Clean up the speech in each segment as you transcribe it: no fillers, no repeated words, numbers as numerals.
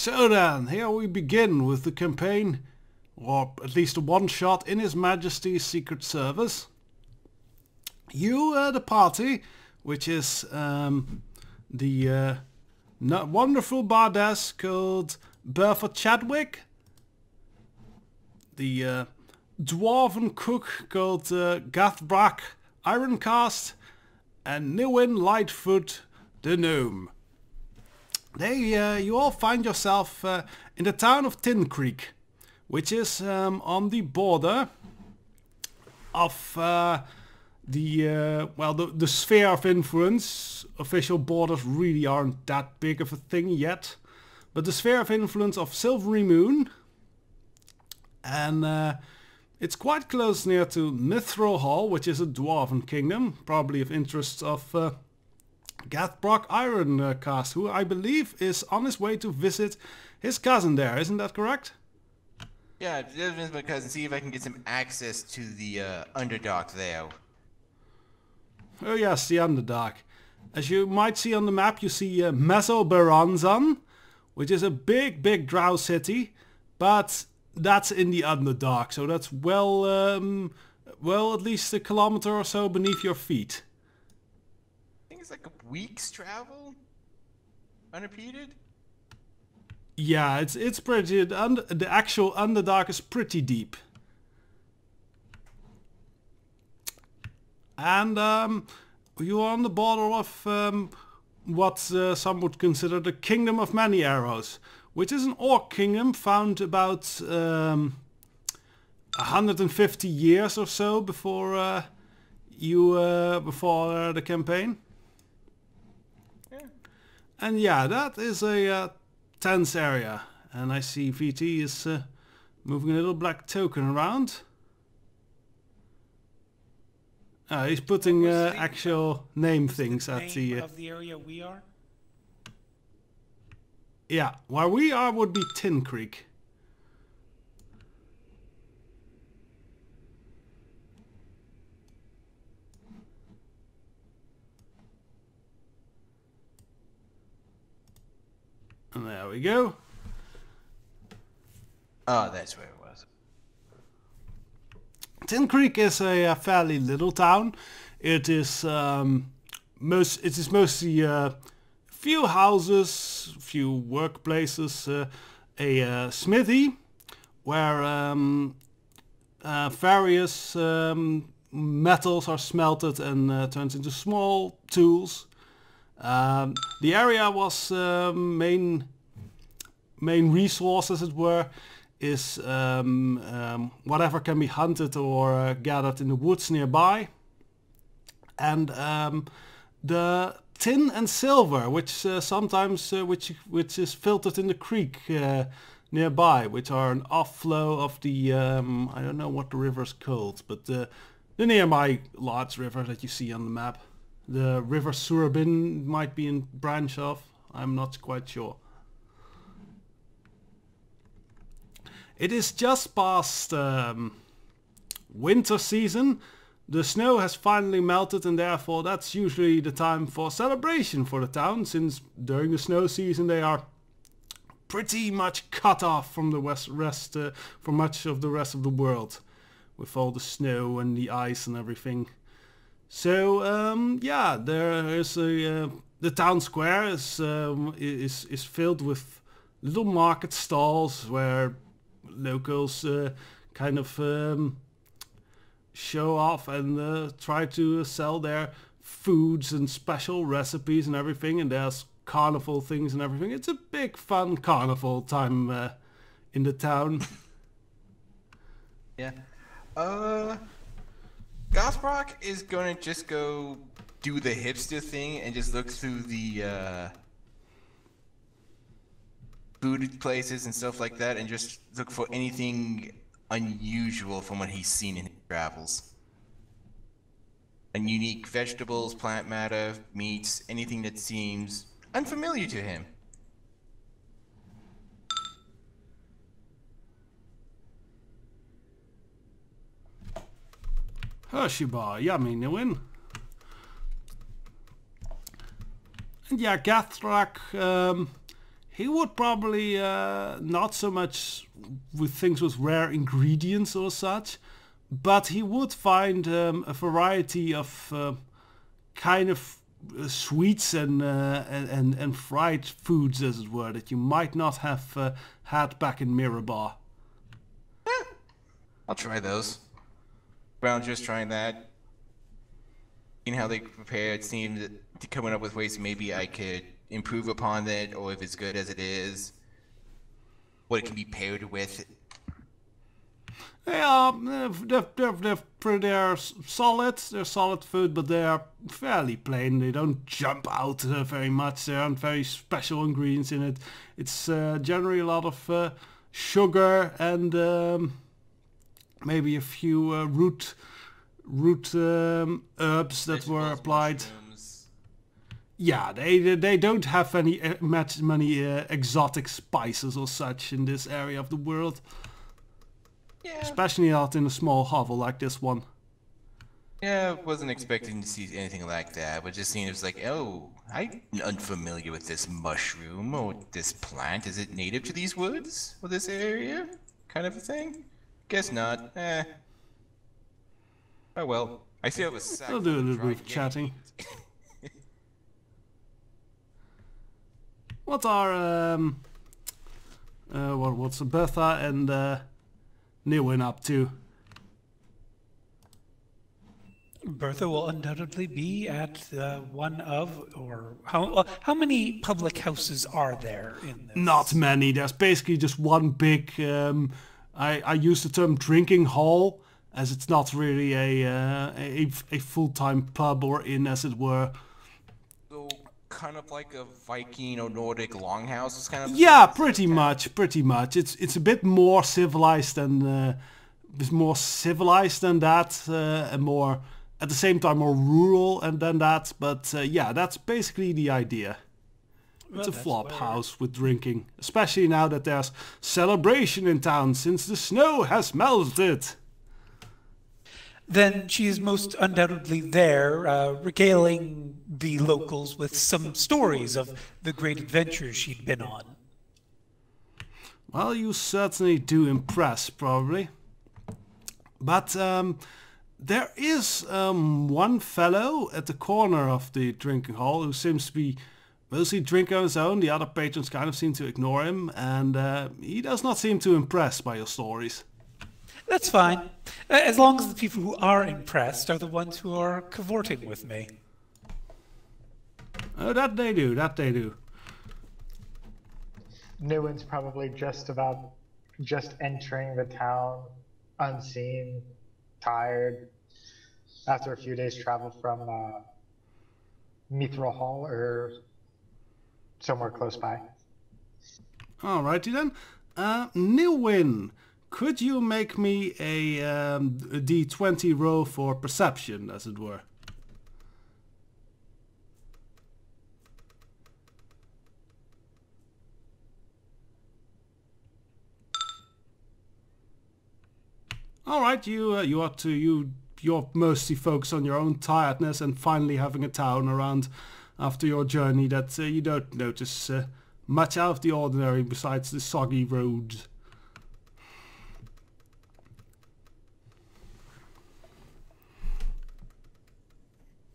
So then, here we begin with the campaign, or at least a one-shot in His Majesty's Secret Service. You, the party, which is the wonderful bardess called Bertha Chadwick, the dwarven cook called Gathbrak Ironcast, and Newin Lightfoot the gnome. You all find yourself in the town of Tin Creek, which is on the border of the sphere of influence. Official borders really aren't that big of a thing yet, but the sphere of influence of Silvery Moon, and it's quite close near to Mithril Hall, which is a dwarven kingdom, probably of interest of Gathbrak Ironcast, who I believe is on his way to visit his cousin there. Isn't that correct? Yeah, just visit my cousin, see if I can get some access to the Underdark there. Oh yes, the Underdark. As you might see on the map, you see Mesobaranzan, which is a big drow city, but that's in the Underdark, so that's well at least a kilometer or so beneath your feet. I think it's like a week's travel, unimpeded. Yeah, it's pretty. The actual Underdark is pretty deep, and you are on the border of what some would consider the Kingdom of Many Arrows, which is an orc kingdom found about 150 years or so before before the campaign. Yeah. And yeah, that is a tense area, and I see VT is moving a little black token around. He's putting actual name things at the of the area we are. Yeah, where we are would be Tin Creek. And there we go. Oh, that's where it was. Tin Creek is a fairly little town. It is mostly few houses, few workplaces, a smithy where various metals are smelted and turned into small tools. The area was main resource, as it were, is whatever can be hunted or gathered in the woods nearby, and the tin and silver, which sometimes which is filtered in the creek nearby, which are an offlow of the I don't know what the river is called, but the nearby large river that you see on the map. The river Surabin might be in branch of. I'm not quite sure. It is just past winter season. The snow has finally melted, and therefore that's usually the time for celebration for the town, since during the snow season they are pretty much cut off from the from much of the rest of the world, with all the snow and the ice and everything. So yeah, there is the town square is filled with little market stalls where locals kind of show off and try to sell their foods and special recipes and everything, and there's carnival things and everything. It's a big fun carnival time in the town. Yeah. Gathbrak is gonna just go do the hipster thing and just look through the food places and stuff like that, and just look for anything unusual from what he's seen in his travels. And unique vegetables, plant matter, meats, anything that seems unfamiliar to him. Hershey bar, yummy, Newin. And yeah, Gathbrak he would probably not so much with things with rare ingredients or such, but he would find a variety of kind of sweets and fried foods, as it were, that you might not have had back in Mirabar. I'll try those. Well, just trying that. Seeing how they prepare, it seems to coming up with ways maybe I could improve upon it, or if it's good as it is, what it can be paired with. Yeah, they're solid. They're solid food, but they're fairly plain. They don't jump out very much. There aren't very special ingredients in it. It's generally a lot of sugar and maybe a few root herbs that were applied. Mushrooms. Yeah, they don't have any many exotic spices or such in this area of the world. Yeah. Especially not in a small hovel like this one. Yeah, wasn't expecting to see anything like that, but just seeing it was like, oh, I'm unfamiliar with this mushroom or this plant. Is it native to these woods or this area? Kind of a thing? Guess not. Oh well. I still have a sack. I'll do a full of little bit dried of chatting. game. What are what's Bertha and Newin up to? Bertha will undoubtedly be at one of, or how many public houses are there in this? Not many. There's basically just one big. I use the term drinking hall, as it's not really a full-time pub or inn, as it were. So kind of like a Viking or Nordic longhouse is kind of. Yeah, pretty much. It's a bit more civilized than that, and more at the same time more rural and than that. But yeah, that's basically the idea. It's a flop house with drinking, especially now that there's celebration in town since the snow has melted. Then she is most undoubtedly there, regaling the locals with some stories of the great adventures she'd been on. Well, you certainly do impress, probably. But there is one fellow at the corner of the drinking hall who seems to be mostly drinking on his own. The other patrons kind of seem to ignore him, and he does not seem too impressed by your stories. That's fine, as long as the people who are impressed are the ones who are cavorting with me. Oh, that they do. Newin's probably just entering the town, unseen, tired, after a few days travel from Mithril Hall or somewhere close by. Alrighty then. Newin, could you make me a D20 roll for perception, as it were? Alright, you're mostly focused on your own tiredness and finally having a town around after your journey that you don't notice much out of the ordinary besides the soggy roads.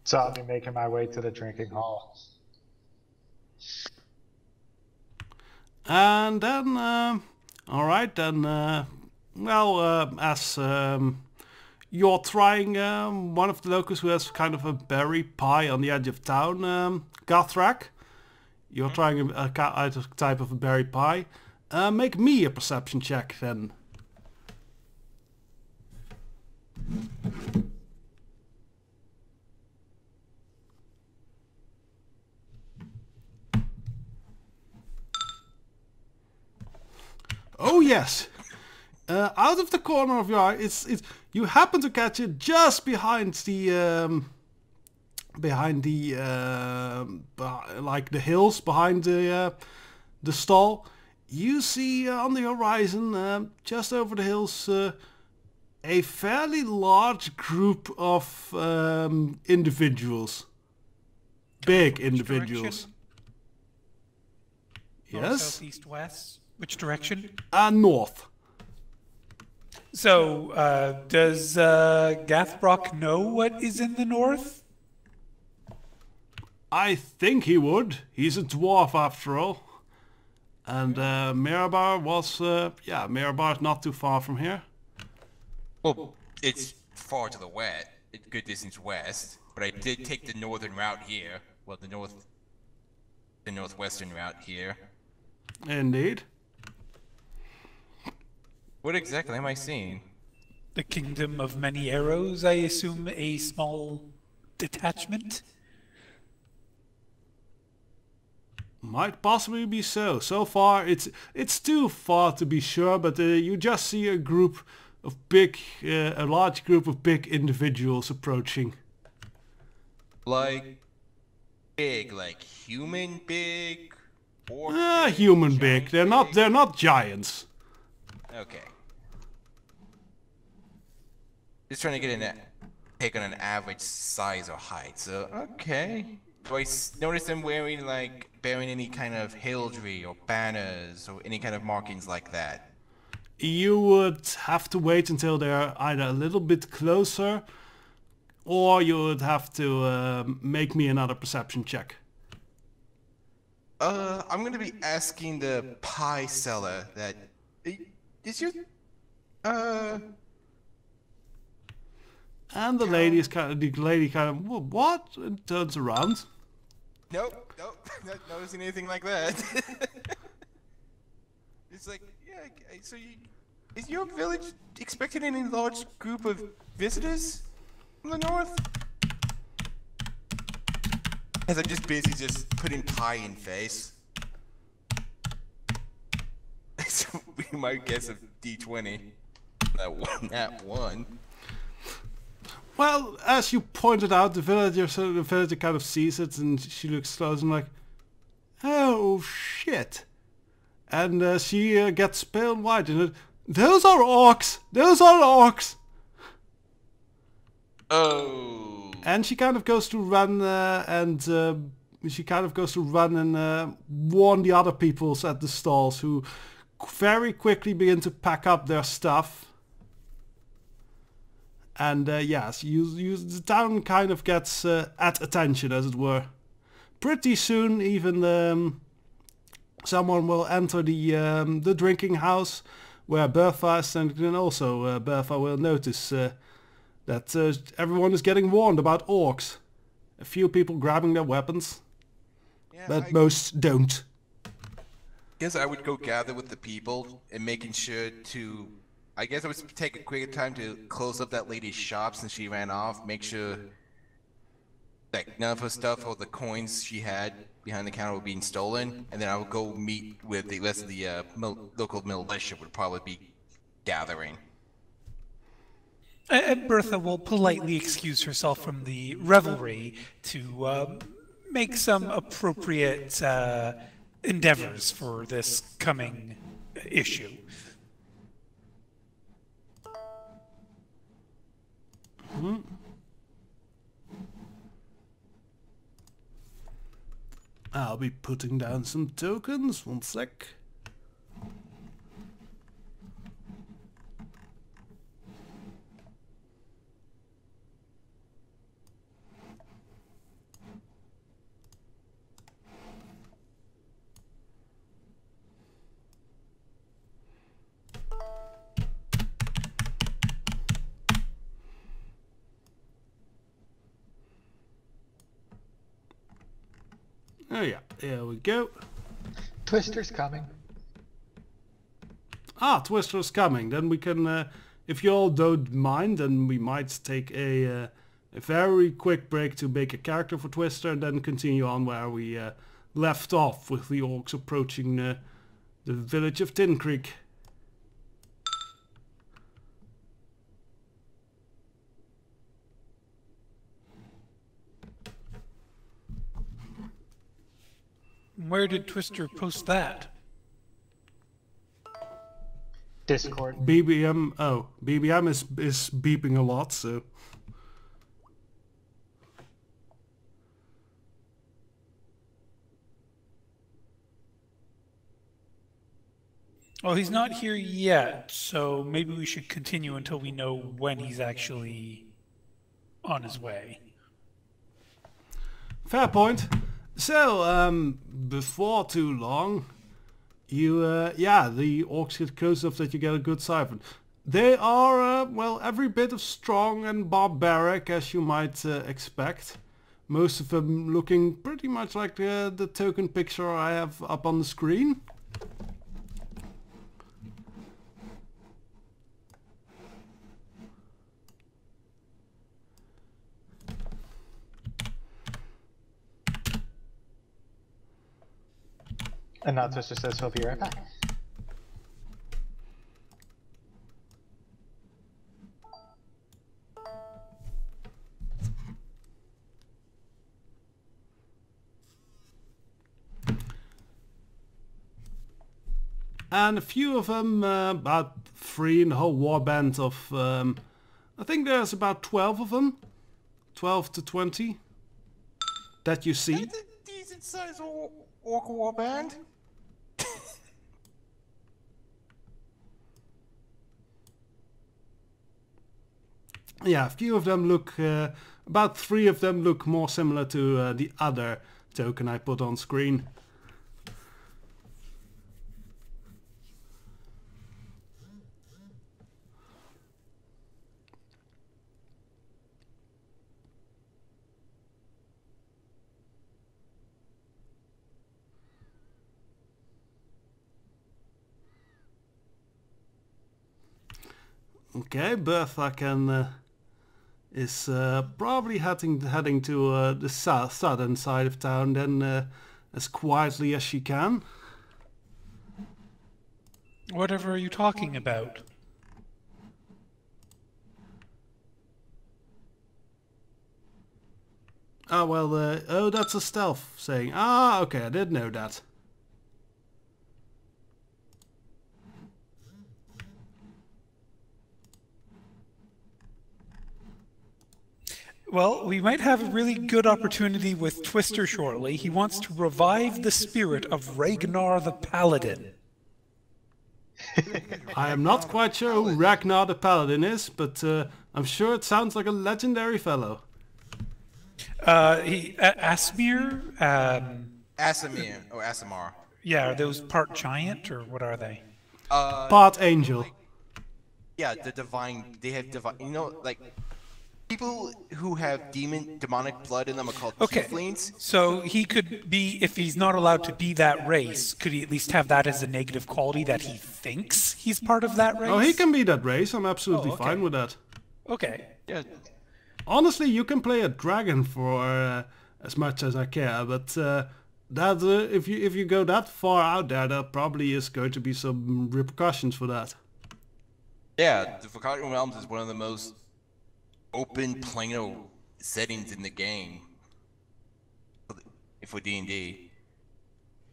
So I'll be making my way to the drinking hall. And then, alright, then, as you're trying one of the locals who has kind of a berry pie on the edge of town, Gathrak, you're trying a type of a berry pie. Make me a perception check then. Oh yes! Out of the corner of your eye, you happen to catch it just behind the like the hills behind the stall. You see on the horizon, just over the hills, a fairly large group of individuals, big individuals. North, Yes. south, east, west? Which direction? North. So, does Gathbrock know what is in the north? I think he would. He's a dwarf after all. And Mirabar was, Mirabar's not too far from here. Well, it's far to the west, a good distance west, but I did take the northern route here. Well, the northwestern route here. Indeed. What exactly am I seeing? The Kingdom of Many Arrows, I assume a small detachment? Might possibly be so. So far, it's too far to be sure, but you just see a large group of big individuals approaching. Like big, like human big, or Human big. They're not giants. Okay. Just trying to get a take on an average size or height. So okay. Do I notice them bearing any kind of heraldry or banners or any kind of markings like that? You would have to wait until they're either a little bit closer, or you would have to make me another perception check. I'm gonna be asking the pie seller that is your And the lady kind of what? And turns around. Nope, not noticing anything like that. It's like, yeah, so is your village expecting any large group of visitors from the north? As I'm just busy just putting pie in face. So we might guess a D20. That one. Well, as you pointed out, the villager kind of sees it, and she looks close and like, oh shit, and she gets pale and white, and those are orcs. Those are orcs. Oh. And she kind of goes to run and warn the other peoples at the stalls, who very quickly begin to pack up their stuff. And yes, the town kind of gets at attention, as it were. Pretty soon, even someone will enter the drinking house where Bertha is, and then also Bertha will notice that everyone is getting warned about orcs. A few people grabbing their weapons, Yeah, but most don't. Guess I would go gather with the people and making sure to. I guess I would take a quick time to close up that lady's shop since she ran off. Make sure that none of her stuff or the coins she had behind the counter were being stolen, and then I would go meet with the rest of the local militia. Would probably be gathering. Bertha will politely excuse herself from the revelry to make some appropriate endeavors for this coming issue. I'll be putting down some tokens. 1 sec. Oh yeah, here we go. Twister's coming. Twister's coming. Then we can, if you all don't mind, then we might take a very quick break to make a character for Twister, and then continue on where we left off with the orcs approaching the village of Tin Creek. Where did Twister post that? Discord. BBM, BBM is beeping a lot, so... Well, he's not here yet, so maybe we should continue until we know when he's actually on his way. Fair point. So, before too long, the orcs get close enough that you get a good sight of them. They are, well, every bit of strong and barbaric as you might expect. Most of them looking pretty much like the token picture I have up on the screen. And now Twister says he'll be right back. And a few of them, about 3 in the whole warband of, I think there's about 12 of them. 12 to 20 that you see. That's a decent sized orc war band. Yeah, a few of them look, about 3 of them look more similar to the other token I put on screen. Okay, Bertha is probably heading to the southern side of town then as quietly as she can. Whatever are you talking about? Ah, well, oh, that's a stealth saying. Ah, okay, I did know that. Well, we might have a really good opportunity with Twister shortly. He wants to revive the spirit of Ragnar the Paladin. I am not quite sure who Ragnar the Paladin is, but I'm sure it sounds like a legendary fellow. Asmir? Asimir, or Asimar. Yeah, are those part giant, or what are they? Part angel. Yeah, the divine, they have divine, you know, like, people who have demonic blood in them are called tieflings. So he could be, if he's not allowed to be that race, could he at least have that as a negative quality that he thinks he's part of that race? Oh, he can be that race. I'm absolutely okay. fine with that. Okay. Yeah. Honestly, you can play a dragon for as much as I care, but if you go that far out there probably is going to be some repercussions for that. Yeah, the Forgotten Realms is one of the most open Plano settings in the game for D&D.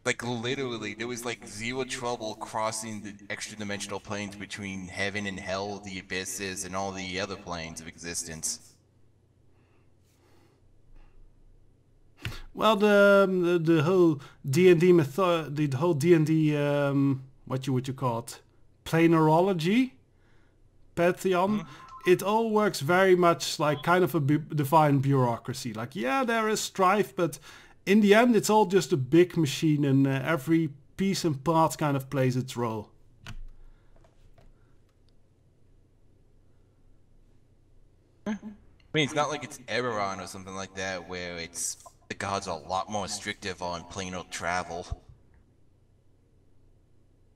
Like literally, there was like zero trouble crossing the extra dimensional planes between heaven and hell, the abysses, and all the other planes of existence. Well, the whole D&D method, the whole D&D what you call it, planerology, pantheon. It all works very much like kind of a divine bureaucracy. Like, yeah, there is strife, but in the end, it's all just a big machine, and every piece and part kind of plays its role. I mean, it's not like it's Eberron or something like that, where it's the gods are a lot more restrictive on Plano travel,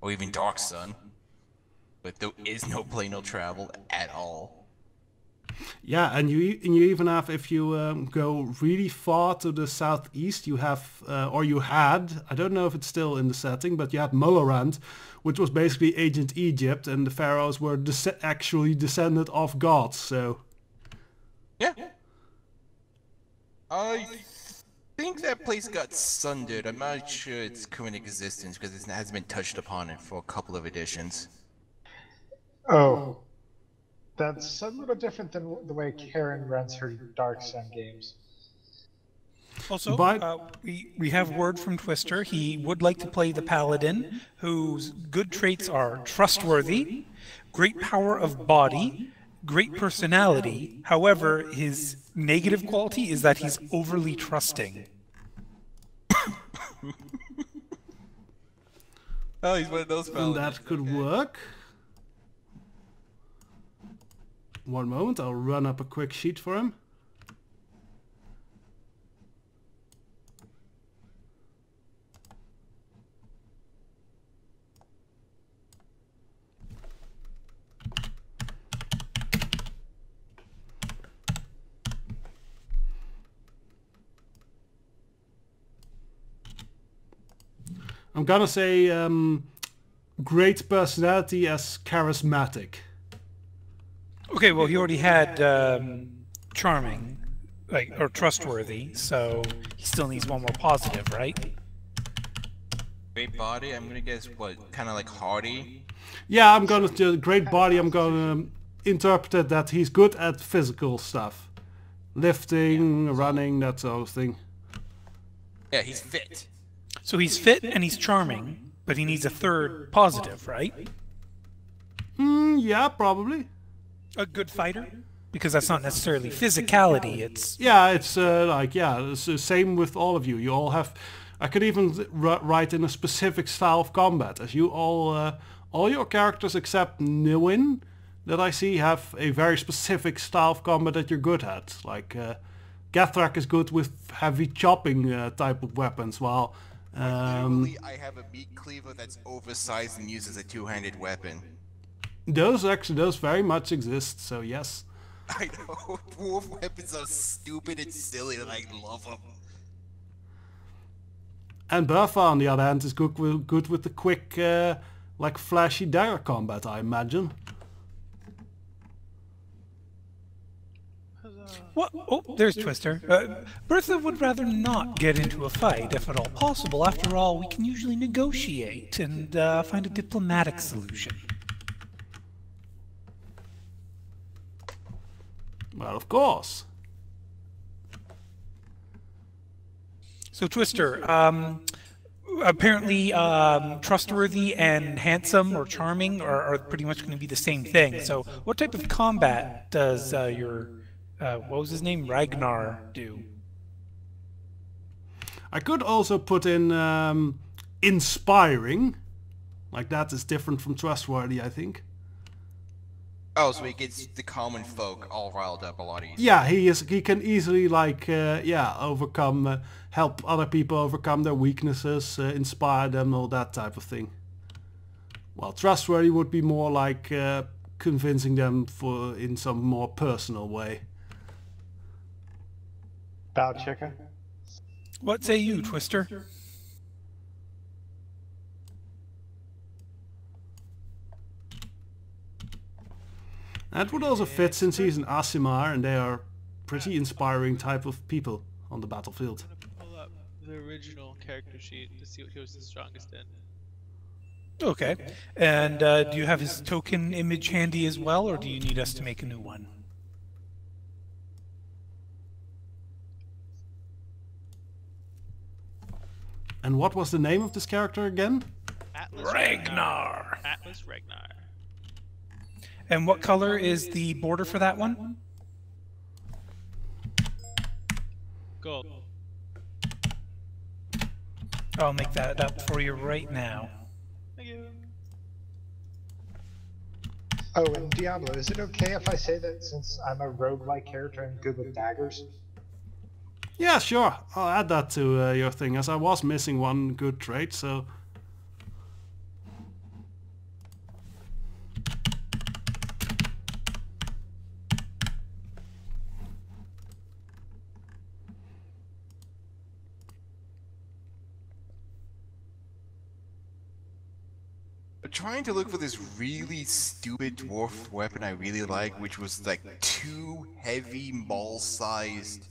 or even Dark Sun. But there is no Plano travel at all. Yeah, and you even have, if you go really far to the southeast, you have, or you had, I don't know if it's still in the setting, but you had Mullerand, which was basically ancient Egypt, and the pharaohs were actually descended of gods, so... Yeah. I think that place got sundered. I'm not sure its current existence, because it hasn't been touched upon it for a couple of editions. Oh. That's a little different than the way Karen runs her Dark Sun games. Also, But we have word from Twister. He would like to play the paladin, whose good traits are trustworthy, great power of body, great personality. However, his negative quality is that he's overly trusting. Oh, he's one of those and paladins. that could work. One moment, I'll run up a quick sheet for him. I'm gonna say great personality as charismatic. Okay, well, he already had charming, or trustworthy, so he still needs one more positive, right? Great body. I'm gonna guess what, kind of like hardy. Yeah, I'm gonna do great body. I'm gonna interpret it that he's good at physical stuff, lifting, running, that sort of thing. Yeah, he's fit. So he's fit and he's charming, but he needs a third positive, right? Yeah, probably. A good fighter? Because that's not necessarily physicality, it's... Yeah, it's it's the same with all of you. You all have... I could even write in a specific style of combat, as you all your characters except Nilwyn that I see have a very specific style of combat that you're good at. Like, Gathrak is good with heavy chopping type of weapons, while... Literally, I have a meat cleaver that's oversized and uses a two-handed weapon. Those very much exist, so yes. I know, dwarf weapons are stupid and silly and I love them. And Bertha, on the other hand, is good with the quick, like flashy dagger combat, I imagine. What? Oh, there's Twister. Bertha would rather not get into a fight, if at all possible. After all, we can usually negotiate and find a diplomatic solution. Well, of course. So Twister, apparently trustworthy and handsome or charming are pretty much going to be the same thing. So what type of combat does your, what was his name, Ragnar do? I could also put in inspiring. Like that is different from trustworthy, I think. Oh, so he gets the common folk all riled up a lot easier. Yeah, he can easily like overcome, help other people overcome their weaknesses, inspire them, all that type of thing. While trustworthy would be more like convincing them in some more personal way. Bow chicken. What say you, Twister? That would also fit since he's an Aasimar and they are pretty inspiring type of people on the battlefield. I'm gonna pull up the original character sheet to see what he was the strongest in. Okay. And do you have his token image handy as well, or do you need us to make a new one? And what was the name of this character again? Atlas Ragnar. Atlas Ragnar. And what color is the border for that one? Gold. I'll make that up for you right now. Thank you. Oh, and Diablo, is it okay if I say that since I'm a roguelike character, I'm good with daggers? Yeah, sure. I'll add that to your thing, as I was missing one good trait, so... I'm trying to look for this really stupid dwarf weapon I really like, which was like two heavy maul-sized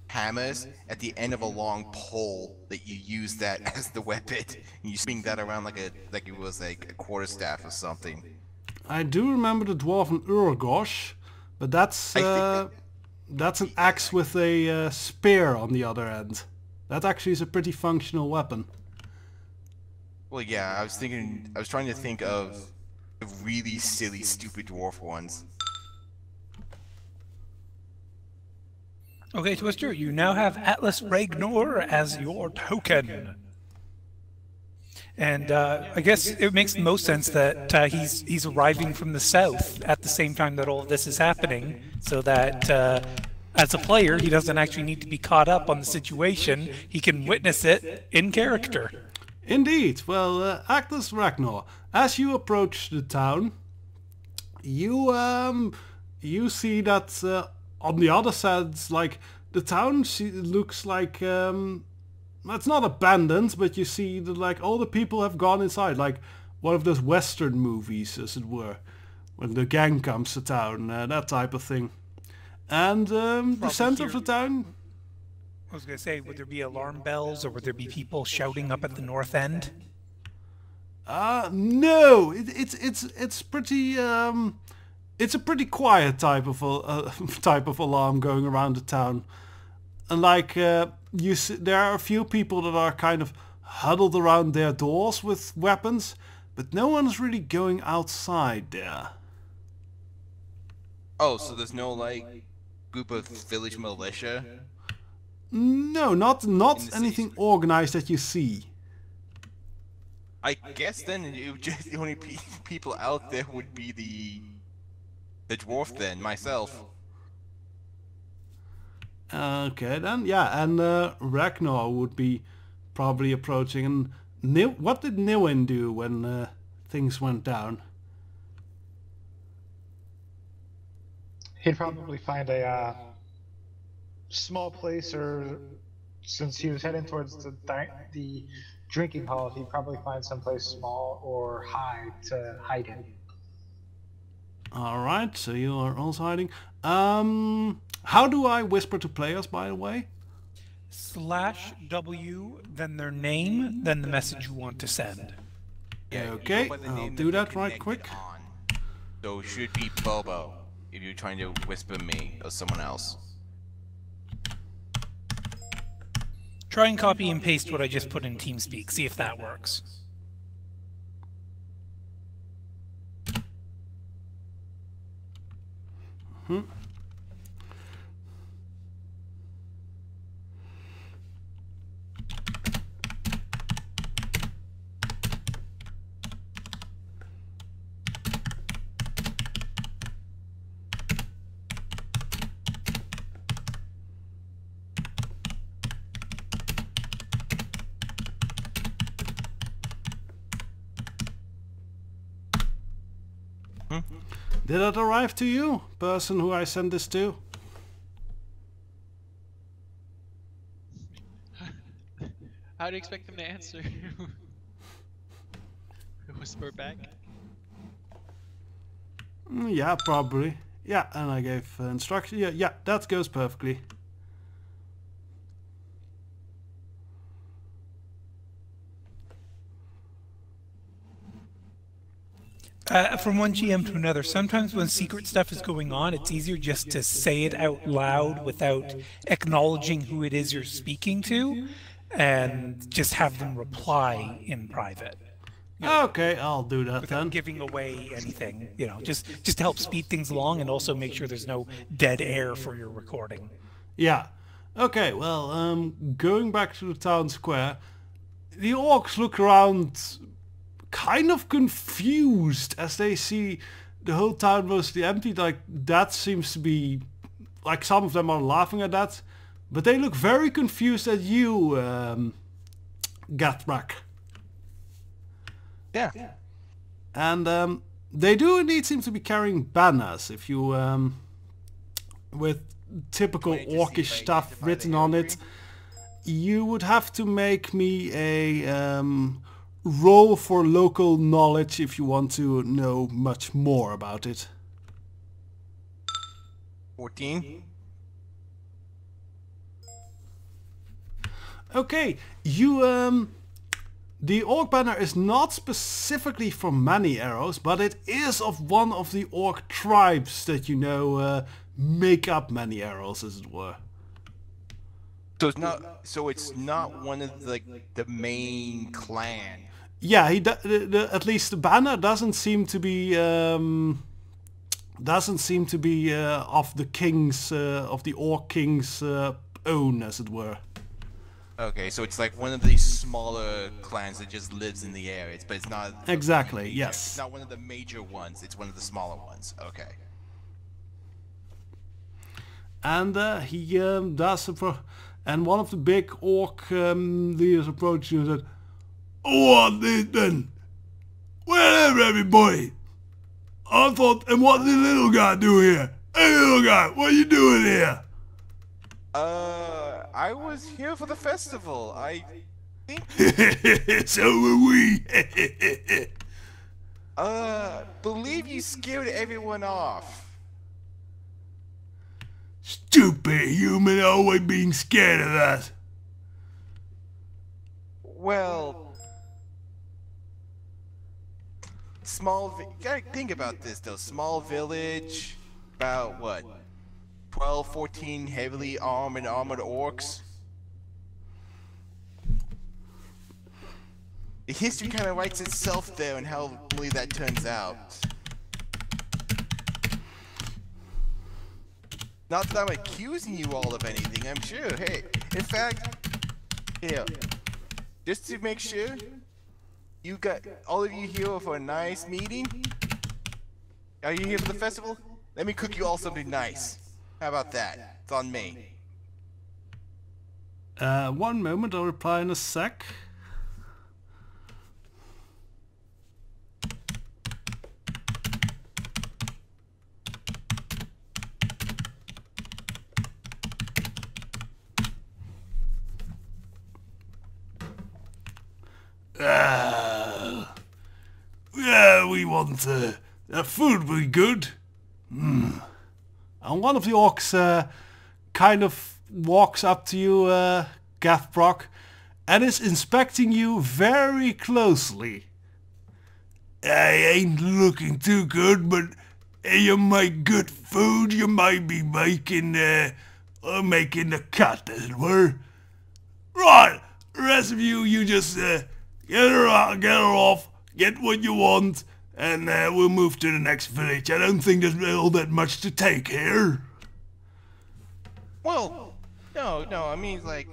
hammers at the end of a long pole that you use that as the weapon. And you swing that around like it was like a quarterstaff or something. I do remember the dwarven Urgosh, but that's That's an axe with a spear on the other end. That actually is a pretty functional weapon. Well, yeah, I was trying to think of the really silly, stupid dwarf ones. Okay, Twister, you now have Atlas Ragnar as your token. And I guess it makes the most sense that he's arriving from the south at the same time that all of this is happening, so that as a player, he doesn't actually need to be caught up on the situation. He can witness it in character. Indeed. Well, Atlas Ragnar, as you approach the town, you see that on the other side, like the town looks like it's not abandoned, but you see that like all the people have gone inside, like one of those Western movies, as it were, when the gang comes to town, that type of thing. And the center of the town. I was going to say, would there be alarm bells, or would there be people shouting up at the north end? No, it's pretty it's a pretty quiet type of alarm going around the town, and like there are a few people that are kind of huddled around their doors with weapons, but no one's really going outside there. Oh, so there's no like group of village militia? No, not anything organized that you see. I guess then it would just, the only people out there would be the dwarf then, myself. Okay then, yeah, and Ragnar would be probably approaching. And what did Nilin do when things went down? He'd probably find a small place, or since he was heading towards the drinking hall, he'd probably find someplace small or high to hide in. Alright, so you are also hiding. How do I whisper to players, by the way? /W, then their name, then the message you want to send. Yeah, Okay, you go by the I'll name do you're that right connected quick. on. So it should be Bobo if you're trying to whisper me or someone else. Try and copy and paste what I just put in TeamSpeak, see if that works. Did it arrive to you, person who I sent this to? How do you expect them to answer? Whisper back. Yeah, probably. Yeah, and I gave instruction. Yeah, that goes perfectly. From one GM to another, sometimes when secret stuff is going on, it's easier just to say it out loud without acknowledging who it is you're speaking to, and just have them reply in private. Okay, I'll do that Without then. giving away anything, you know, just to help speed things along and also make sure there's no dead air for your recording. Yeah. Okay, well, going back to the town square, the orcs look around kind of confused as they see the whole town mostly empty. Like, that seems to be, like, some of them are laughing at that, but they look very confused at you, Gathrak. Yeah. And they do indeed seem to be carrying banners, if you with typical Wait to see orcish if I stuff identify written the on imagery. it. You would have to make me a roll for local knowledge if you want to know much more about it. 14. Okay, you The orc banner is not specifically from many arrows, but it is of one of the orc tribes that you know make up many arrows, as it were. So it's not. So it's not one of the main clan. Yeah, at least the banner doesn't seem to be of the king's of the orc king's own, as it were. Okay, so it's like one of these smaller clans that just lives in the area, but it's not Exactly. It's Yes. not one of the major ones. It's one of the smaller ones. Okay. And he does and one of the big orc leaders approached you and said, "What this then? Where everybody? I thought, and what the little guy do here? Hey little guy, what are you doing here?" I was here for the festival. I think. So were we. Believe you scared everyone off. Stupid human, always being scared of that. Well, you gotta think about this though. Small village, about what? 12, 14 heavily armored orcs. The history kind of writes itself there and how really that turns out. Not that I'm accusing you all of anything, I'm sure. Hey, in fact, here, just to make sure, you got all of you here for a nice meeting. Are you here for the festival? Let me cook you all something nice. How about that? It's on me. One moment, I'll reply in a sec. Yeah, we want the food will be good. And one of the orcs kind of walks up to you, Gathbrock, and is inspecting you very closely. I ain't looking too good, but you make good food. You might be making the cut, as it were. Right, the rest of you just get her off, get what you want, and we'll move to the next village. I don't think there's all that much to take here. Well, no, I mean, like,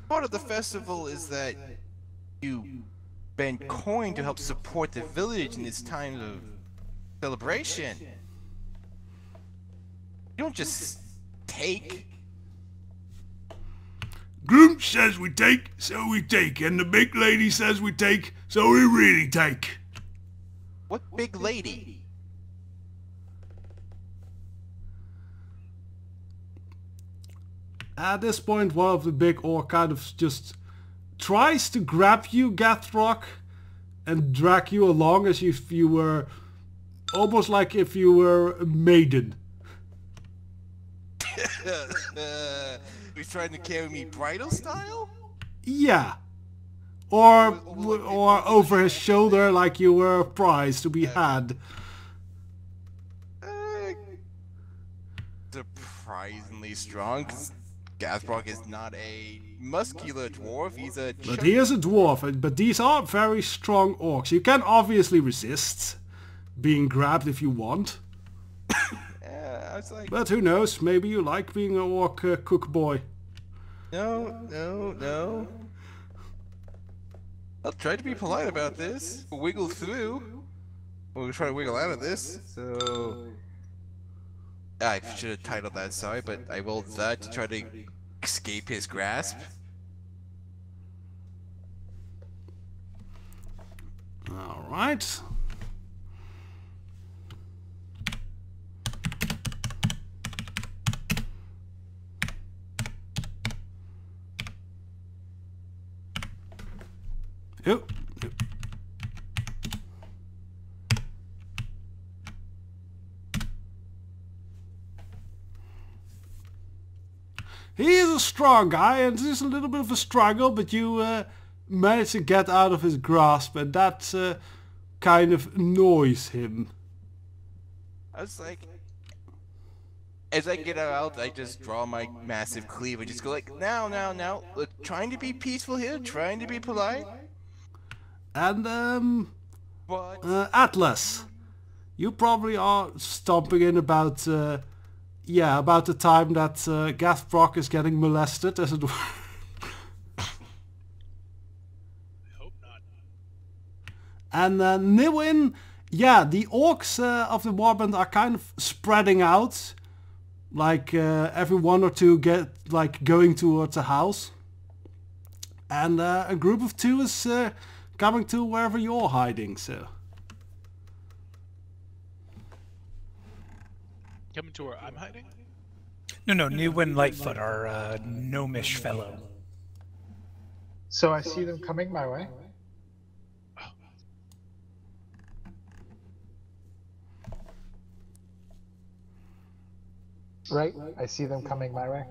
part of the festival is that you spend coin to help support the village in this time of celebration. You don't just take. Groom says we take, so we take, and the big lady says we take, so we really take. What big lady? At this point, one of the big orc kind of just tries to grab you, Gathrock, and drag you along as if you were almost like if you were a maiden. He's trying to carry me bridal style? Yeah. Or over his shoulder like you were a prize to be had. Surprisingly strong. Gathbrock is not a muscular dwarf, he's a But he is a dwarf, but these are very strong orcs. You can obviously resist being grabbed if you want. Yeah, I was like... But who knows, maybe you like being an orc cook boy. No. I'll try to be polite about this. We'll wiggle through. We'll try to wiggle out of this, so... I should have titled that, sorry, but I rolled that to try to escape his grasp. Alright. Yep. He is a strong guy, and it is a little bit of a struggle, but you manage to get out of his grasp, and that kind of annoys him. I was like, as I get out, I just draw my massive cleaver, just go like, now, look, trying to be peaceful here, trying to be polite. And But Atlas, you probably are stomping in about about the time that Gathbrock is getting molested, as it were. I hope not. And Niwin, yeah, the orcs of the warband are kind of spreading out. Like every one or two get like going towards a house. And a group of two is coming to wherever you're hiding, so. Coming to where I'm hiding? No, New and Lightfoot are gnomish fellow. So I see them coming my way. Right? I see them coming my way.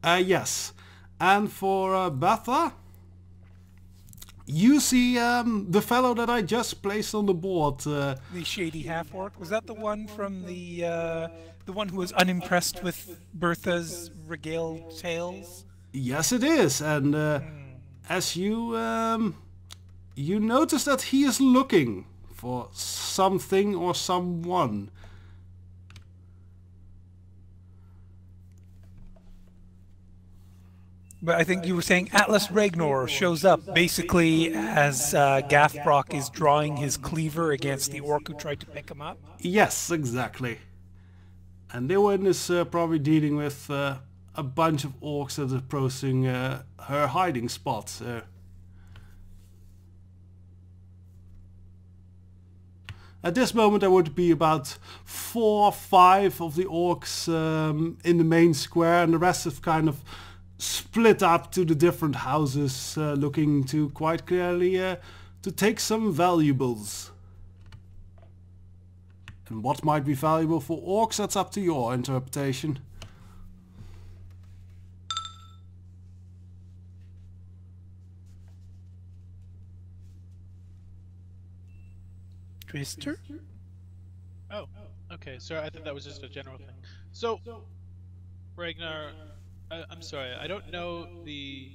Yes. And for Betha, you see the fellow that I just placed on the board. The shady half-orc? Was that the one from the one who was unimpressed with Bertha's regale tales? Yes, it is. And as you you notice that he is looking for something or someone. But I think you were saying Atlas Ragnar shows up basically as Gathbrock is drawing his cleaver against the orc who tried to pick him up. Yes, exactly. And Niwin is probably dealing with a bunch of orcs that are approaching her hiding spot. At this moment there would be about 4 or 5 of the orcs in the main square, and the rest have kind of split up to the different houses, looking to quite clearly to take some valuables. And what might be valuable for orcs, that's up to your interpretation. Twister? Oh, okay. Sorry, I thought that was just a general thing. So, Ragnar, I'm sorry, I don't know the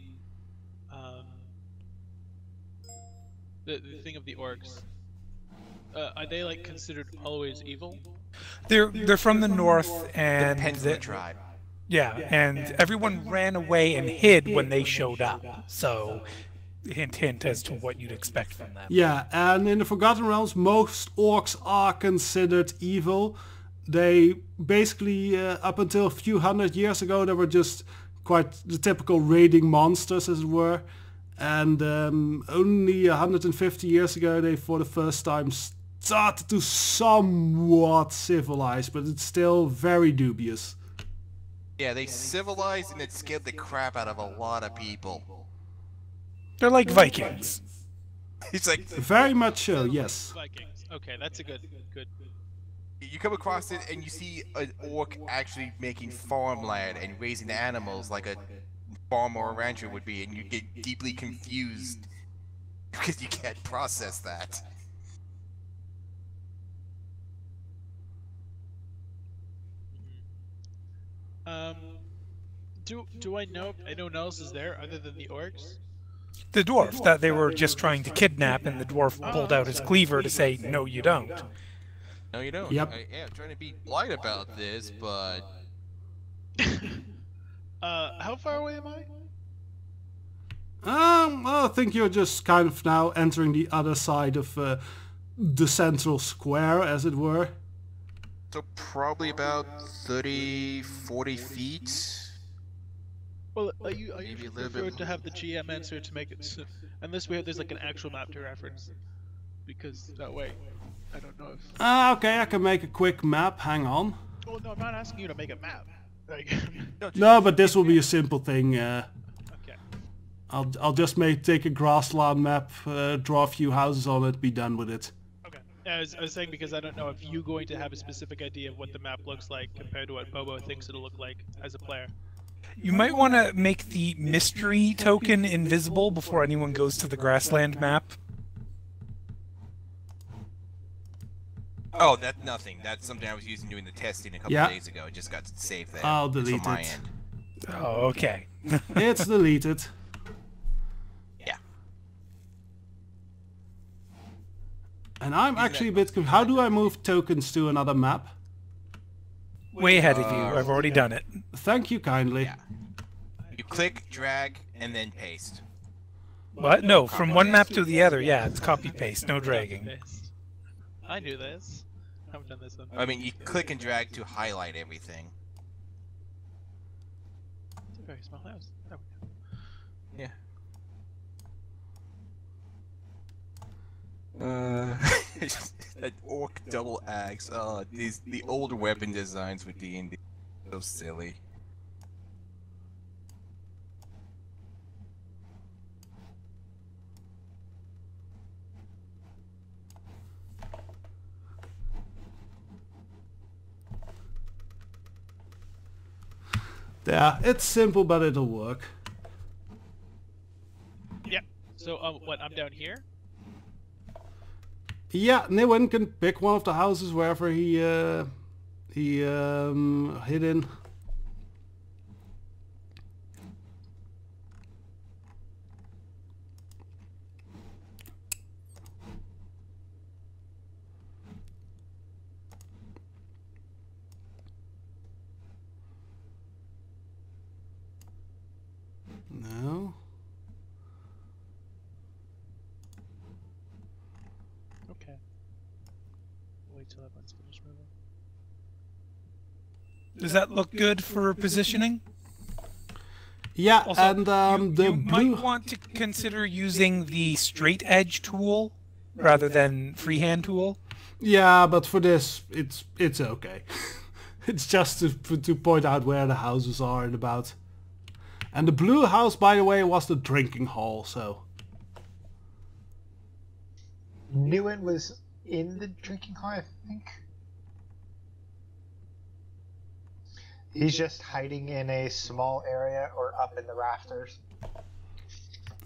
thing of the orcs. Are they like considered always evil? They're from the north, and depends on the tribe. yeah, and everyone ran away and hid when they showed up. So, hint as to what you'd expect from them. Yeah, and in the Forgotten Realms most orcs are considered evil. They basically, up until a few hundred years ago, they were just quite the typical raiding monsters, as it were. And only 150 years ago, they for the first time started to somewhat civilize, but it's still very dubious. Yeah, they civilized and it scared the crap out of a lot of people. They're like Vikings. It's like Very much so, yes. Vikings. Okay, that's a good. you come across it and you see an orc actually making farmland and raising the animals like a farmer or a rancher would be, and you get deeply confused because you can't process that. Do I know if anyone else is there other than the orcs? The dwarf that they were just trying to kidnap, and the dwarf pulled out his cleaver to say, "No, you don't." No, you don't. Yep. I'm trying to be polite about this, but How far away am I? Well, I think you're just kind of now entering the other side of the central square, as it were. so probably about 30, 40 feet. Well, I Maybe a usually little prefer bit to have the GM answer to make it, unless there's like an actual map to reference, because that way, I don't know if. Okay, I can make a quick map. Hang on. Oh no, I'm not asking you to make a map. Like, No, but this will be a simple thing. okay. I'll just take a grassland map, draw a few houses on it, be done with it. Okay. I was saying because I don't know if you're going to have a specific idea of what the map looks like compared to what Bobo thinks it'll look like as a player. You might want to make the mystery token invisible before anyone goes to the grassland map. Oh, that's nothing. That's something I was using doing the testing a couple days ago. It just got saved there. I'll It's delete from my it. end. Oh, okay. It's deleted. Yeah. And I'm actually a bit confused. How do I move tokens to another map? Way ahead of you. I've already done it. Thank you kindly. Yeah. You click, drag, and then paste. What? No, from one map to the other. Yeah, it's copy paste, no dragging. I knew this. I haven't done this one. I mean, you click and drag to highlight everything. It's a very small house. There we go. Yeah. That orc double axe. Oh, the older weapon designs with D&D. So silly. Yeah, it's simple, but it'll work. Yeah. So, what? I'm down here. Yeah, Niwen can pick one of the houses wherever he hid in. No. Okay. Wait till everyone's finished moving. Does that look good for positioning? Yeah, Also, and the you blue. might want to consider using the straight edge tool rather than freehand tool. Yeah, but for this, it's okay. It's just to point out where the houses are and about. And the blue house, by the way, was the drinking hall, so... Newen was in the drinking hall, I think. He's just hiding in a small area or up in the rafters.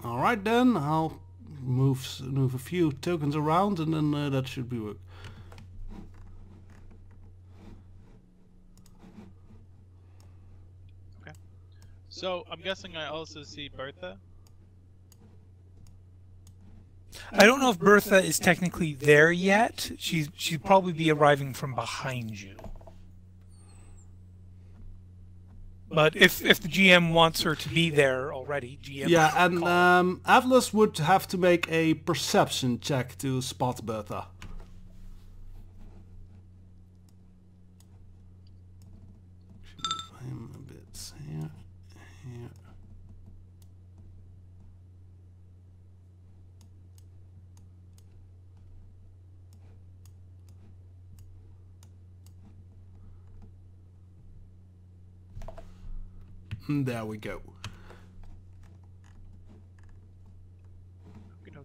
Alright then, I'll move a few tokens around and then that should be work. So, I'm guessing I also see Bertha. I don't know if Bertha is technically there yet. She'd probably be arriving from behind you. But if the GM wants her to be there already, GM. Yeah, and Atlas would have to make a perception check to spot Bertha. Should move him a bit here, here. And there we go. Okey-dokey.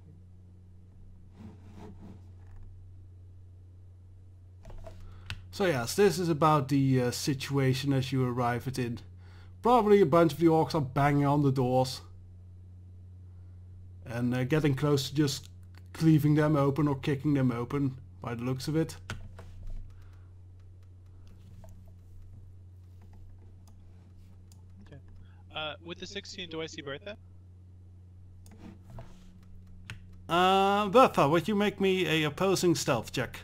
So yes, this is about the situation as you arrive at it. Probably a bunch of the orcs are banging on the doors. And getting close to just cleaving them open or kicking them open, by the looks of it. Okay. With the 16, do I see Bertha? Bertha, would you make me a opposing stealth check?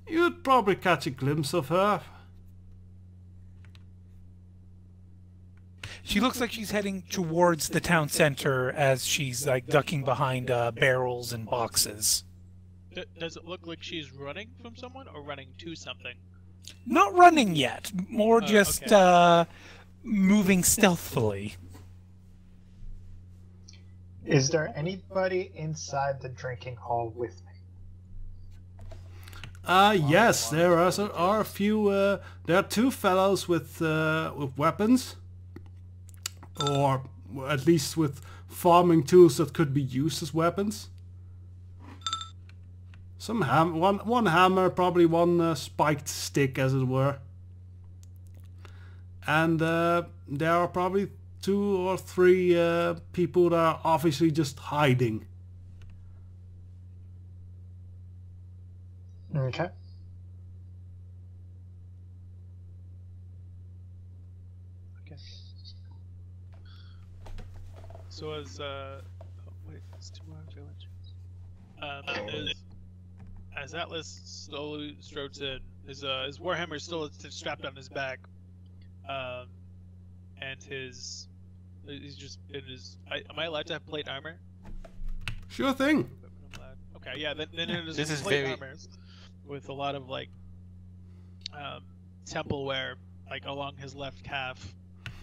You'd probably catch a glimpse of her. She looks like she's heading towards the town center as she's like ducking behind barrels and boxes. Does it look like she's running from someone or running to something? Not running yet, more just okay. Moving stealthily. Is there anybody inside the drinking hall with me? Yes, there are a few. There are two fellows with weapons, or at least with farming tools that could be used as weapons. some one hammer, probably one spiked stick, as it were. And there are probably 2 or 3 people that are obviously just hiding. Okay. Okay. So oh wait, it's 2 more village. As Atlas slowly strokes in, his warhammer still strapped on his back, and he's just in his. Am I allowed to have plate armor? Sure thing. Okay, yeah. Then it is This is plate very- armor with a lot of like temple wear, like along his left calf,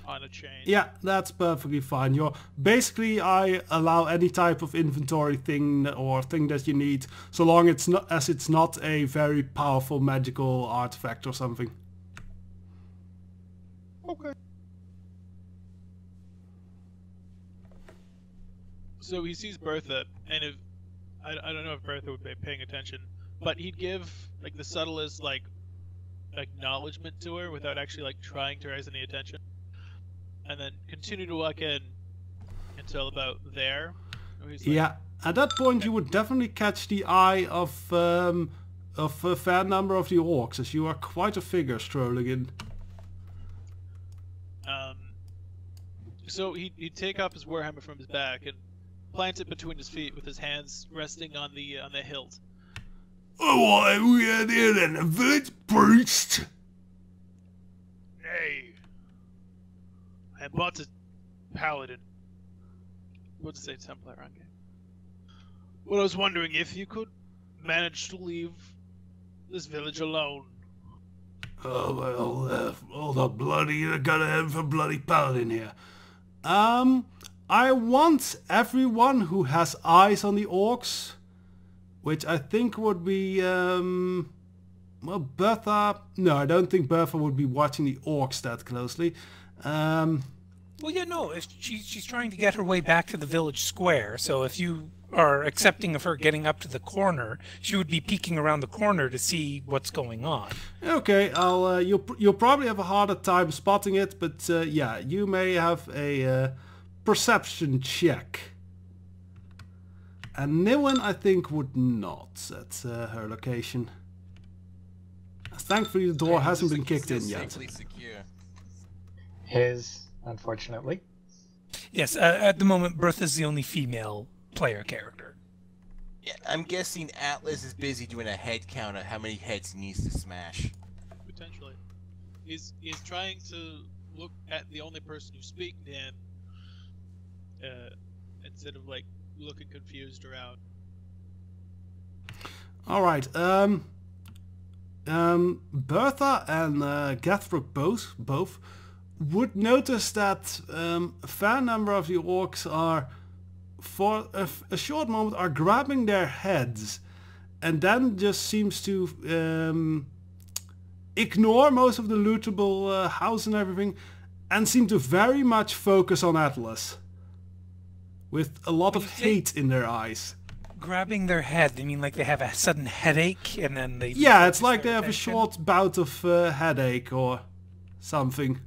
on a chain. Yeah, that's perfectly fine. I allow any type of inventory thing or thing that you need, so long it's not a very powerful magical artifact or something. Okay. So he sees Bertha, and if I don't know if Bertha would be paying attention, but he'd give like the subtlest like acknowledgement to her without actually like trying to raise any attention, and then continue to walk in until about there. where he's like, Yeah, at that point you would definitely catch the eye of a fair number of the orcs, as you are quite a figure strolling in. So he'd take off his warhammer from his back and plant it between his feet with his hands resting on the hilt. Oh, what have we had here then? A village priest? Hey, I bought a paladin. What's it say, Templar on game? Well, I was wondering if you could manage to leave this village alone. Oh, well, all the bloody, I got a head for bloody paladin here. I want everyone who has eyes on the orcs, which I think would be, well, Bertha. No, I don't think Bertha would be watching the orcs that closely. Well, yeah, no, if she's trying to get her way back to the village square, so if you are accepting of her getting up to the corner, she would be peeking around the corner to see what's going on. Okay, you'll probably have a harder time spotting it, but yeah, you may have a perception check. And Niwen, I think, would not at her location. Thankfully, the door hasn't been kicked in yet. Safely secure. His, unfortunately. Yes, at the moment, Bertha's the only female player character. Yeah, I'm guessing Atlas is busy doing a head count of how many heads he needs to smash. Potentially, he's trying to look at the only person who's speaking to him, instead of like looking confused around. All right. Bertha and Gathbrook both would notice that a fair number of the orcs are, for a short moment, are grabbing their heads, and then just seems to ignore most of the lootable house and everything, and seem to very much focus on Atlas, with a lot of hate in their eyes. Grabbing their head, they mean like they have a sudden headache and then they... Yeah, it's like they their have a attention? short bout of headache or something.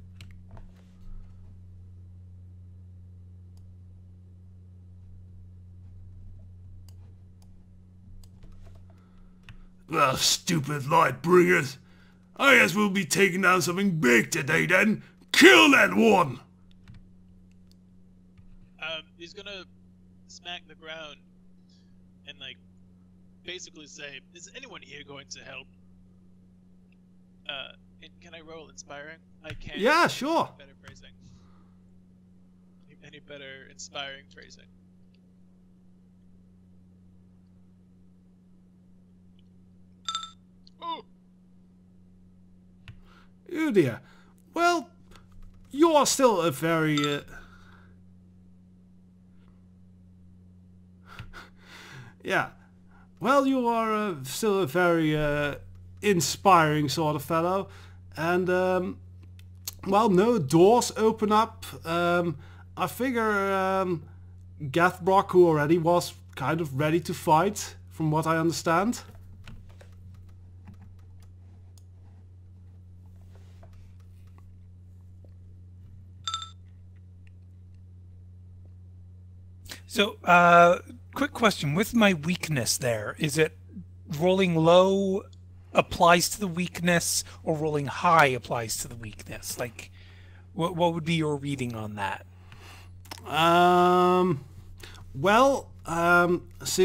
Well, stupid light bringers. I guess we'll be taking down something big today then. Kill that one! He's gonna smack the ground and like basically say, "Is anyone here going to help?" And can I roll inspiring? I can't. Yeah, sure. Better phrasing. Any better inspiring phrasing? Oh. Oh dear. Well, you are still a very... yeah. Well, you are still a very inspiring sort of fellow. And, well, no doors open up. I figure Gathbrock, who already was kind of ready to fight, from what I understand. So, quick question. With my weakness there, is it rolling low applies to the weakness or rolling high applies to the weakness? Like, what would be your reading on that? So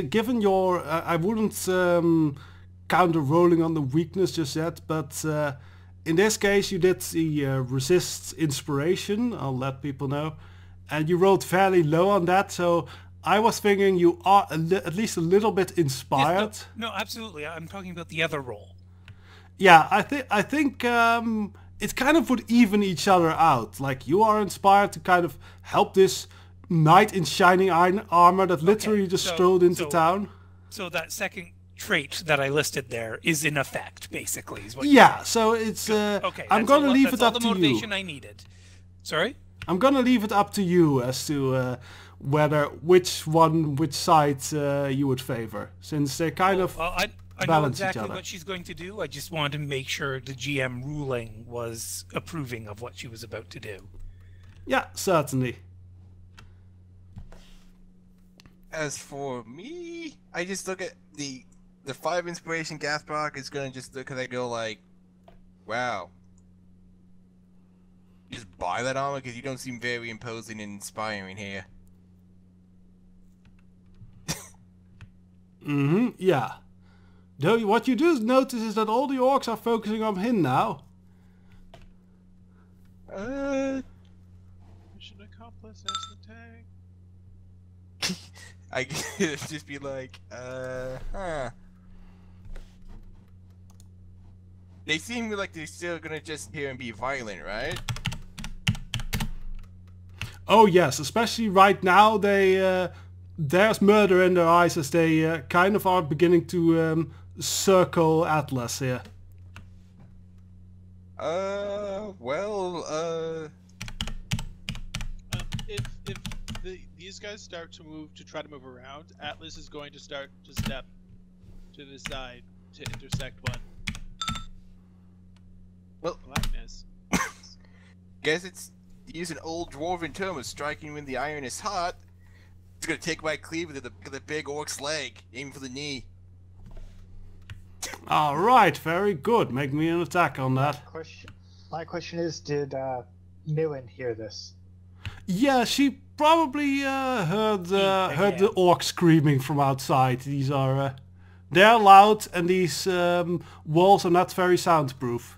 given your... I wouldn't counter rolling on the weakness just yet, but in this case you did the resist inspiration, I'll let people know, and you rolled fairly low on that, so I was thinking you are at least a little bit inspired. Yes, no, absolutely. I'm talking about the other roll. Yeah, I think it kind of would even each other out. Like, you are inspired to kind of help this knight in shining iron armor that literally just strolled into town. So that second trait that I listed there is in effect, basically. Is what so it's... okay, I'm going to leave it up to you. That's all the motivation I needed. Sorry? I'm going to leave it up to you as to which side you would favor, since they kind of I know balance each exactly other. what she's going to do. I just wanted to make sure the GM ruling was approving of what she was about to do. Yeah, certainly. As for me, I just look at the 5 inspiration gas block is gonna just look, cause I go like, wow. Just buy that armor because you don't seem very imposing and inspiring here. Yeah. Though what you do notice is that all the orcs are focusing on him now. Mission accomplished as the tag. I just be like, They seem like they're still gonna just hear and be violent, right? Oh yes, especially right now there's murder in their eyes as they kind of are beginning to circle Atlas here. If these guys start to try to move around, Atlas is going to start to step to the side to intersect one. Well, blackness. Guess it's use an old dwarven term of striking when the iron is hot. It's gonna take my cleaver to the big orc's leg, aiming for the knee. All right, very good. Make me an attack on that. My question is, did Millen hear this? Yeah, she probably heard the orc screaming from outside. These are they're loud, and these walls are not very soundproof.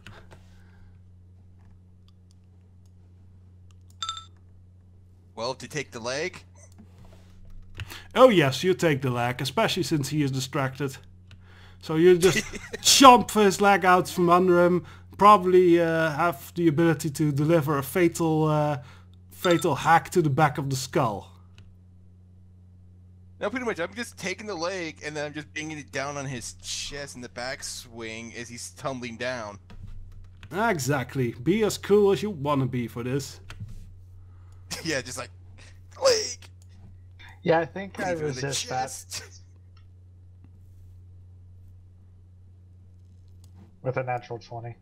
Well, to take the leg. Oh yes, you take the leg, especially since he is distracted. So you just chomp his leg out from under him. Probably have the ability to deliver a fatal hack to the back of the skull. No, pretty much. I'm just taking the leg and then I'm just bringing it down on his chest in the backswing as he's tumbling down. Exactly. Be as cool as you want to be for this. Yeah, just like leg. Yeah, I think I Cleaver in the resist that chest. with a natural 20.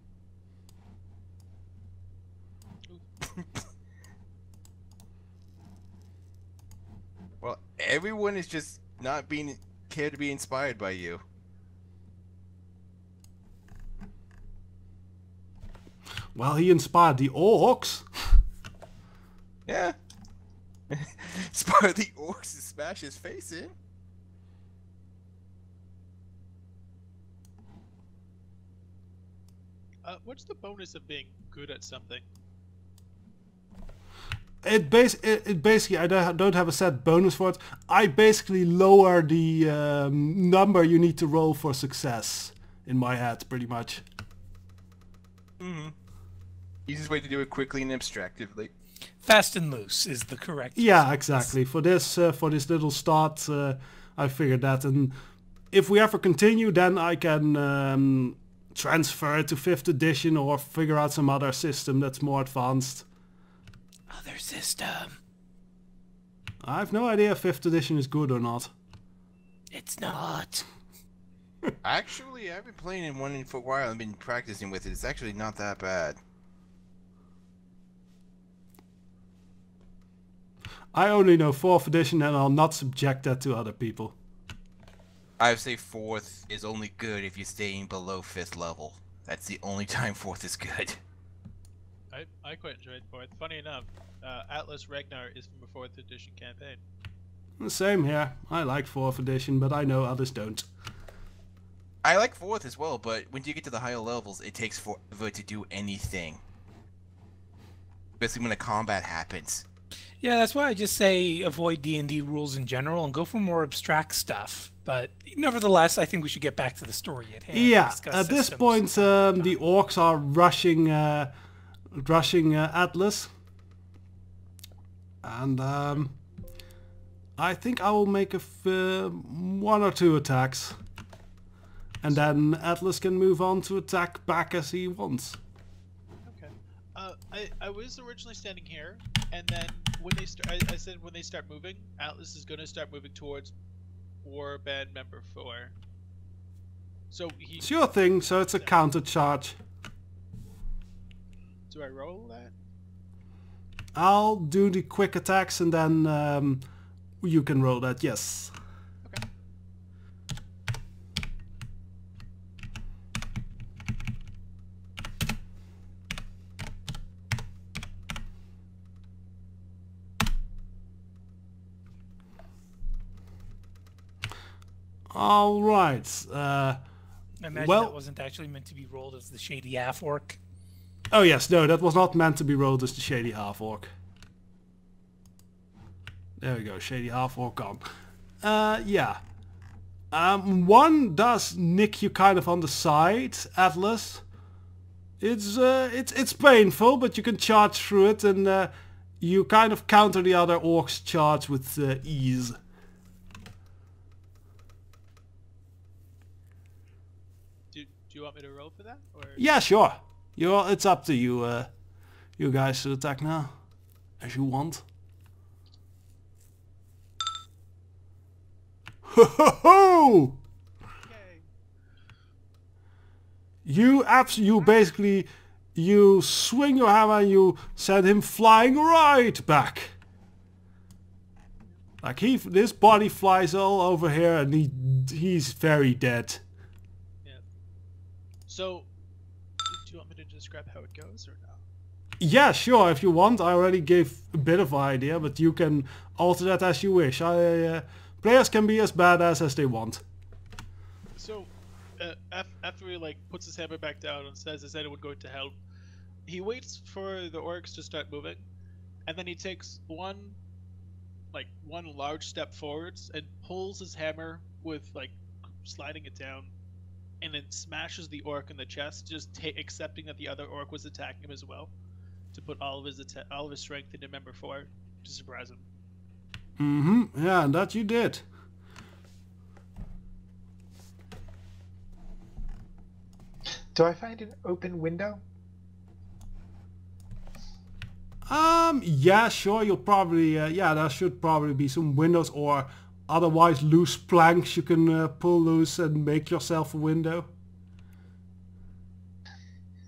Well, everyone is just not being care to be inspired by you. Well, he inspired the orcs. Yeah. Inspire the orcs to smash his face in. What's the bonus of being good at something? It basically, I don't have a set bonus for it. I basically lower the number you need to roll for success in my head, pretty much. Mm-hmm. Easiest way to do it quickly and abstractively. Fast and loose is the correct. Yeah, exactly. For this little start, I figured that, and if we ever continue, then I can transfer it to 5th edition or figure out some other system that's more advanced. Other system. I have no idea if 5th edition is good or not. It's not. Actually, I've been playing in one for a while and been practicing with it. It's actually not that bad. I only know 4th edition and I'll not subject that to other people. I would say 4th is only good if you're staying below 5th level. That's the only time 4th is good. I quite enjoyed 4th. Funny enough, Atlas Ragnar is from a 4th edition campaign. Same here. I like 4th edition, but I know others don't. I like 4th as well, but when you get to the higher levels, it takes forever to do anything. Especially when a combat happens. Yeah, that's why I just say avoid D&D rules in general and go for more abstract stuff. But nevertheless, I think we should get back to the story at hand. Yeah, at this point, the orcs are rushing Atlas. And I think I will make 1 or 2 attacks. And then Atlas can move on to attack back as he wants. Okay. I was originally standing here, and then when they start, I said when they start moving, Atlas is going to start moving towards Warband member 4. So he. It's your thing, so it's a counter charge. Do I roll that? I'll do the quick attacks and then you can roll that, yes. Okay. All right. I imagine well, that wasn't actually meant to be rolled as the shady half orc. Oh yes, no, that was not meant to be rolled as the shady half orc. There we go, shady half orc gone. Yeah. 1 does nick you kind of on the side, Atlas. It's painful, but you can charge through it, and you kind of counter the other orc's charge with ease. Do you want me to roll for that? Or? Yeah, sure. It's up to you, you guys to attack now, as you want. Ho ho ho! Yay. You basically, you swing your hammer and you send him flying right back. Like his body flies all over here and he's very dead. Yeah. So, do you want me to describe how it goes or no? Yeah, sure, if you want. I already gave a bit of an idea, but you can alter that as you wish. Players can be as badass as they want. So, after he puts his hammer back down and says, "Is anyone going to help?" He waits for the orcs to start moving, and then he takes one large step forwards and pulls his hammer with sliding it down, and then smashes the orc in the chest, just accepting that the other orc was attacking him as well, to put all of his strength into member 4 to surprise him. Mm-hmm. Yeah, and that you did. Do I find an open window? Yeah, sure. You'll probably, yeah, there should probably be some windows or otherwise loose planks you can pull loose and make yourself a window.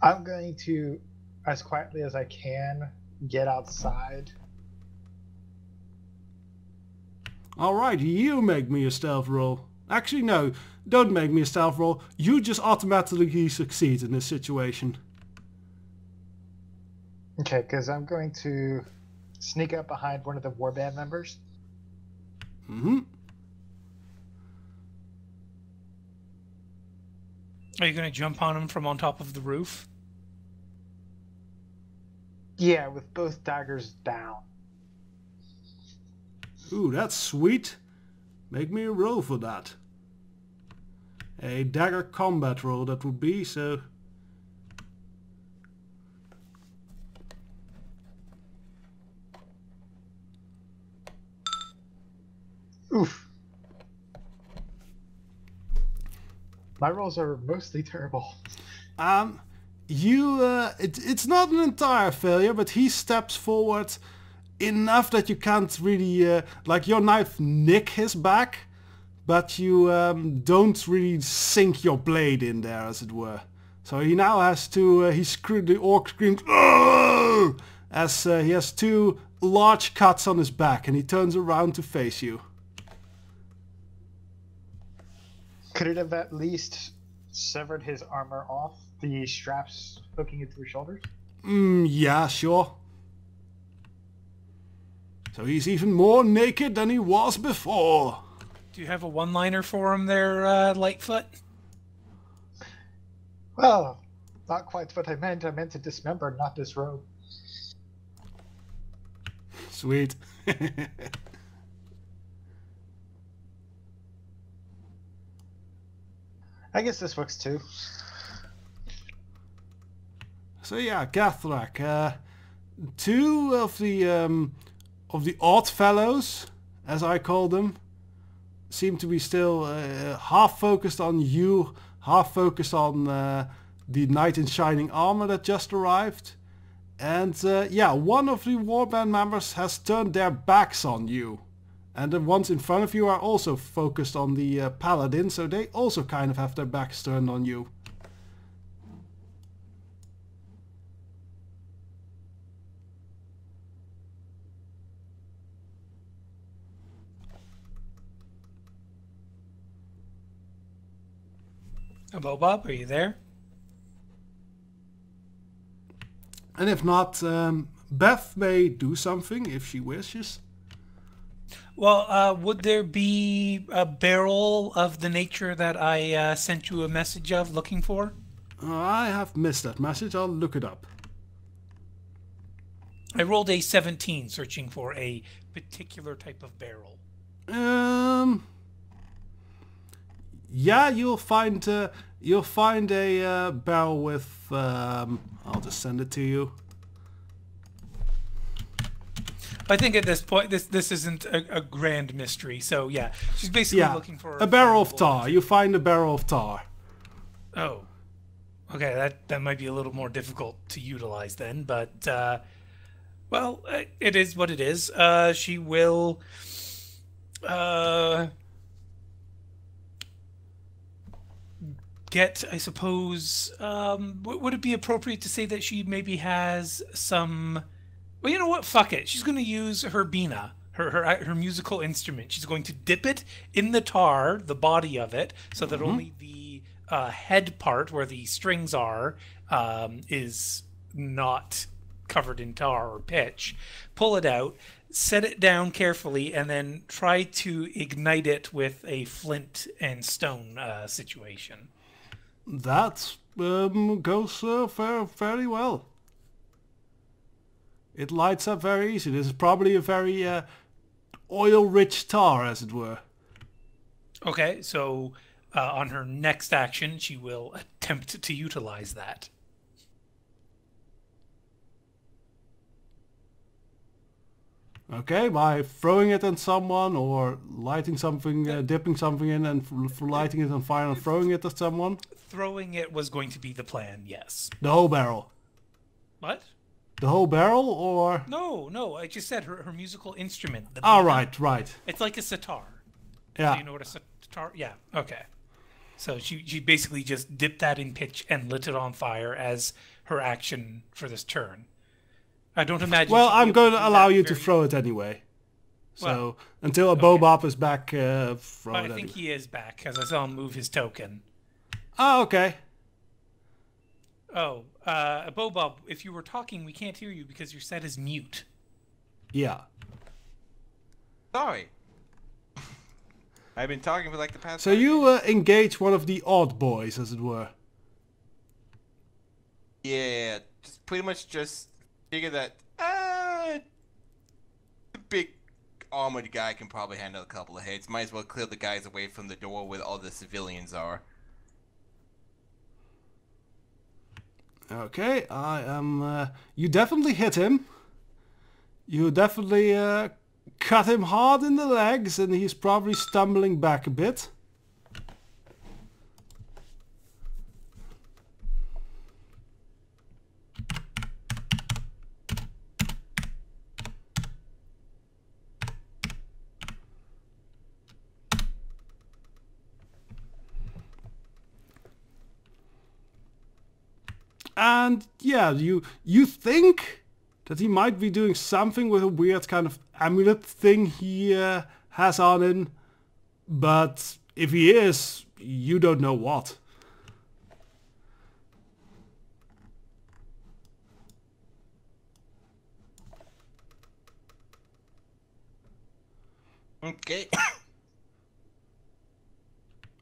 I'm going to, as quietly as I can, get outside. Alright, you make me a stealth roll. Actually, no, don't make me a stealth roll. You just automatically succeed in this situation. Okay, because I'm going to sneak up behind one of the warband members. Mm-hmm. Are you going to jump on him from on top of the roof? Yeah, with both daggers down. Ooh, that's sweet. Make me a roll for that. A dagger combat roll that would be, so... Oof. My rolls are mostly terrible. It's not an entire failure, but he steps forward enough that you can't really, like your knife nick his back, but you don't really sink your blade in there, as it were. So he now has to, the orc screams, "Argh!" as he has 2 large cuts on his back, and he turns around to face you. Could it have at least severed his armor off, the straps hooking into his shoulders? Yeah, sure. So he's even more naked than he was before. Do you have a one-liner for him there, Lightfoot? Well, not quite what I meant. I meant to dismember, not disrobe. Sweet. I guess this works too. So yeah, Gathrak. Two of the odd fellows, as I call them, seem to be still half focused on you, half focused on the knight in shining armor that just arrived. And yeah, one of the warband members has turned their backs on you. And the ones in front of you are also focused on the paladin, so they also kind of have their backs turned on you. Bob, are you there? And if not, Beth may do something if she wishes. Well, would there be a barrel of the nature that I sent you a message of looking for? I have missed that message. I'll look it up. I rolled a 17 searching for a particular type of barrel. Yeah, you'll find a barrel with. I'll just send it to you. I think at this point, this isn't a grand mystery. So yeah, she's basically looking for a barrel of tar. You find a barrel of tar. Oh, okay. That might be a little more difficult to utilize then, but well, it is what it is. She will. Get, I suppose, would it be appropriate to say that she maybe has some... Well, you know what? Fuck it. She's going to use her bina, her musical instrument. She's going to dip it in the tar, the body of it, so that only the head part where the strings are is not covered in tar or pitch. Pull it out, set it down carefully, and then try to ignite it with a flint and stone situation. That goes fairly well. It lights up very easy. This is probably a very oil-rich tar, as it were. Okay, so on her next action, she will attempt to utilize that. Okay, by throwing it on someone or lighting something, dipping something in and lighting it on fire and throwing it at someone? Throwing it was going to be the plan, yes. The whole barrel? What? The whole barrel, or? No, I just said her musical instrument. Oh, right. It's like a sitar. Yeah. Do you know what a sitar? Yeah, okay. So she basically just dipped that in pitch and lit it on fire as her action for this turn. I don't imagine... Well, I'm going to allow you to throw it anyway. So, well, until a Bobop is back, throw it I think he is back, because I saw him move his token. Oh, okay. Oh, Bobob, if you were talking, we can't hear you because your set is mute. Yeah. Sorry. I've been talking for like the past... So you engage one of the odd boys, as it were. Yeah, just pretty much just figure that the big armored guy can probably handle a couple of hits. Might as well clear the guys away from the door where all the civilians are. Okay, I am... you definitely hit him. You definitely cut him hard in the legs, and he's probably stumbling back a bit. And yeah, you think that he might be doing something with a weird kind of amulet thing he has on him. But if he is, you don't know what. Okay.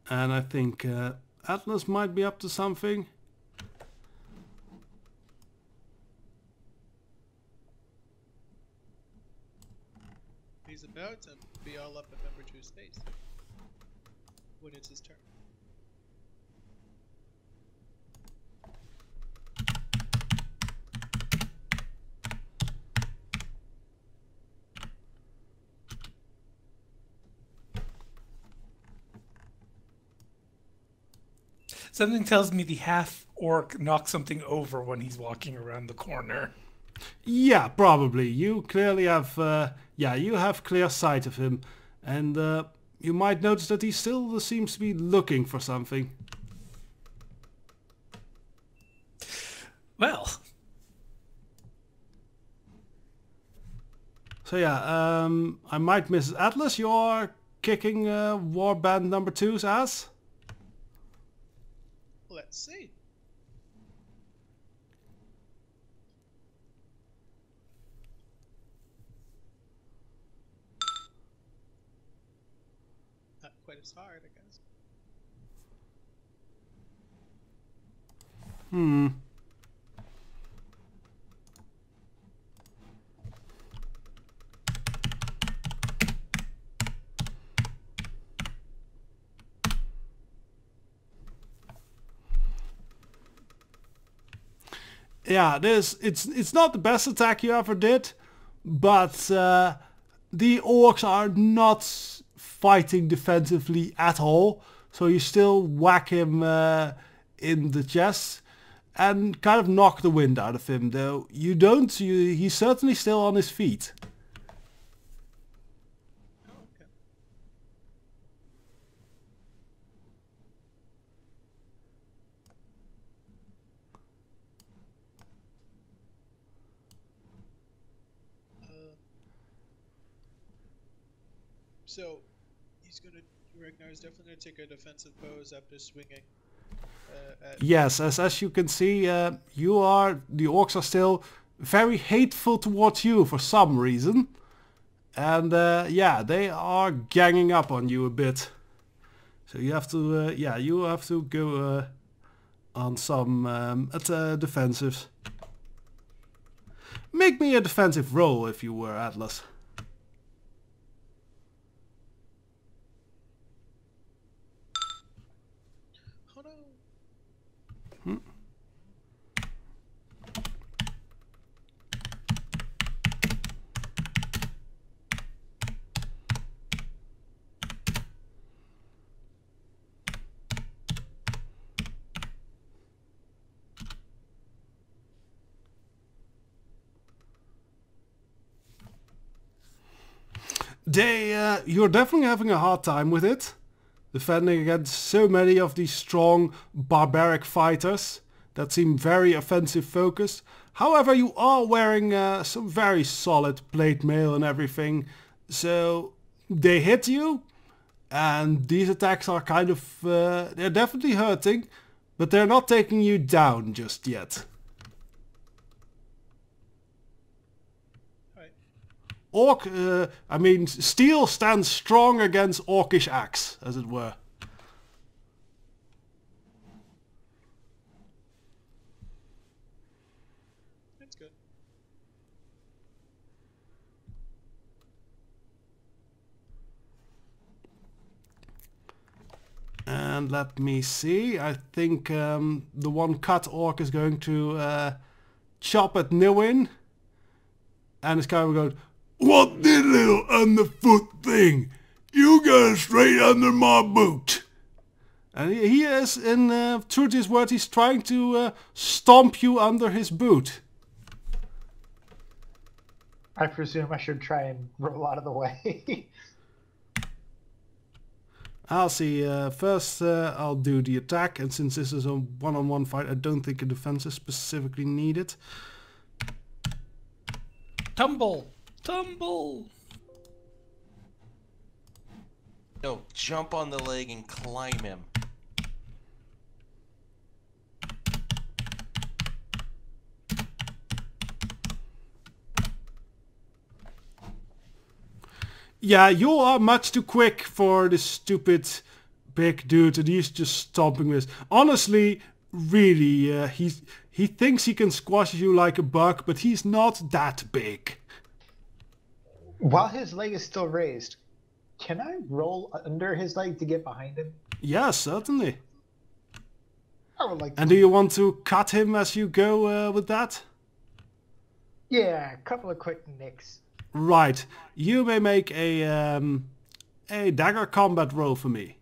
And I think Atlas might be up to something. He's about to be all up in number 2's face when it's his turn. Something tells me the half-orc knocks something over when he's walking around the corner. Yeah, probably. You clearly have, you have clear sight of him. And you might notice that he still seems to be looking for something. Well. So yeah, I might miss Atlas. You're kicking Warband number 2's ass? Let's see. Not quite as hard, I guess. Yeah, it's not the best attack you ever did, but the orcs are not fighting defensively at all, so you still whack him in the chest and kind of knock the wind out of him. Though he's certainly still on his feet. Oh, okay. So Ragnar's definitely gonna take a defensive pose after swinging. Yes, as you can see, the orcs are still very hateful towards you for some reason. And they are ganging up on you a bit. So you have to, go on some defensives. Make me a defensive roll if you were Atlas. Oh no. You're definitely having a hard time with it, defending against so many of these strong barbaric fighters that seem very offensive focused. However, you are wearing some very solid plate mail and everything, so they hit you, and these attacks are kind of, they're definitely hurting, but they're not taking you down just yet. Steel stands strong against orcish axe, as it were. That's good. And let me see, I think the one cut orc is going to chop at Nilwyn. And it's kind of going, "What the little underfoot thing? You got straight under my boot." And he is, in true to his word, he's trying to stomp you under his boot. I presume I should try and roll out of the way. I'll see. First, I'll do the attack, and since this is a one-on-one fight, I don't think a defense is specifically needed. Tumble! Tumble! No, jump on the leg and climb him. Yeah, you are much too quick for this stupid big dude and he's just stomping this. Honestly, really, he thinks he can squash you like a bug, but he's not that big. While his leg is still raised, can I roll under his leg to get behind him? Yeah, certainly. I would like to. And do you want to cut him as you go with that? Yeah, a couple of quick nicks. Right. You may make a dagger combat roll for me.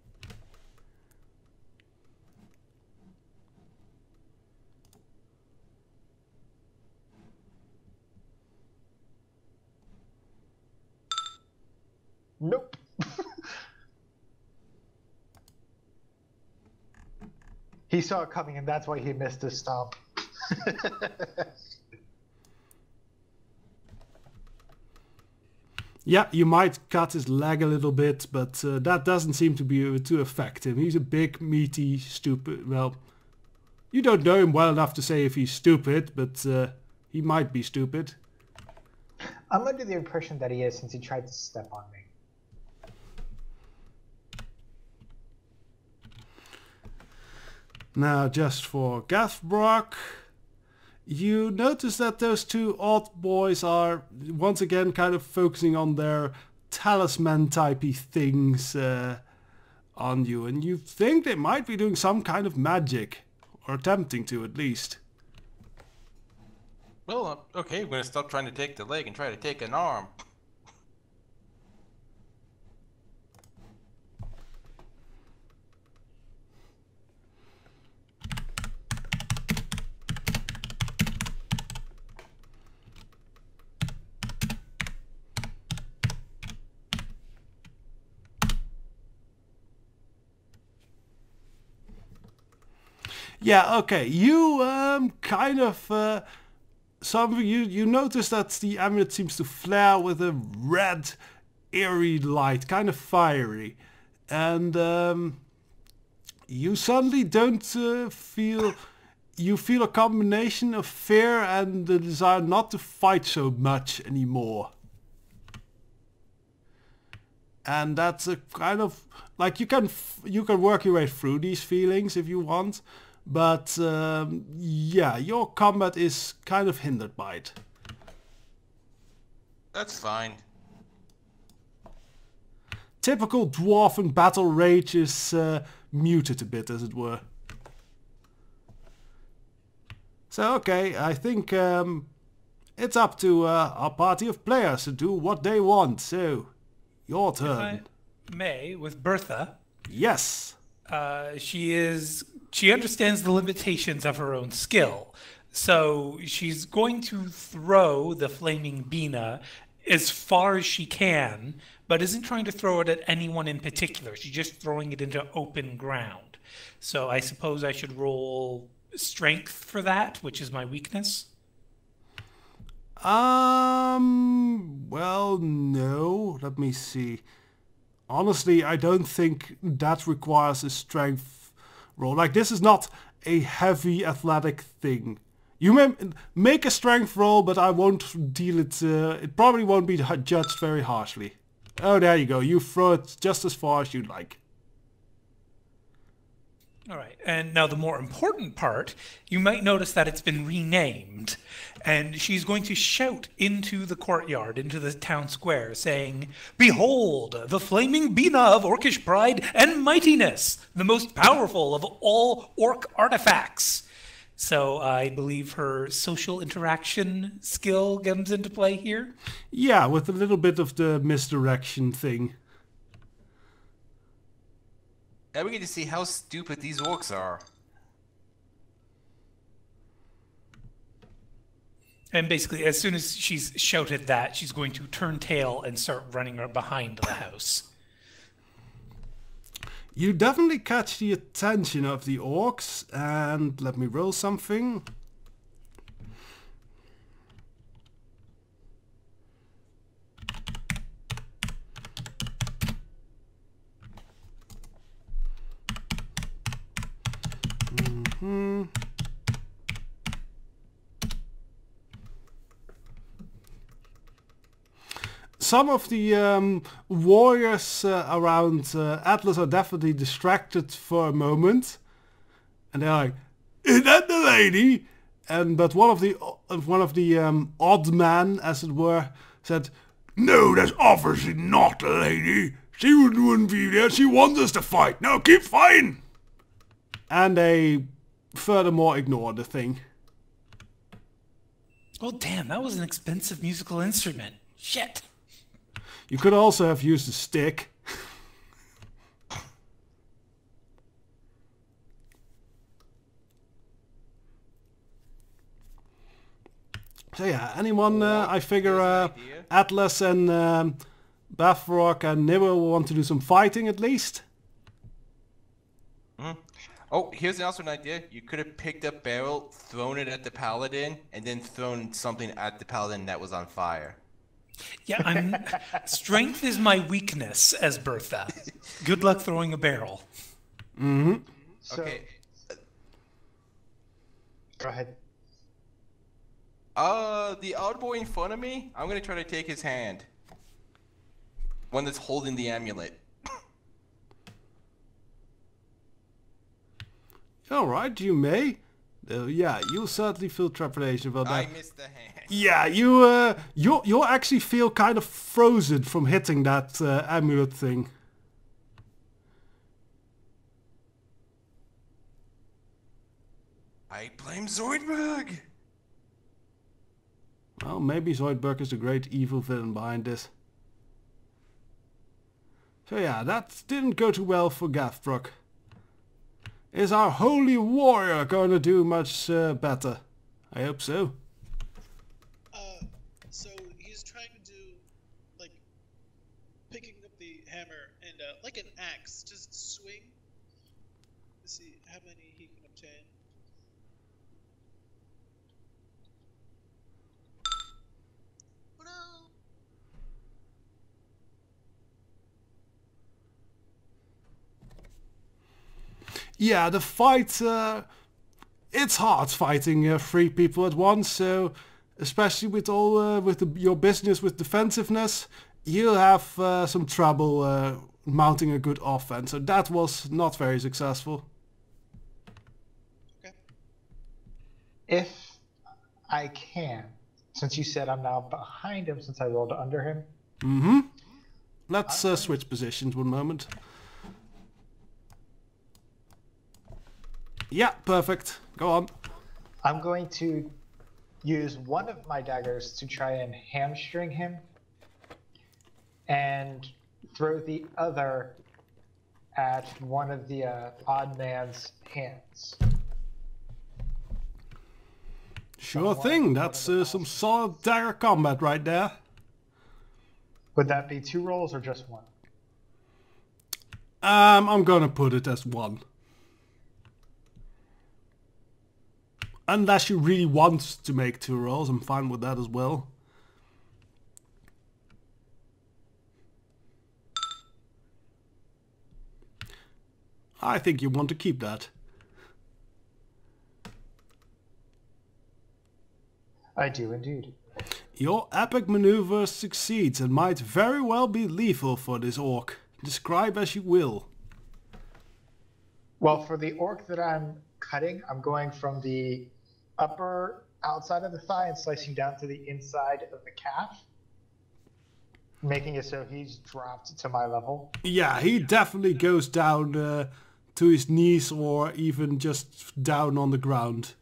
Nope. He saw it coming and that's why he missed his stomp. Yeah, you might cut his leg a little bit, but that doesn't seem to be to affect him. He's a big, meaty, stupid... Well, you don't know him well enough to say if he's stupid, but he might be stupid. I'm under the impression that he is since he tried to step on me. Now, just for Gathbrock, you notice that those two odd boys are once again kind of focusing on their talisman-typey things on you, and you think they might be doing some kind of magic, or attempting to at least. Well, okay, we're gonna stop trying to take the leg and try to take an arm. Yeah, okay, you kind of... you notice that the amulet seems to flare with a red, eerie light, kind of fiery. And you suddenly don't feel... You feel a combination of fear and the desire not to fight so much anymore. And that's a kind of... Like, you can work your way through these feelings if you want. But yeah, your combat is kind of hindered by it. That's fine. Typical dwarven battle rage is muted a bit, as it were. So okay, I think it's up to our party of players to do what they want. So, your turn. If I may, with Bertha. Yes. She understands the limitations of her own skill. So she's going to throw the flaming Bina as far as she can, but isn't trying to throw it at anyone in particular. She's just throwing it into open ground. So I suppose I should roll strength for that, which is my weakness. Well, no. Let me see. Honestly, I don't think that requires a strength roll. Like, this is not a heavy athletic thing. You may make a strength roll, but I won't deal it... it probably won't be judged very harshly. Oh, there you go. You throw it just as far as you'd like. All right, and now the more important part, you might notice that it's been renamed, and she's going to shout into the courtyard, into the town square, saying, "Behold, the flaming Bina of Orcish pride and mightiness, the most powerful of all orc artifacts." So I believe her social interaction skill comes into play here? Yeah, with a little bit of the misdirection thing. Now we get to see how stupid these orcs are. And basically, as soon as she's shouted that, she's going to turn tail and start running behind the house. You definitely catch the attention of the orcs, and let me roll something. some of the warriors around Atlas are definitely distracted for a moment, and they're like, "Is that the lady?" But one of the odd man, as it were, said, "No, that's obviously not the lady. She wouldn't be there. She wants us to fight. Now keep fighting." And they furthermore ignore the thing. Oh damn, that was an expensive musical instrument. Shit. You could also have used a stick. So yeah, anyone, I figure Atlas and Bafrock and Nibble will want to do some fighting at least. Oh, here's also an idea. You could have picked up barrel, thrown it at the paladin, and then thrown something at the paladin that was on fire. Yeah, strength is my weakness as Bertha. Good luck throwing a barrel. Mm-hmm. So, Okay. Go ahead. The odd boy in front of me, I'm gonna try to take his hand. One that's holding the amulet. Alright, you may. Yeah, you'll certainly feel trepidation about that. I missed the hand. Yeah, you actually feel kind of frozen from hitting that amulet thing. I blame Zoidberg. Well, maybe Zoidberg is the great evil villain behind this. So yeah, that didn't go too well for Gaffbrook. Is our holy warrior going to do much better? I hope so. So he's trying to do, like, picking up the hammer and, like an axe, just swing. Let's see how many he can obtain. Oh no! Yeah, the fight, it's hard fighting three people at once, so especially with all your business with defensiveness, you'll have some trouble mounting a good offense. So that was not very successful. Okay. If I can, since you said I'm now behind him since I rolled under him. Mm-hmm. Let's switch positions one moment. Yeah, perfect. Go on. I'm going to use one of my daggers to try and hamstring him and throw the other at one of the odd man's hands. Sure thing. That's some solid dagger combat right there. Would that be 2 rolls or just 1? I'm gonna put it as 1. Unless you really want to make 2 rolls, I'm fine with that as well. I think you want to keep that. I do indeed. Your epic maneuver succeeds and might very well be lethal for this orc. Describe as you will. Well, for the orc that I'm cutting, I'm going from the upper outside of the thigh and slicing down to the inside of the calf, making it so he's dropped to my level. Yeah, he definitely goes down to his knees or even just down on the ground.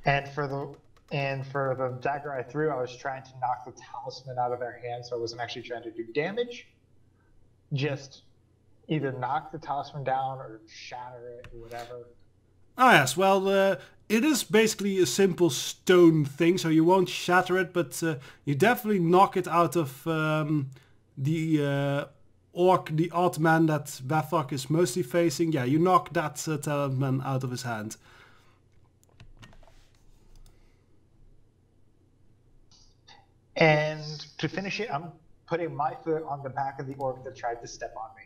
And for the dagger I threw, I was trying to knock the talisman out of their hand, so I wasn't actually trying to do damage. Just either knock the talisman down or shatter it or whatever. Ah yes, well, it is basically a simple stone thing, so you won't shatter it, but you definitely knock it out of the orc, the odd man that Bathok is mostly facing. Yeah, you knock that talisman out of his hand. And to finish it, I'm putting my foot on the back of the orc that tried to step on me.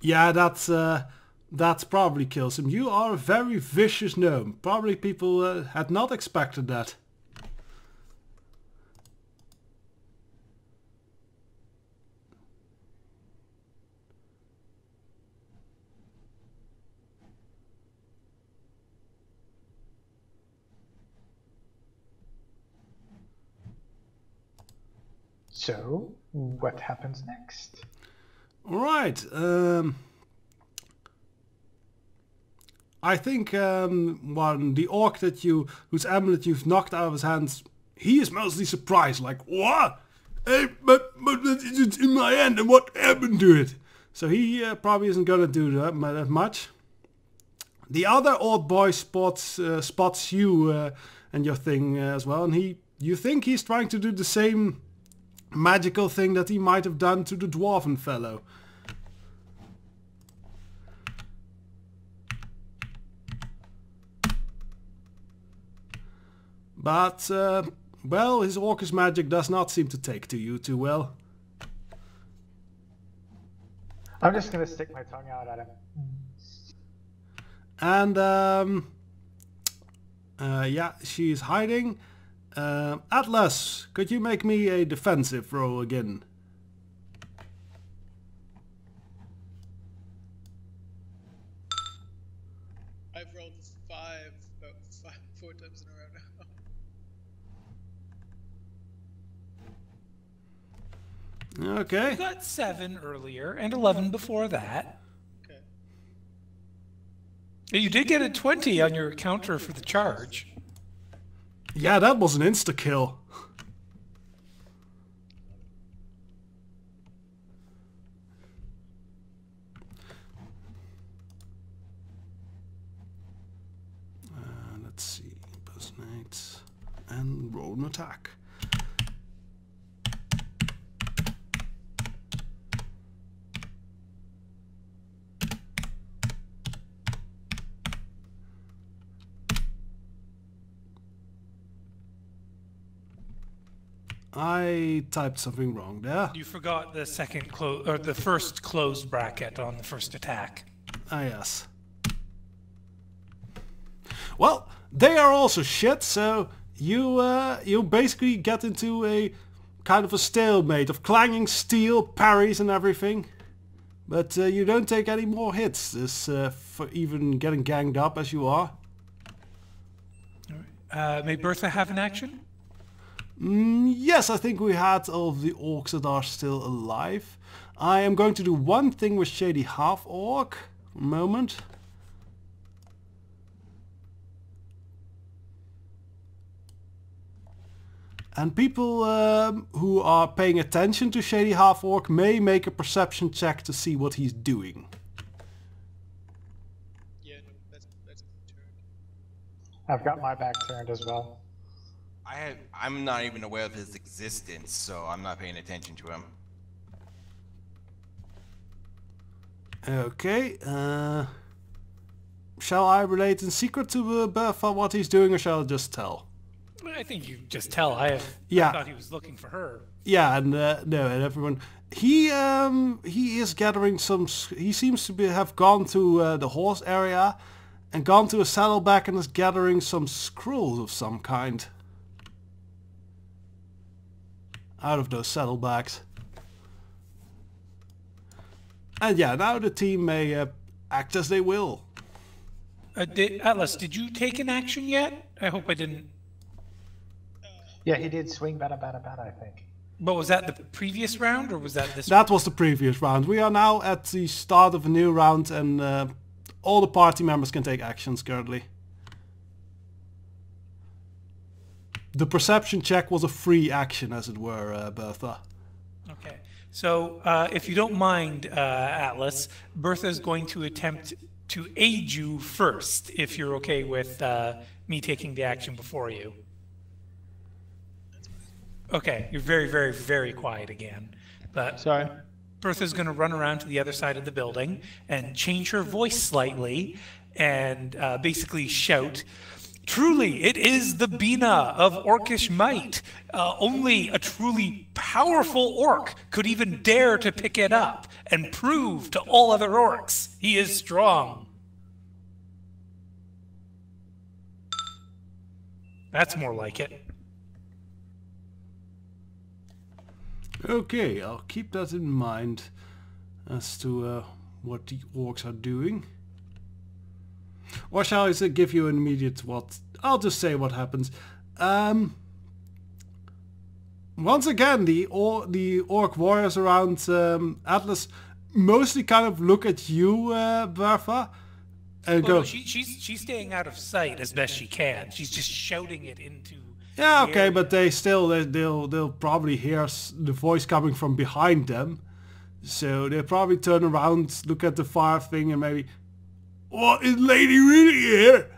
Yeah, that probably kills him. You are a very vicious gnome. Probably people had not expected that. So, what happens next? Alright, I think the orc whose amulet you've knocked out of his hands, he is mostly surprised, like, what? Hey, but it's in my hand, and what happened to it? So he probably isn't gonna do that much. The other old boy spots you and your thing as well, and you think he's trying to do the same magical thing that he might have done to the dwarven fellow. But, well, his orcish magic does not seem to take to you too well. I'm just gonna stick my tongue out at him. And, yeah, she's hiding. Atlas, could you make me a defensive roll again? I've rolled 4 times in a row now. Okay. You got 7 earlier and 11 before that. Okay. You did get a 20 on your counter for the charge. Yeah, that was an insta-kill. Let's see, personate and roll an attack. I typed something wrong there. You forgot the the first closed bracket on the first attack. Ah, yes. Well, they are also shit, so you basically get into a kind of a stalemate of clanging steel, parries and everything. But you don't take any more hits for even getting ganged up as you are. May Bertha have an action? Yes, I think we had all of the orcs that are still alive. I am going to do one thing with Shady Half-Orc. A moment. And people who are paying attention to Shady Half-Orc may make a perception check to see what he's doing. Yeah, no, that's turned. I've got my back turned as well. I'm not even aware of his existence, so I'm not paying attention to him. Okay, shall I relate in secret to Bertha what he's doing, or shall I just tell? I think you just tell. I thought he was looking for her. Yeah, and no, and everyone. He is gathering some. He seems to have gone to the horse area, and gone to a saddleback and is gathering some scrolls of some kind out of those saddlebacks. And yeah, now the team may act as they will. Atlas, did you take an action yet? I hope I didn't. Yeah, he did swing bada, I think. But was that the previous round, or was that this? That was the previous round. We are now at the start of a new round, and all the party members can take actions currently. The perception check was a free action, as it were, Bertha. Okay. So, if you don't mind, Atlas, Bertha is going to attempt to aid you first, if you're okay with me taking the action before you. Okay, you're very, very, very quiet again. But Sorry. Bertha's going to run around to the other side of the building and change her voice slightly and basically shout, "Truly, it is the Bina of orcish might. Only a truly powerful orc could even dare to pick it up and prove to all other orcs he is strong." That's more like it. Okay, I'll keep that in mind as to what the orcs are doing. Or shall I give you an immediate what? I'll just say what happens. Once again, the orc warriors around Atlas mostly kind of look at you, Bertha, and go, No, she's staying out of sight as best she can. She's just shouting it into. yeah, the okay, area. but they'll probably hear the voice coming from behind them, so they'll probably turn around, look at the fire thing, and maybe, what is Lady really here?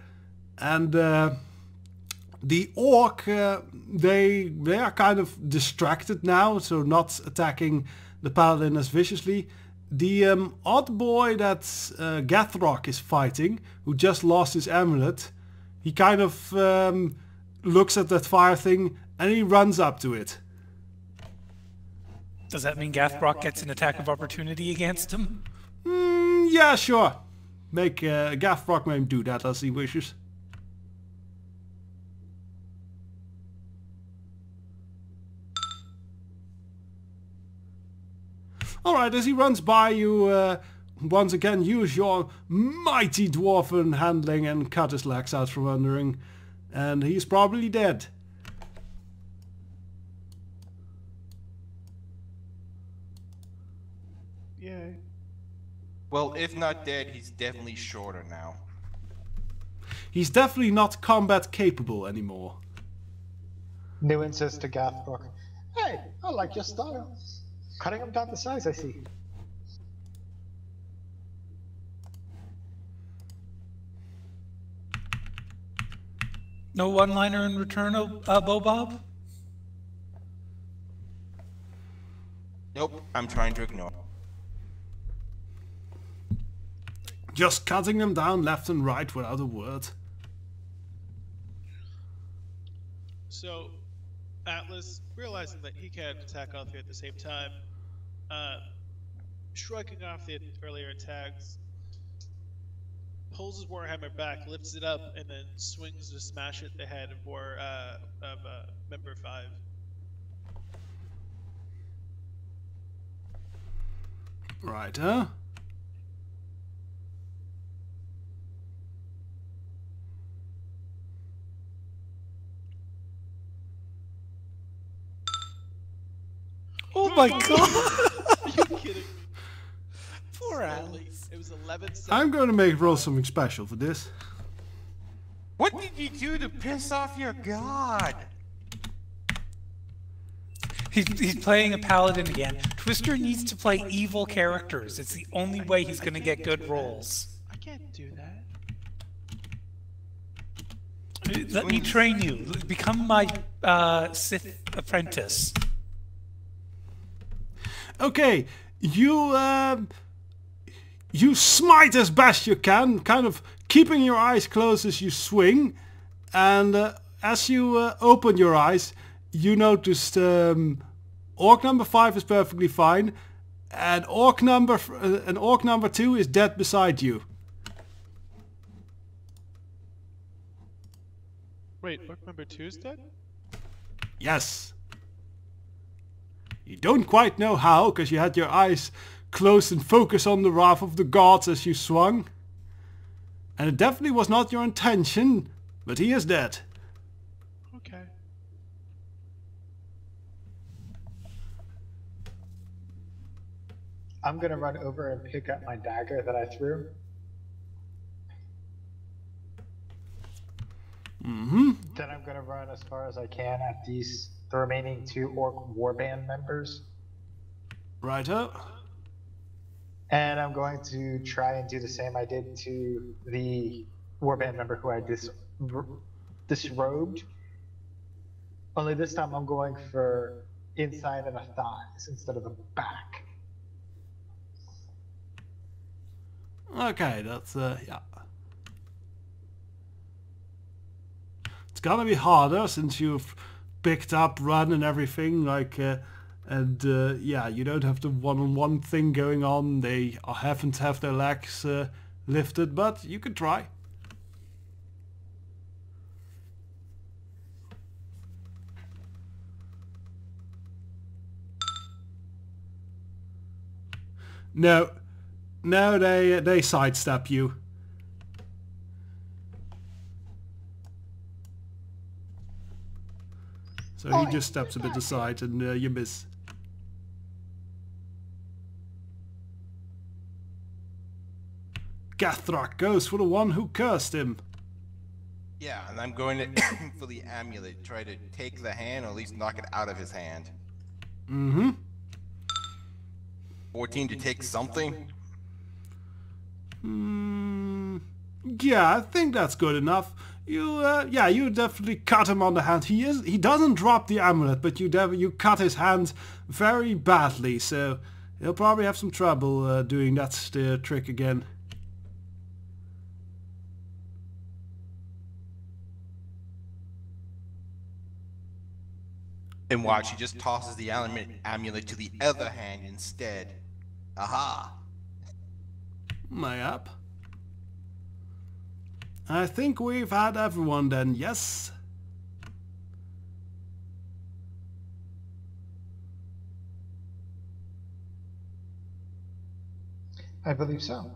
And the orc, they are kind of distracted now, so not attacking the paladin as viciously. The odd boy that Gathrock is fighting, who just lost his amulet, he kind of looks at that fire thing and he runs up to it. Does that mean Gathbrock gets an attack of opportunity against him? Yeah, sure. Make Gathrock may do that as he wishes. Alright, as he runs by you, once again use your mighty dwarven handling and cut his legs out from under him. And he's probably dead. Yay. Well, if not dead, he's definitely shorter now. He's definitely not combat capable anymore. New says to Gathbrook, "Hey, I like your style. Cutting him down to size, I see." No one-liner in return, Bobob? Nope, I'm trying to ignore. Just cutting them down left and right without a word. So, Atlas, realizing that he can't attack all three at the same time, shrugging off the earlier attacks, pulls his warhammer back, lifts it up, and then swings to smash at the head of member 5. Right, huh? Oh my god! Are you kidding me? Poor Only- Alice. It was 11 seconds. I'm going to roll something special for this. What did you do to piss off your god? He's playing a paladin again. Twister needs to play evil characters. It's the only way he's gonna get good rolls. I can't do that. Let me train you. Become my Sith apprentice. Okay, you smite as best you can, kind of keeping your eyes closed as you swing, and as you open your eyes, you noticed orc number 5 is perfectly fine, and orc number 2 is dead beside you. Wait, orc number 2 is dead? Yes. You don't quite know how, because you had your eyes closed and focused on the wrath of the gods as you swung. And it definitely was not your intention, but he is dead. Okay. I'm gonna run over and pick up my dagger that I threw. Then I'm gonna run as far as I can at the remaining 2 orc warband members. Righto. And I'm going to try and do the same I did to the warband member who I disrobed. Only this time I'm going for inside of the thighs instead of the back. Okay, that's yeah. It's gonna be harder since you've picked up, run and everything, like, and yeah, you don't have the one-on-one thing going on. They haven't have their legs lifted, but you could try. No, they sidestep you. So he just steps a bit aside and you miss. Gathrak goes for the one who cursed him. Yeah, and I'm going to for the amulet, try to take the hand, or at least knock it out of his hand. Mm-hmm. 14 to take something? Yeah, I think that's good enough. You definitely cut him on the hand. He doesn't drop the amulet, but you cut his hand very badly, so he'll probably have some trouble doing that trick again. And watch, he just tosses the amulet to the other hand instead. Aha! Mayhap. I think we've had everyone then, yes? I believe so.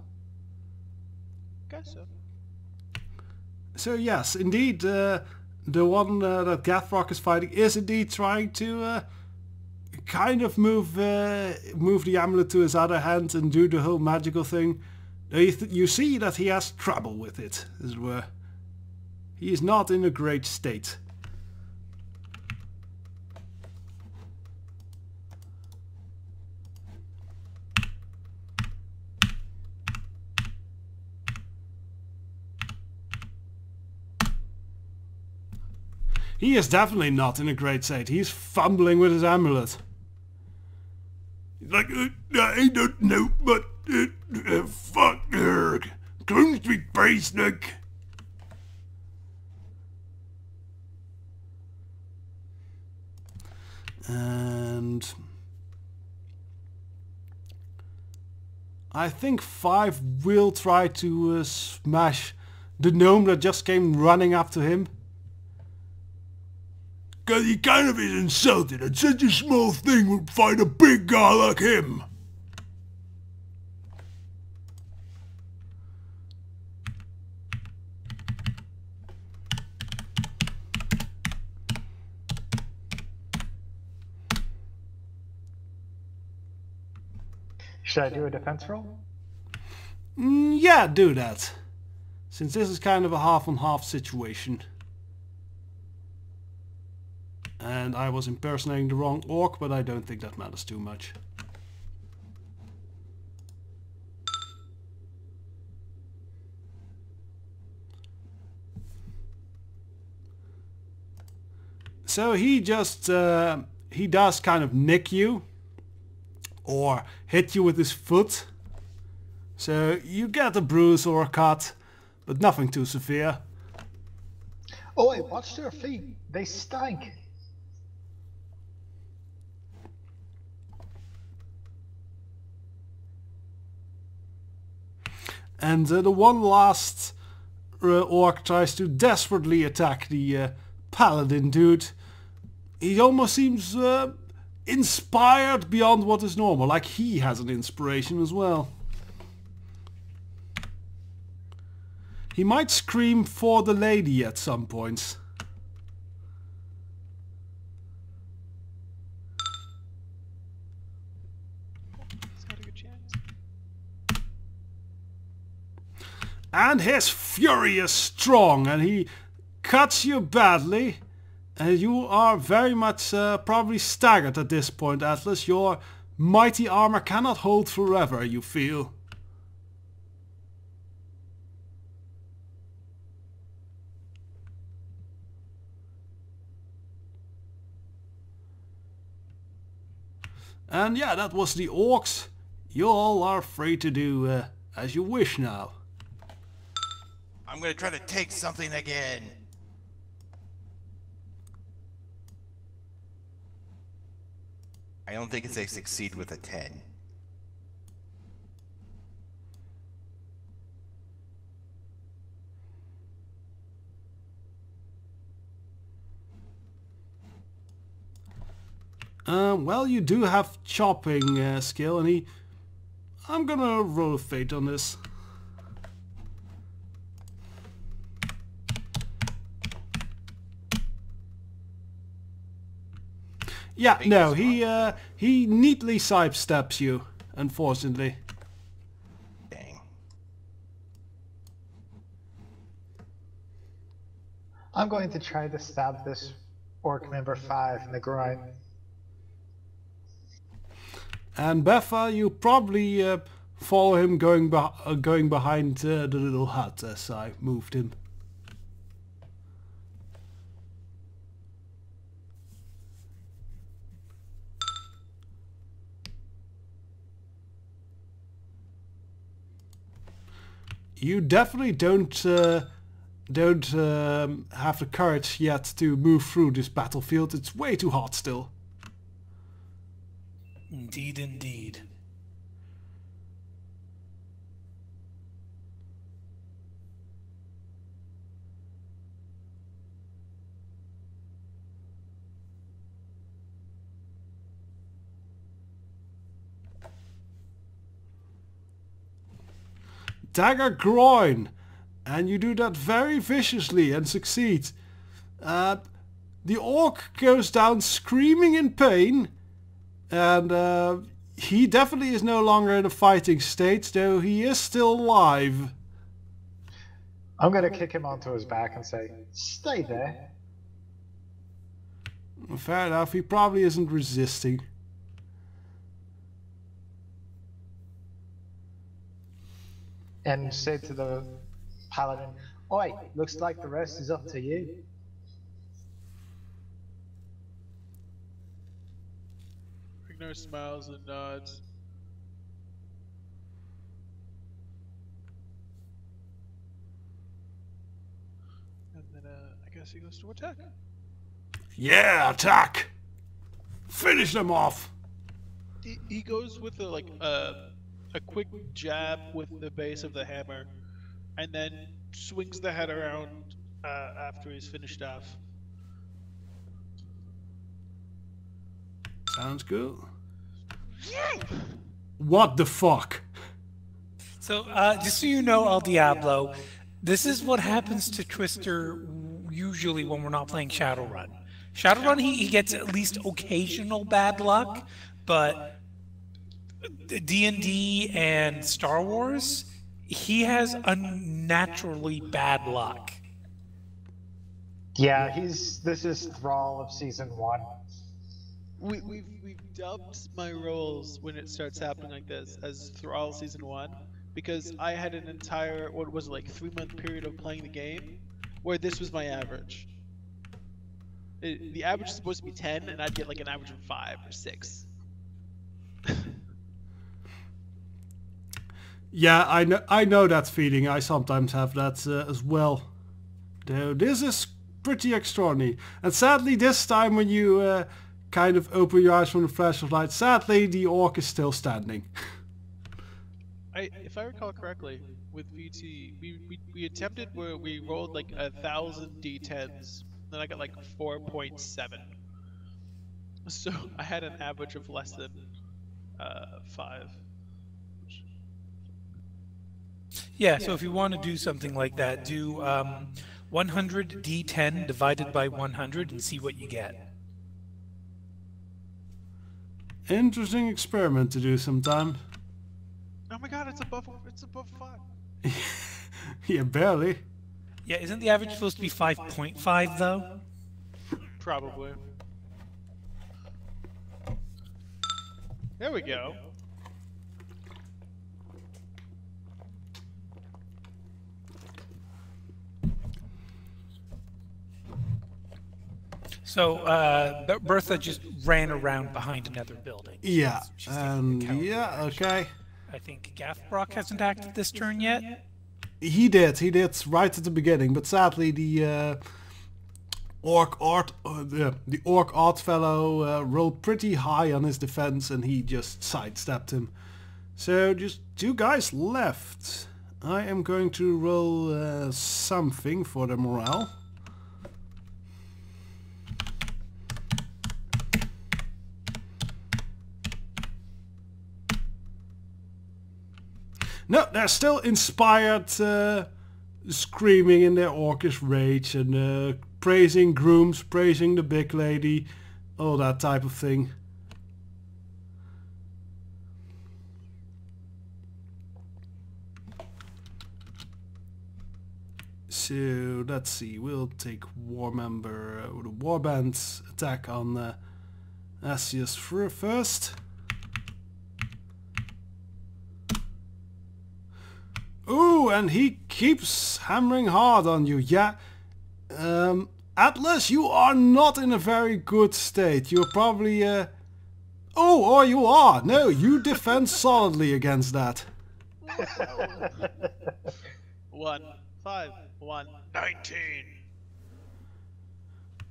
Guess so. So yes, indeed, the one that Gathrock is fighting is indeed trying to kind of move the amulet to his other hand and do the whole magical thing. You see that he has trouble with it, as it were. He is not in a great state. He is definitely not in a great state. He's fumbling with his amulet. Like, I don't know, but fuck her. Groomspeak basic. And I think 5 will try to smash the gnome that just came running up to him. Cause he kind of is insulted that such a small thing would fight a big guy like him. Should I do a defense roll? Yeah, do that. Since this is kind of a half-on-half situation. And I was impersonating the wrong orc, but I don't think that matters too much. So he just, he does kind of nick you. Or hit you with his foot. So you get a bruise or a cut, but nothing too severe. Oh wait, watch their feet. They stink. And the one last orc tries to desperately attack the paladin dude. He almost seems inspired beyond what is normal, like he has an inspiration as well. He might scream for the lady at some points. He's got a good chance. And his fury is strong, and he cuts you badly. And you are very much probably staggered at this point, Atlas. Your mighty armor cannot hold forever, you feel. And yeah, that was the orcs. You all are free to do as you wish now. I'm gonna try to take something again. I don't think it's a succeed with a 10. Well, you do have chopping skill, and I'm gonna roll a fate on this. Yeah, Big no, spot. he neatly sidesteps you, unfortunately. Dang. I'm going to try to stab this orc member 5 in the groin. And Beffa, you probably follow him going behind the little hut as I moved him. You definitely don't have the courage yet to move through this battlefield. It's way too hot still. Indeed, indeed. Dagger groin, and you do that very viciously and succeed. The orc goes down screaming in pain, and he definitely is no longer in a fighting state, though he is still alive. I'm going to kick him onto his back and say, stay there. Fair enough, he probably isn't resisting. And say to the paladin, oi, looks like the rest is up to you. Ignore smiles and nods. And then I guess he goes to attack. Yeah, attack! Finish them off! He goes with a quick jab with the base of the hammer, and then swings the head around after he's finished off. Sounds good. What the fuck? So, just so you know, El Diablo, this is what happens to Twister usually when we're not playing Shadowrun. Shadowrun, he gets at least occasional bad luck, but D&D and Star Wars, he has unnaturally bad luck. Yeah, this is Thrall of Season 1. We've dubbed my roles when it starts happening like this as Thrall Season 1, because I had an entire, 3-month period of playing the game where this was my average. The average is supposed to be 10, and I'd get like an average of 5 or 6. Yeah, I know that feeling. I sometimes have that as well. Though this is pretty extraordinary. And sadly, this time when you kind of open your eyes from the flash of light, sadly the orc is still standing. If I recall correctly, with VT, we attempted where we rolled like 1,000 d10s, then I got like 4.7. So I had an average of less than 5. Yeah, so if you want to do something like that, do 100 d10 divided by 100 and see what you get. Interesting experiment to do sometime. Oh my god, it's above 5. Yeah, barely. Yeah, isn't the average supposed to be 5.5 though? Probably. There we go. So, Bertha just ran around behind another building. Yeah, She's taking the yeah, counter okay. I think Gaffbrock hasn't acted this turn yet. He did right at the beginning, but sadly the orc odd fellow rolled pretty high on his defense and he just sidestepped him. So just 2 guys left. I am going to roll something for the morale. No, they're still inspired, screaming in their orcish rage and praising grooms, praising the big lady. all that type of thing. So let's see, we'll take War Member with a Warband attack on Asius first. Ooh, and he keeps hammering hard on you. Yeah, Atlas, you are not in a very good state. You're probably... Oh, or you are. No, you defend solidly against that. 1, 5, 1, 19.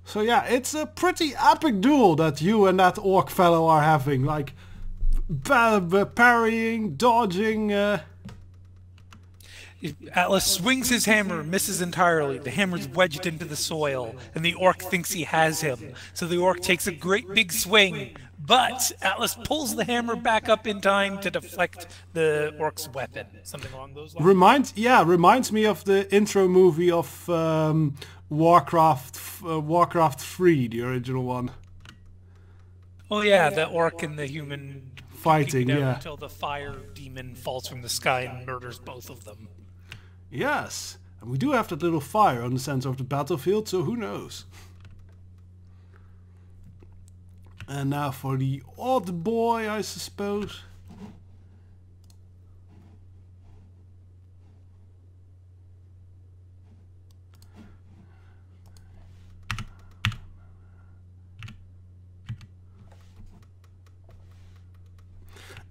So yeah, it's a pretty epic duel that you and that orc fellow are having. Like, parrying, dodging... Atlas swings his hammer, misses entirely. The hammer's wedged into the soil, and the orc thinks he has him. So the orc takes a great big swing, but Atlas pulls the hammer back up in time to deflect the orc's weapon. Something along those lines. Reminds me of the intro movie of Warcraft 3, the original one. Oh yeah, the orc and the human Fighting, yeah. until the fire demon falls from the sky and murders both of them. Yes, and we do have that little fire on the center of the battlefield, so who knows. And now for the odd boy, I suppose.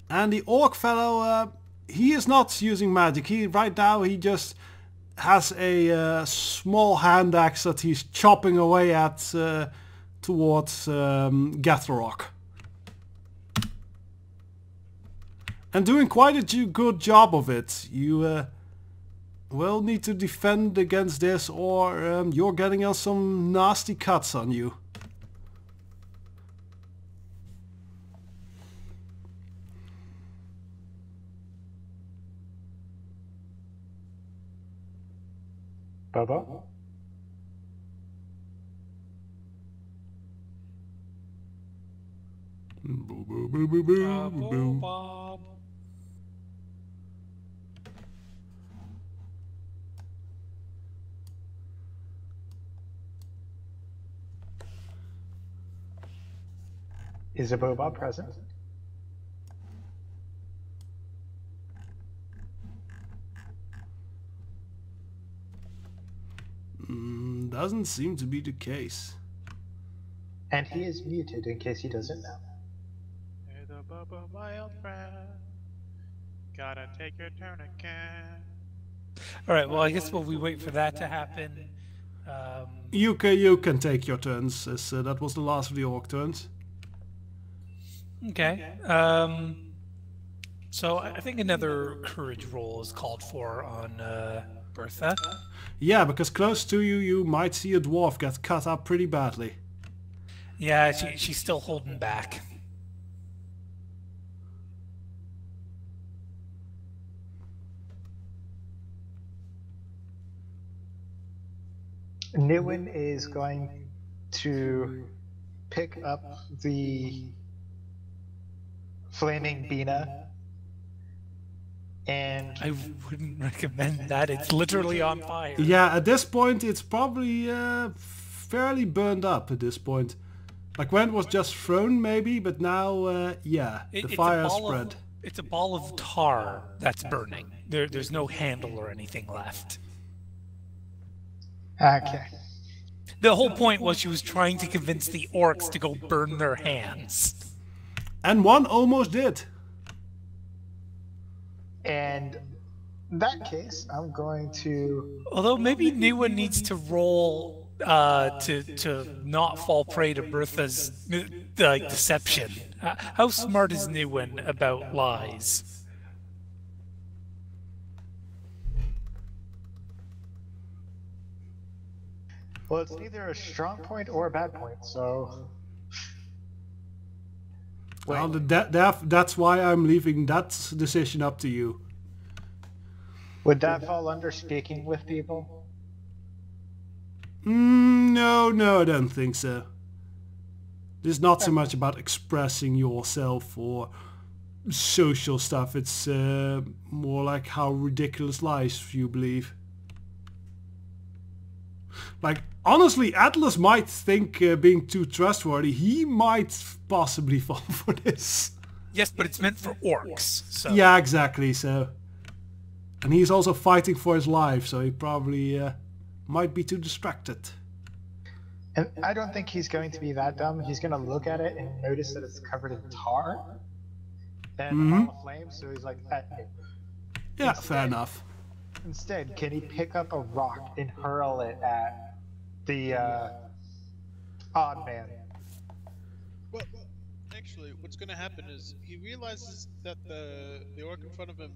And the orc fellow, he is not using magic. Right now he just has a small hand axe that he's chopping away at towards Gatharok. And doing quite a good job of it. You will need to defend against this, or you're getting some nasty cuts on you. Bobo? Bob. Is a Bobo present? Doesn't seem to be the case. And he is muted in case he doesn't know. Hey, the Bubba, my old friend. Gotta take your turn again. Alright, well I guess while we wait for that to happen... You can take your turns, as that was the last of the orc turns. Okay. So I think another courage roll is called for on Bertha. Yeah, because close to you, you might see a dwarf get cut up pretty badly. Yeah, she's still holding back. Newin is going to pick up the flaming Bina and... I wouldn't recommend that. It's literally on fire. Yeah, at this point it's probably fairly burned up at this point. Like when it was just thrown maybe, but now, yeah, the fire has spread. It's a ball of tar that's burning. There's no handle or anything left. Okay. The whole point was she was trying to convince the orcs to go burn their hands. And one almost did. And in that case, I'm going to... Although maybe Niwa needs to roll to not fall prey to Bertha's deception. How smart is Niwin about lies? Well, it's neither a strong point or a bad point, so... Well, that's why I'm leaving that decision up to you. Would that fall under speaking with people? No, I don't think so. It's not so much about expressing yourself or social stuff. It's more like how ridiculous lies you believe. Like, honestly, Atlas might think being too trustworthy, he might possibly fall for this. Yes, but it's meant for orcs, so... Yeah, exactly, so... And he's also fighting for his life, so he probably might be too distracted. And I don't think he's going to be that dumb. He's going to look at it and notice that it's covered in tar and all flames, so he's like, Yeah, fair enough. Instead, can he pick up a rock and hurl it at the odd man? Well, actually, what's going to happen is he realizes that the orc in front of him,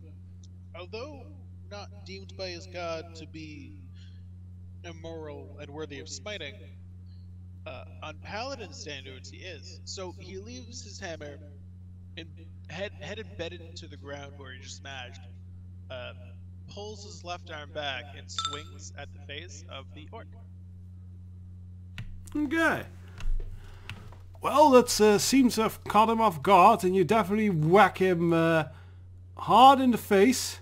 although not deemed by his god to be immoral and worthy of smiting, on paladin standards he is. So he leaves his hammer and head embedded into the ground where he just smashed, pulls his left arm back and swings at the face of the orc. Okay. Well, that seems to have caught him off guard, and you definitely whack him hard in the face.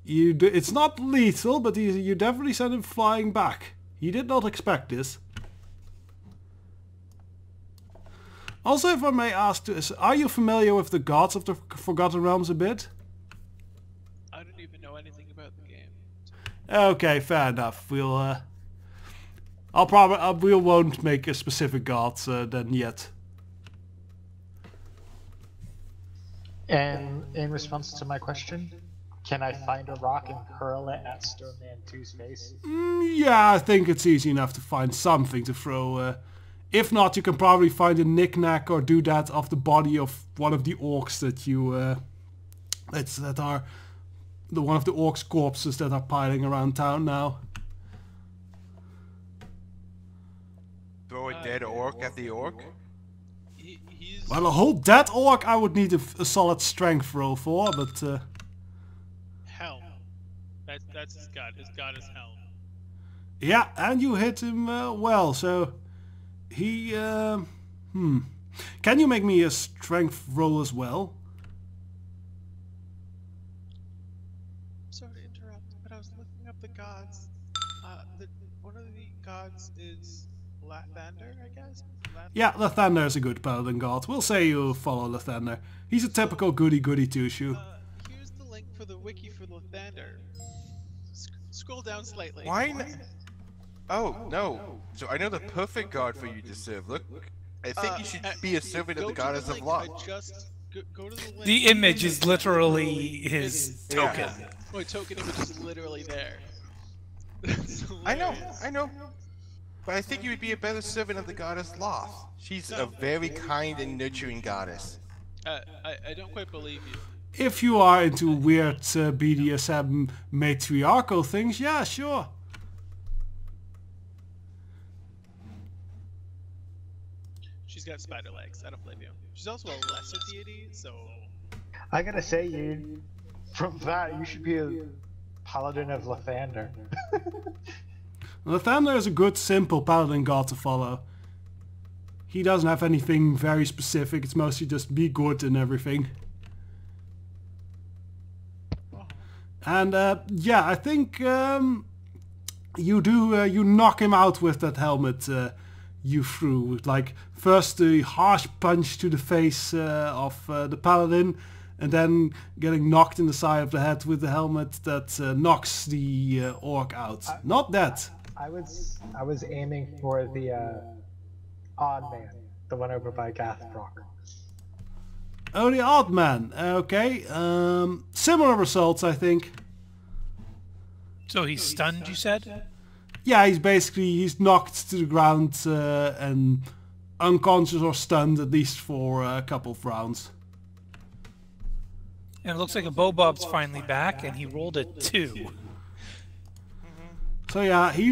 It's not lethal, but you definitely send him flying back. He did not expect this. Also, if I may ask, are you familiar with the gods of the Forgotten Realms a bit? I don't even know anything about the game. Okay, fair enough. We won't make a specific god then yet. And in response to my question, can I find a rock and hurl it at Stone Man 2's face? Yeah, I think it's easy enough to find something to throw. If not, you can probably find a knick-knack or doodad of the body of one of the orcs that you that are one of the orcs' corpses that are piling around town now. Throw a dead orc at the orc? He's... Well, a whole dead orc I would need a solid strength roll for, but... Helm. That's his god. His god is Helm. Yeah, and you hit him well, so... He... Can you make me a strength roll as well? Sorry to interrupt, but I was looking up the gods. One of the gods is Lathander, I guess? Yeah, Lathander is a good paladin god. We'll say you follow Lathander. He's a typical goody-goody two-shoe. Here's the link for the wiki for Lathander. Scroll down slightly. Why not? Oh, no. So I know the perfect god for you to serve. Look, I think you should be a servant of the goddess of love. Go to the link. The image is literally his token. My token image is literally there. I know. But I think you would be a better servant of the goddess Loth. She's a very kind and nurturing goddess. I don't quite believe you. If you are into weird BDSM matriarchal things, yeah, sure. She's got spider legs. I don't blame you. She's also a lesser deity, so... I gotta say, from that, you should be a paladin of Lathander. Lathander is a good, simple paladin god to follow. He doesn't have anything very specific. It's mostly just be good and everything. And yeah, I think you knock him out with that helmet you threw. Like first the harsh punch to the face of the paladin, and then getting knocked in the side of the head with the helmet that knocks the orc out. Not that. I was aiming for the odd man, the one over by Gathbrock. Oh, the odd man. Okay. Similar results, I think. So he's stunned, you said? Yeah, he's knocked to the ground and unconscious or stunned at least for a couple of rounds. And it looks like a Bobob's finally back, and he rolled a 2. So yeah, he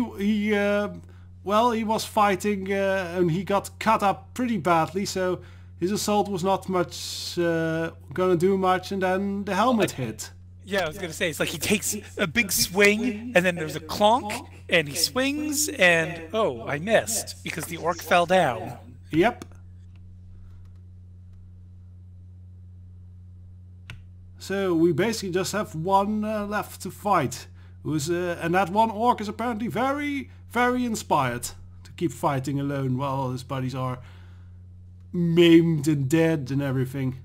was fighting and he got cut up pretty badly. So his assault was not much gonna do much, and then the helmet hit. Yeah, I was gonna say, it's like he takes a big swing, and then there's a clonk, and he swings, and oh, I missed because the orc fell down. Yep. So we basically just have one left to fight. And that one orc is apparently very, very inspired to keep fighting alone while all his buddies are maimed and dead and everything.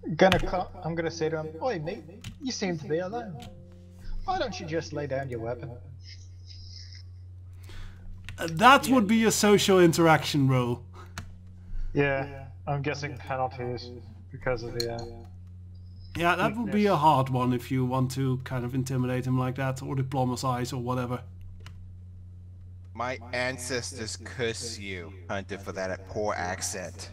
I'm gonna say to him, "Oi, mate, you seem to be alone. Why don't you just lay down your weapon?" That would be a social interaction roll. Yeah, I'm guessing penalties because of the. Yeah, that would be a hard one if you want to kind of intimidate him like that, or diplomatize, or whatever. My ancestors curse you, Hunter, for that poor accent.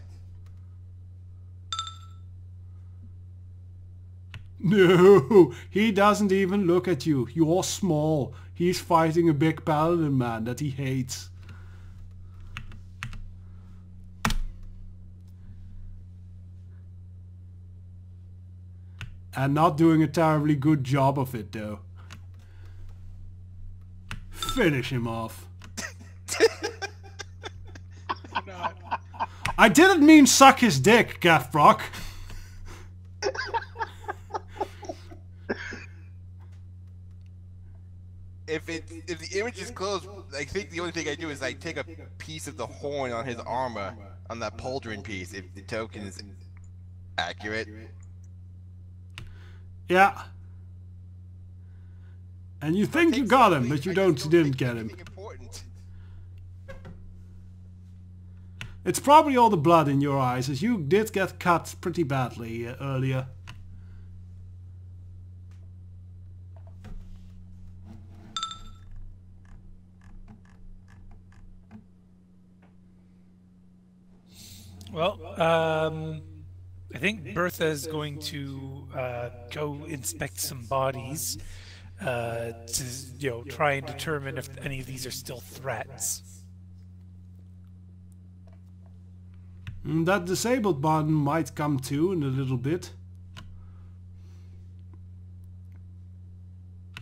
No, he doesn't even look at you. You're small. He's fighting a big paladin man that he hates. And not doing a terribly good job of it, though. Finish him off. I didn't mean suck his dick, Gaffbrock. If the image is closed, I think the only thing I do is I take a piece of the horn on his armor, on that pauldron piece, if the token is accurate. Yeah. And you think you got him, but you didn't get him. It's probably all the blood in your eyes, as you did get cut pretty badly earlier. Well, I think Bertha is going to go inspect some bodies to, try and determine if any of these are still threats. That disabled one might come to in a little bit.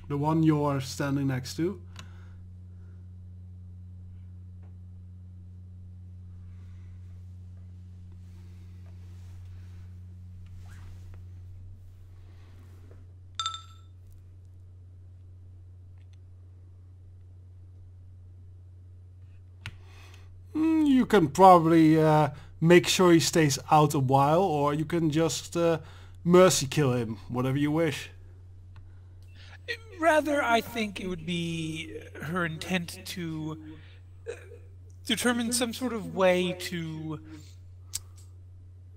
The one you're standing next to. You can probably make sure he stays out a while, or you can just mercy kill him, whatever you wish. Rather, I think it would be her intent to determine some sort of way to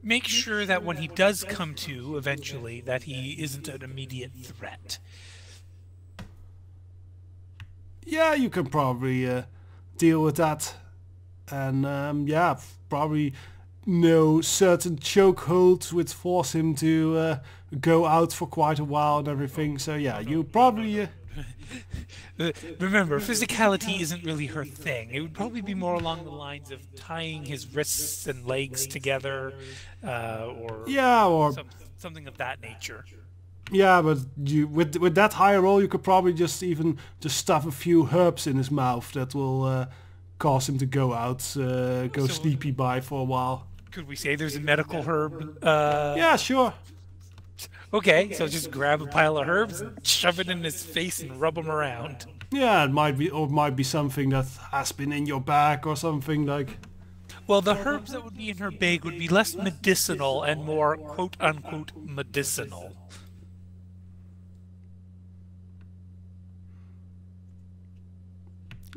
make sure that when he does come to, eventually, that he isn't an immediate threat. Yeah, you can probably deal with that. And yeah, probably no certain chokeholds which force him to go out for quite a while and everything. So yeah, you probably... Remember, physicality isn't really her thing. It would probably be more along the lines of tying his wrists and legs together, or something of that nature. Yeah, but with that higher roll, you could probably just stuff a few herbs in his mouth that will cause him to go out, go sleepy by for a while. Could we say there's a medical herb? Yeah, sure. Okay, so just grab a pile of herbs, shove it in his face, and rub him around. Yeah, it might be something that has been in your bag or something like. Well, the herbs that would be in her bag would be less medicinal and more quote-unquote medicinal.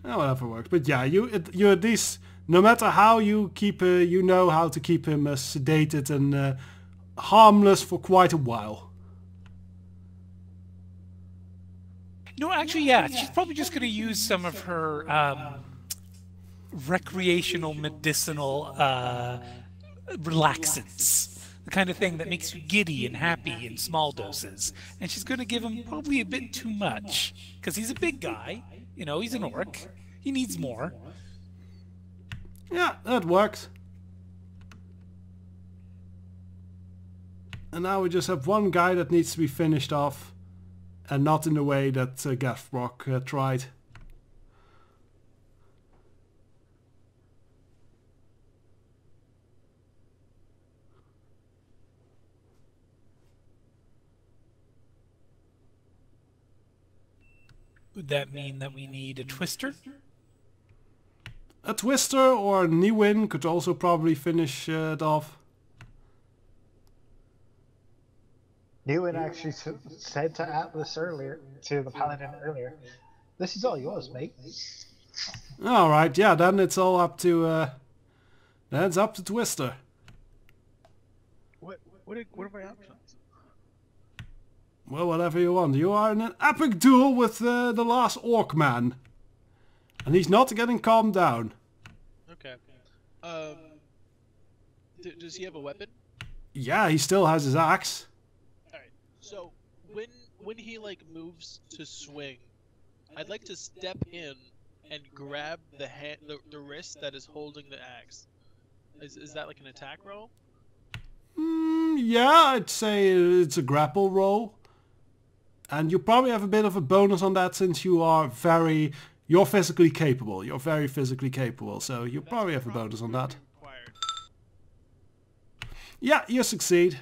Oh, whatever works. But yeah, you at least, no matter how you keep, you know how to keep him sedated and harmless for quite a while. No, actually, yeah, she's probably just going to use some of her recreational medicinal relaxants. The kind of thing that makes you giddy and happy in small doses. And she's going to give him probably a bit too much. Because he's a big guy. You know, he's an orc. He needs more. Yeah, that works. And now we just have one guy that needs to be finished off. And not in the way that Gaffbrock tried. Would that mean that we need a twister? A twister or a Niwin could also probably finish it off. Ewan actually said to Atlas earlier, to the paladin earlier, "This is all yours, mate." All right, yeah, then it's all up to then it's up to Twister. What are my options? Well, whatever you want. You are in an epic duel with the last orc man, and he's not getting calmed down. Okay. Does he have a weapon? Yeah, he still has his axe. Alright. So when he like moves to swing, I'd like to step in and grab the wrist that is holding the axe. Is that like an attack roll? Yeah, I'd say it's a grapple roll. And you probably have a bit of a bonus on that since you're physically capable. You're very physically capable, so you probably have a bonus on that. Required. Yeah, you succeed.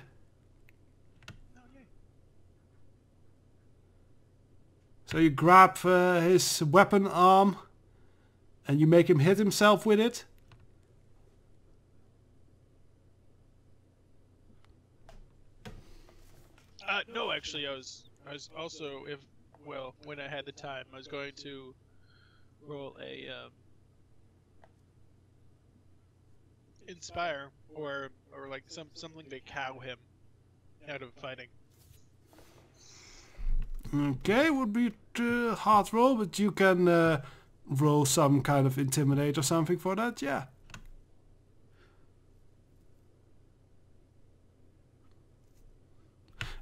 Okay. So you grab his weapon arm and you make him hit himself with it. No, actually, I was also, when I had the time, I was going to roll a inspire or like something to cow him out of fighting. Okay, would be a hard roll, but you can roll some kind of intimidate or something for that, yeah.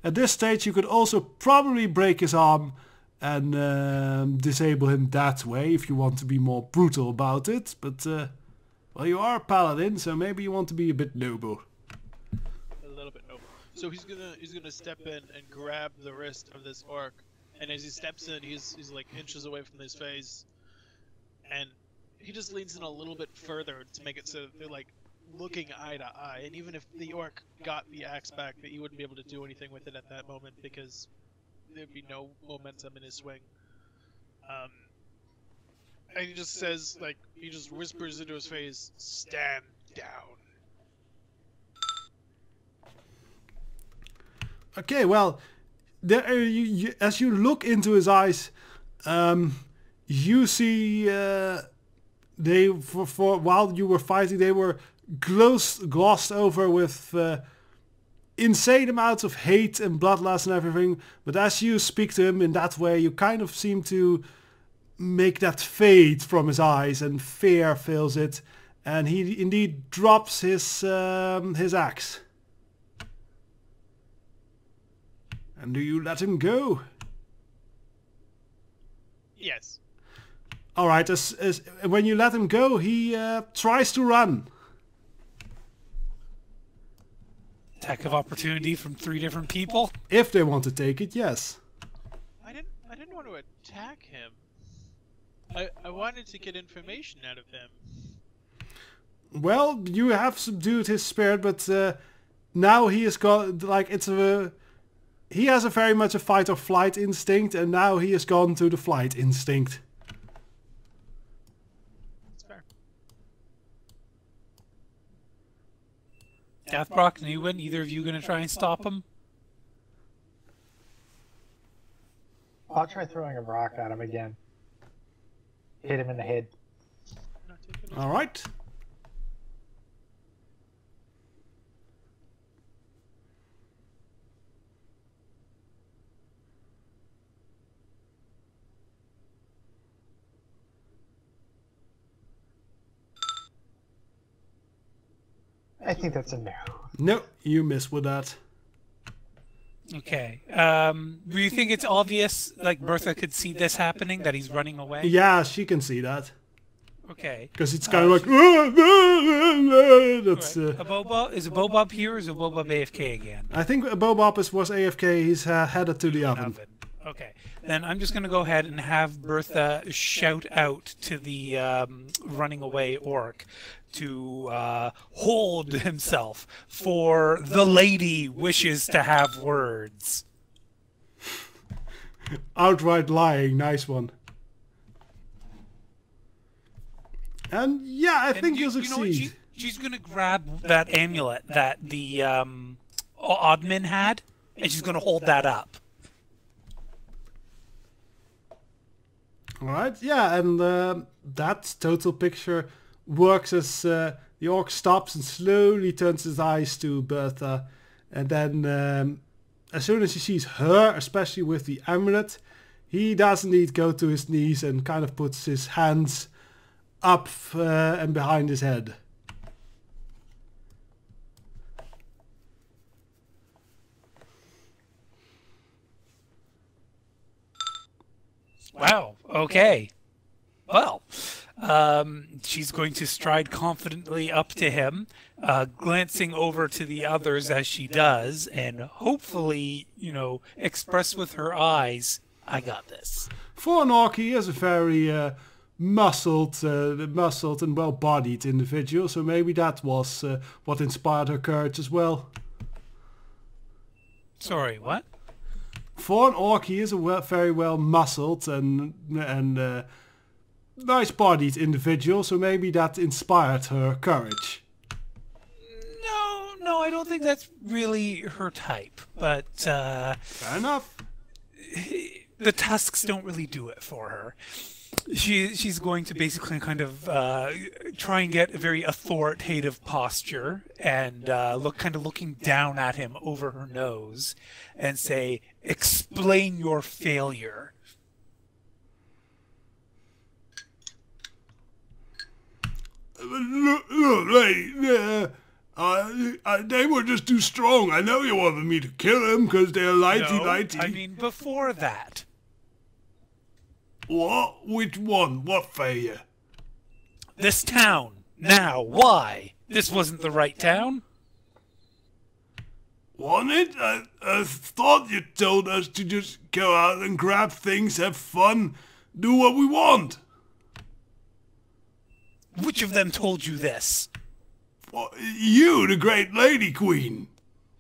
At this stage you could also probably break his arm and disable him that way if you want to be more brutal about it, but well, you are a paladin, so maybe you want to be a bit noble. A little bit noble. So he's gonna step in and grab the wrist of this orc, and as he steps in, he's like inches away from his face, and he just leans in a little bit further to make it so they're like looking eye to eye. And even if the orc got the axe back, that he wouldn't be able to do anything with it at that moment because there'd be no momentum in his swing. And he just says, like, he just whispers into his face, "Stand down." Okay, well, there, as you look into his eyes, you see they for while you were fighting, they were glossed over with insane amounts of hate and bloodlust and everything. But as you speak to him in that way, you kind of seem to make that fade from his eyes, and fear fills it, and he indeed drops his axe. And do you let him go? Yes. All right. As when you let him go, he tries to run. Attack of opportunity from 3 different people. If they want to take it, yes. I didn't want to attack him. I wanted to get information out of him. Well, you have subdued his spirit, but now he has got like he has a very much a fight or flight instinct, and now he has gone to the flight instinct. That's fair. Deathbrock, Newin, either of you gonna try and stop him? I'll try throwing a rock at him again. Hit him in the head. Not taking it. All right. I think that's a no. No, you miss with that. Okay. Do you think it's obvious, like Bertha could see this happening, that he's running away? Yeah, she can see that. Okay. Because it's kind of like... That's, Right. Is a Bobop here or is a Bobop AFK again? I think Bobop was AFK. He's headed to the oven. Okay. Then I'm just going to go ahead and have Bertha shout out to the running away orc to hold himself, for the lady wishes to have words. Outright lying. Nice one. And yeah, I And think you you'll know what? succeed. She's gonna grab that amulet that the Oddman had, and she's gonna hold that up. Alright, yeah, and that total picture works as the orc stops and slowly turns his eyes to Bertha. And then as soon as he sees her, especially with the amulet, he does indeed go to his knees and kind of puts his hands up and behind his head. Wow. Okay. Well, she's going to stride confidently up to him, glancing over to the others as she does, and hopefully, express with her eyes, "I got this." For an orc, he is a very muscled and well-bodied individual, so maybe that was what inspired her courage as well. Sorry, what? For an orc, he is a very well muscled and nice-bodied individual, so maybe that inspired her courage. No, I don't think that's really her type. But Fair enough. the tusks don't really do it for her. She's going to basically kind of try and get a very authoritative posture and looking down at him over her nose and say, "Explain your failure." Look, they were just too strong. I know you wanted me to kill them because they're lighty. I mean, before that. What? Which one? What failure? This town. Now, why? This wasn't the right town? Wasn't it? I thought you told us to just go out and grab things, have fun, do what we want. Which of them told you this? Well, you, the great lady queen.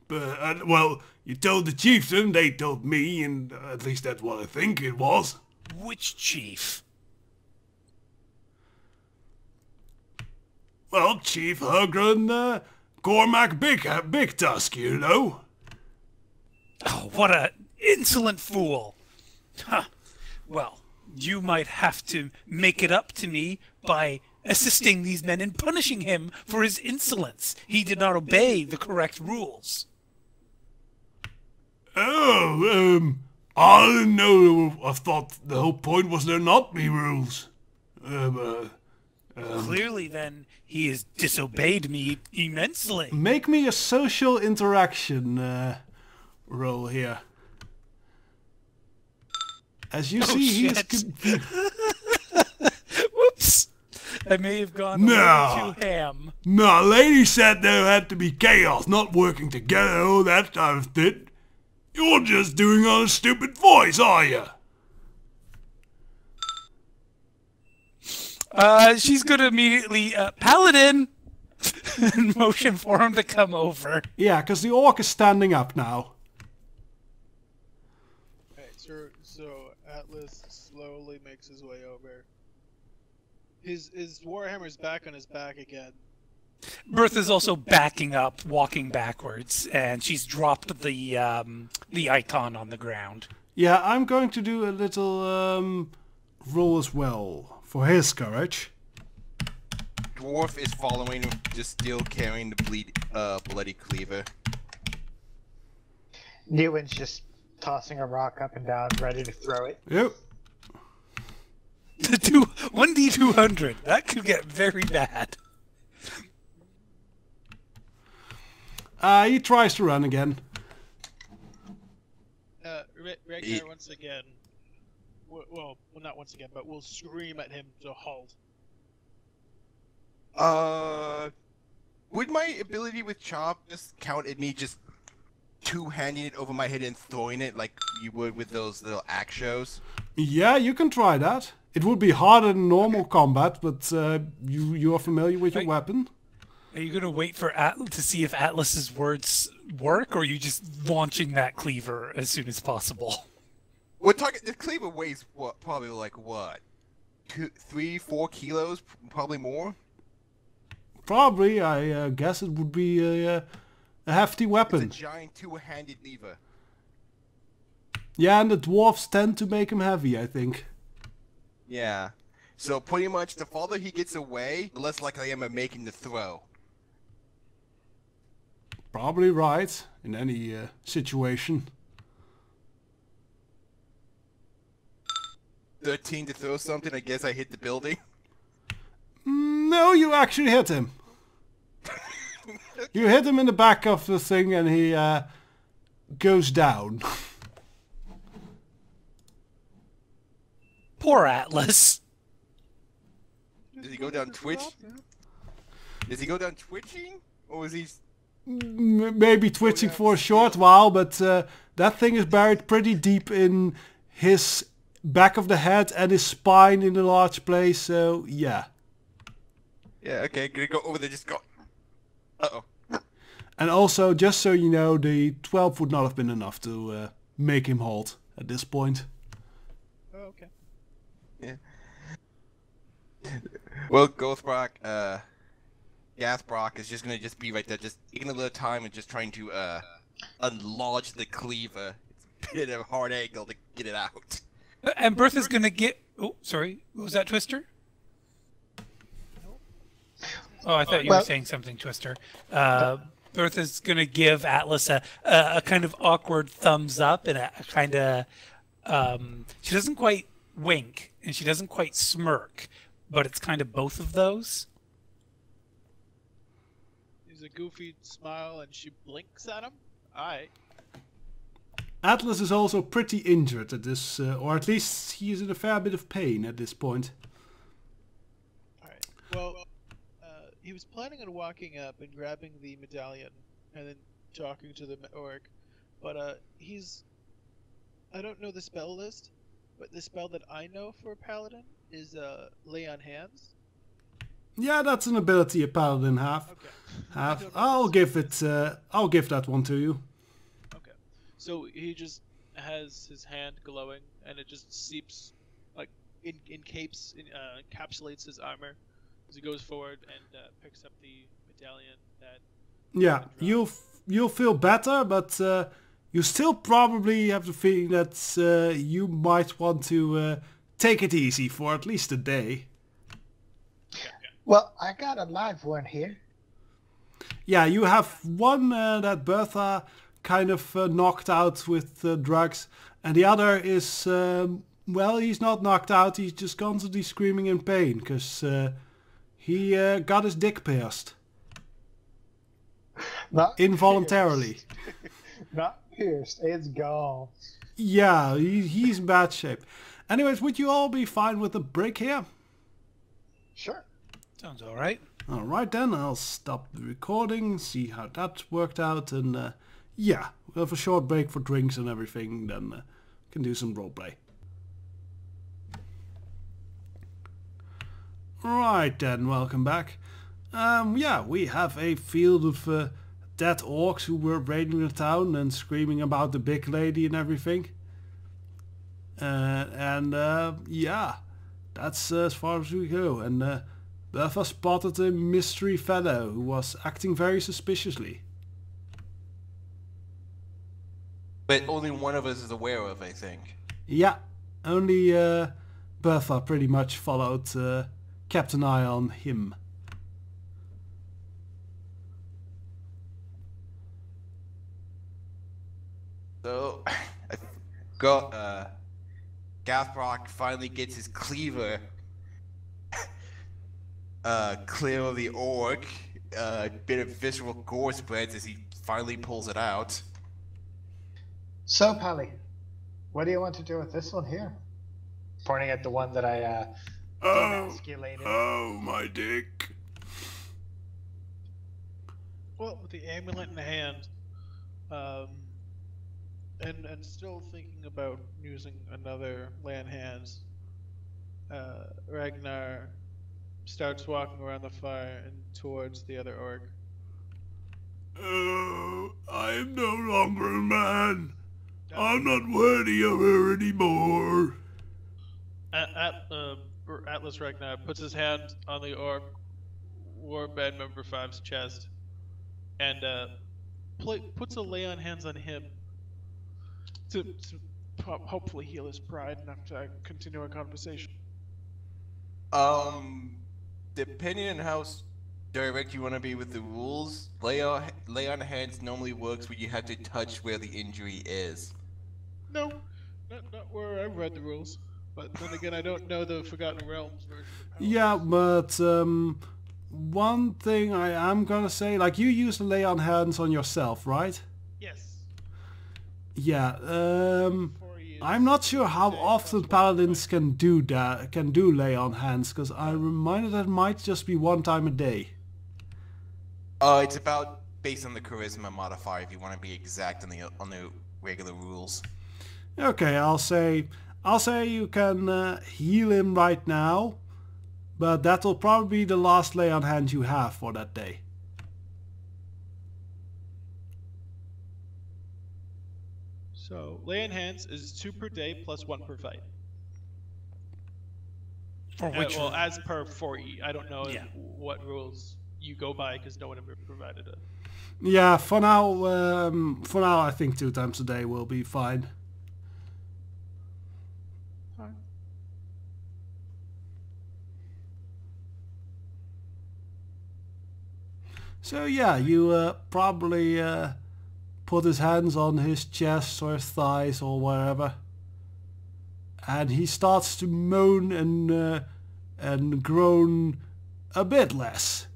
But, well, you told the chieftain, they told me, and at least that's what I think it was. Which chief? Well, Chief Hugren, Cormac Big Tusk, you know. Oh, what an insolent fool. Huh. Well, you might have to make it up to me by assisting these men in punishing him for his insolence. He did not obey the correct rules. Oh, I didn't know. I thought the whole point was there not be rules. Clearly, then, he has disobeyed me immensely. Make me a social interaction roll here. As you see, he's... Whoops! I may have gone a little too ham. No, lady said there had to be chaos, not working together, all that type of thing. You're just doing on a stupid voice, are you? She's gonna immediately, Paladin! and motion for him to come over. Yeah, because the orc is standing up now. Alright, so Atlas slowly makes his way over. His Warhammer's back on his back again. Bertha's also backing up, walking backwards, and she's dropped the icon on the ground. Yeah, I'm going to do a little roll as well for his courage. Dwarf is following him, just still carrying the bloody cleaver. Newen's just tossing a rock up and down, ready to throw it. Yep. 1d200. That could get very bad. He tries to run again. Ragnar once again. Well, not once again, but we'll scream at him to halt. Would my ability with Chomp just count at me just two-handing it over my head and throwing it like you would with those little axe shows? Yeah, you can try that. It would be harder than normal combat, but you are familiar with your weapon. Are you gonna wait for to see if Atlas's words work, or are you just launching that cleaver as soon as possible? We're talking. The cleaver weighs what? Probably like what? 3, 4 kilos, probably more. Probably, I guess it would be a hefty weapon. It's a giant two-handed lever. Yeah, and the dwarves tend to make him heavy, I think. Yeah. So pretty much, the farther he gets away, the less likely I am of making the throw. Probably right, in any situation. 13 to throw something, I guess I hit the building. No, you actually hit him. You hit him in the back of the thing and he goes down. Poor Atlas. Does he go down Twitch? Does he go down twitching? Or is he... Maybe twitching for a short while, but that thing is buried pretty deep in his back of the head and his spine in a large place, so yeah. Yeah, okay, gonna go over there, just go... Uh-oh. And also, just so you know, the 12 would not have been enough to make him halt at this point. Oh, okay. Yeah. Well, Gothbrock, Gathbrock is just gonna be right there, just taking a little time and just trying to unlodge the cleaver. It's a bit of a hard angle to get it out. And Bertha's gonna get... Oh, sorry. What was that, Twister? Oh, I thought you were saying something, Twister. Bertha's gonna give Atlas a kind of awkward thumbs up and a kind of... she doesn't quite wink and she doesn't quite smirk, but it's kind of both of those. He's a goofy smile and she blinks at him. Alright. Atlas is also pretty injured at this, or at least he is in a fair bit of pain at this point. Alright. Well, he was planning on walking up and grabbing the medallion and then talking to the orc, but he's... I don't know the spell list, but the spell that I know for a paladin is lay on hands. Yeah, that's an ability a paladin have. Okay. I'll give that one to you. Okay. So he just has his hand glowing, and it just seeps, like, encapsulates his armor as he goes forward and picks up the medallion that... Yeah, you'll feel better, but you still probably have the feeling that you might want to take it easy for at least a day. Well, I got a live one here. Yeah, you have one that Bertha kind of knocked out with drugs, and the other is, well, he's not knocked out, he's just constantly screaming in pain, because he got his dick pierced. Not involuntarily. Pierced. Not pierced, it's gone. Yeah, he's in bad shape. Anyways, would you all be fine with a break here? Sure. Sounds all right. All right then, I'll stop the recording, see how that worked out, and yeah, we'll have a short break for drinks and everything, then can do some roleplay. Right then, welcome back. Yeah, we have a field of dead orcs who were raiding the town and screaming about the big lady and everything. Yeah, that's as far as we go. And Bertha spotted a mystery fellow who was acting very suspiciously. But only one of us is aware of, I think. Yeah, only Bertha pretty much followed, kept an eye on him. So, Gathbrock finally gets his cleaver clear of the orc. A bit of visceral gore spreads as he finally pulls it out. So, Pally, what do you want to do with this one here? Pointing at the one that I demasculated. Oh, my dick. Well, with the amulet in hand, and still thinking about using another land hands, Ragnar starts walking around the fire and towards the other orc. Oh, I am no longer a man. I'm not worthy of her anymore. Atlas Ragnar puts his hand on the orc warband member 5's chest and puts a lay on hands on him To hopefully heal his pride enough to continue a conversation. Depending on how direct you want to be with the rules, lay on hands normally works where you have to touch where the injury is. No, not where I read the rules. But then again, I don't know the Forgotten Realms version. Yeah, but one thing I am gonna say, like you use the lay on hands on yourself, right? Yes. Yeah. 4 years. I'm not sure how often paladins can do that, can do lay on hands, because I'm reminded that it might just be one time a day. It's about based on the charisma modifier if you want to be exact on the regular rules. Okay, I'll say you can heal him right now, but that will probably be the last lay on hand you have for that day. So, lay on hands is 2 per day plus 1 per fight. For which Well, as per 4E. I don't know Yeah. what rules you go by because no one ever provided it. Yeah, for now I think 2 times a day will be fine. Fine. So yeah, you probably put his hands on his chest or his thighs or wherever, and he starts to moan and groan a bit less.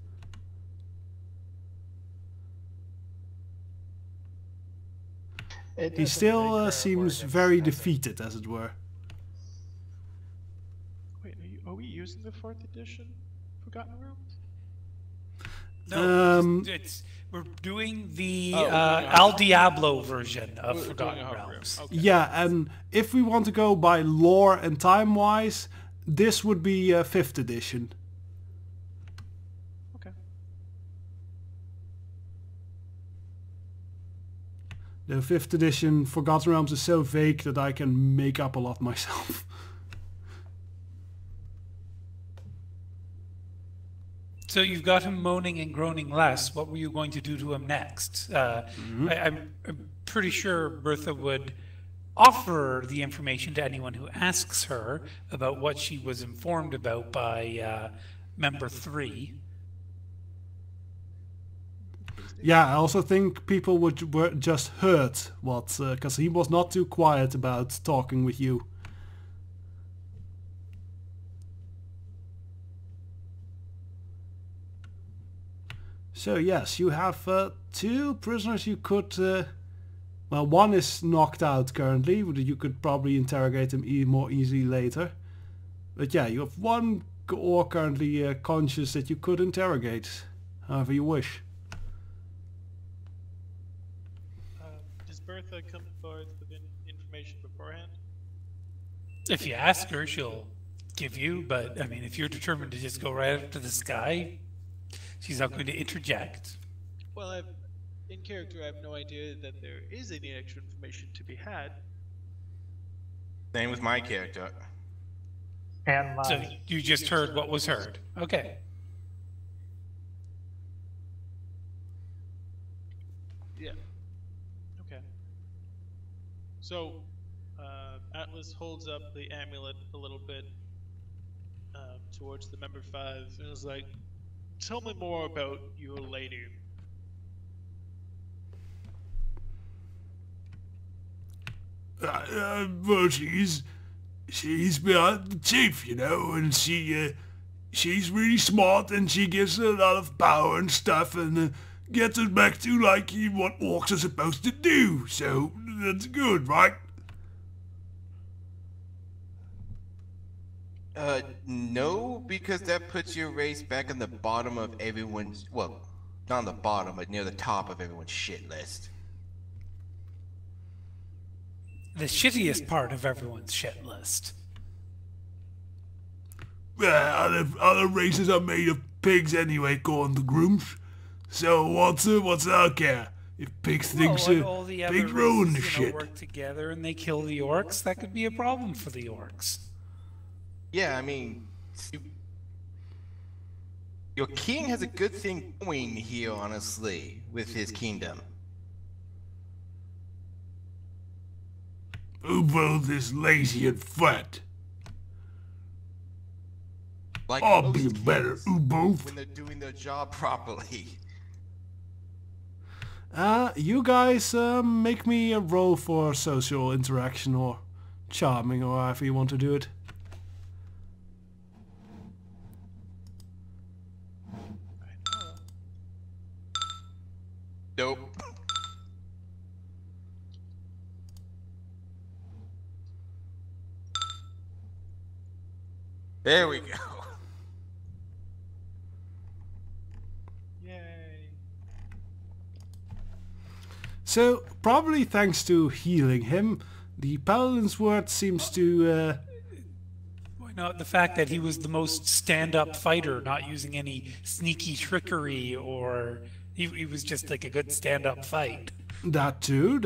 It He doesn't still make her seems work very expensive. defeated, as it were. Wait, are we using the 4th edition Forgotten Realms? No, we're doing the Oh, we're doing a Al Diablo version of We're doing Forgotten a hard Realms. Okay. Yeah, and if we want to go by lore and time-wise, this would be 5th edition. Okay. The 5th edition Forgotten Realms is so vague that I can make up a lot myself. So you've got him moaning and groaning less. What were you going to do to him next? I'm pretty sure Bertha would offer the information to anyone who asks her about what she was informed about by member 3. Yeah, I also think people were just hurt what, because he was not too quiet about talking with you. So yes, you have 2 prisoners you could, well, one is knocked out currently, but you could probably interrogate him more easily later. But yeah, you have 1 orc currently conscious that you could interrogate, however you wish. Does Bertha come forward with information beforehand? If you ask her, she'll give you, but I mean, if you're determined to just go right up to this guy, she's not going to interject. Well, in character, I have no idea that there is any extra information to be had. Same with my character. And So mine. you just heard what was heard. Okay. Yeah. Okay. So, Atlas holds up the amulet a little bit towards the member 5 and is like, "Tell me more about your lady." Well, she's behind the chief, you know, and she's really smart, and she gives a lot of power and stuff, and gets us back to like what orcs are supposed to do. So that's good, right? No, because that puts your race back on the bottom of everyone's, well, not on the bottom, but near the top of everyone's shit list. The shittiest part of everyone's shit list. Well, other races are made of pigs anyway, according to Grooms. So what's our care? If pigs think like all the other pigs ruin the races, shit. work together and they kill the orcs, that could be a problem for the orcs. Yeah, I mean, Your king has a good thing going here, honestly, with his kingdom. Who both is lazy and fat? Like I'll most be better, kings who both? when they're doing their job properly. You guys make me a roll for social interaction or charming or however you want to do it. Nope. There we go. Yay. So, probably thanks to healing him, the paladin's word seems to... Why not the fact that he was the most stand-up fighter, not using any sneaky trickery, or he was just like a good stand-up fight. That too.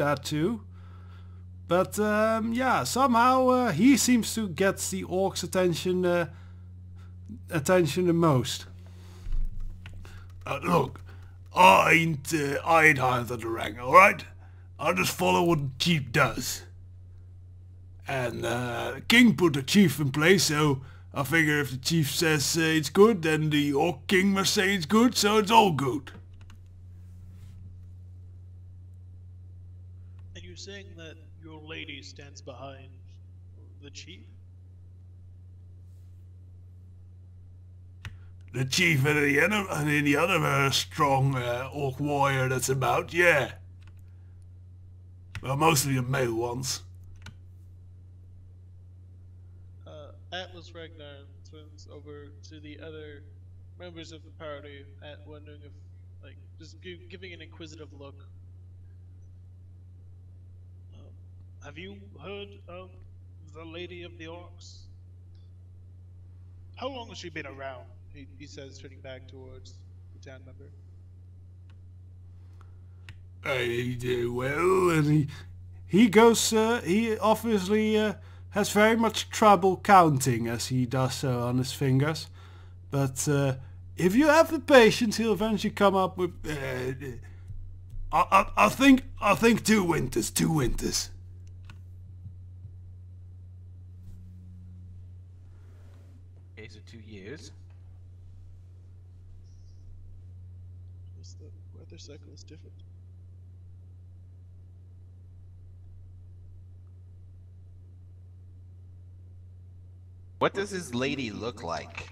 But yeah, somehow he seems to get the orcs' attention the most. Look, I ain't higher than the rank, alright? I'll just follow what the chief does. And the king put the chief in place, so I figure if the chief says it's good, then the orc king must say it's good, so it's all good. And you're saying that your lady stands behind the chief? The chief and any other strong orc warrior that's about, yeah. Well, mostly the male ones. Atlas Ragnar turns over to the other members of the party, wondering if, like, just giving an inquisitive look. Have you heard of the Lady of the Orcs? How long has she been around? He says, turning back towards the town member. I do well, and he goes. He obviously has very much trouble counting as he does so on his fingers. But if you have the patience, he'll eventually come up with. I think 2 winters. 2 winters. Okay, so 2 years. The weather cycle is different. What does his lady look like?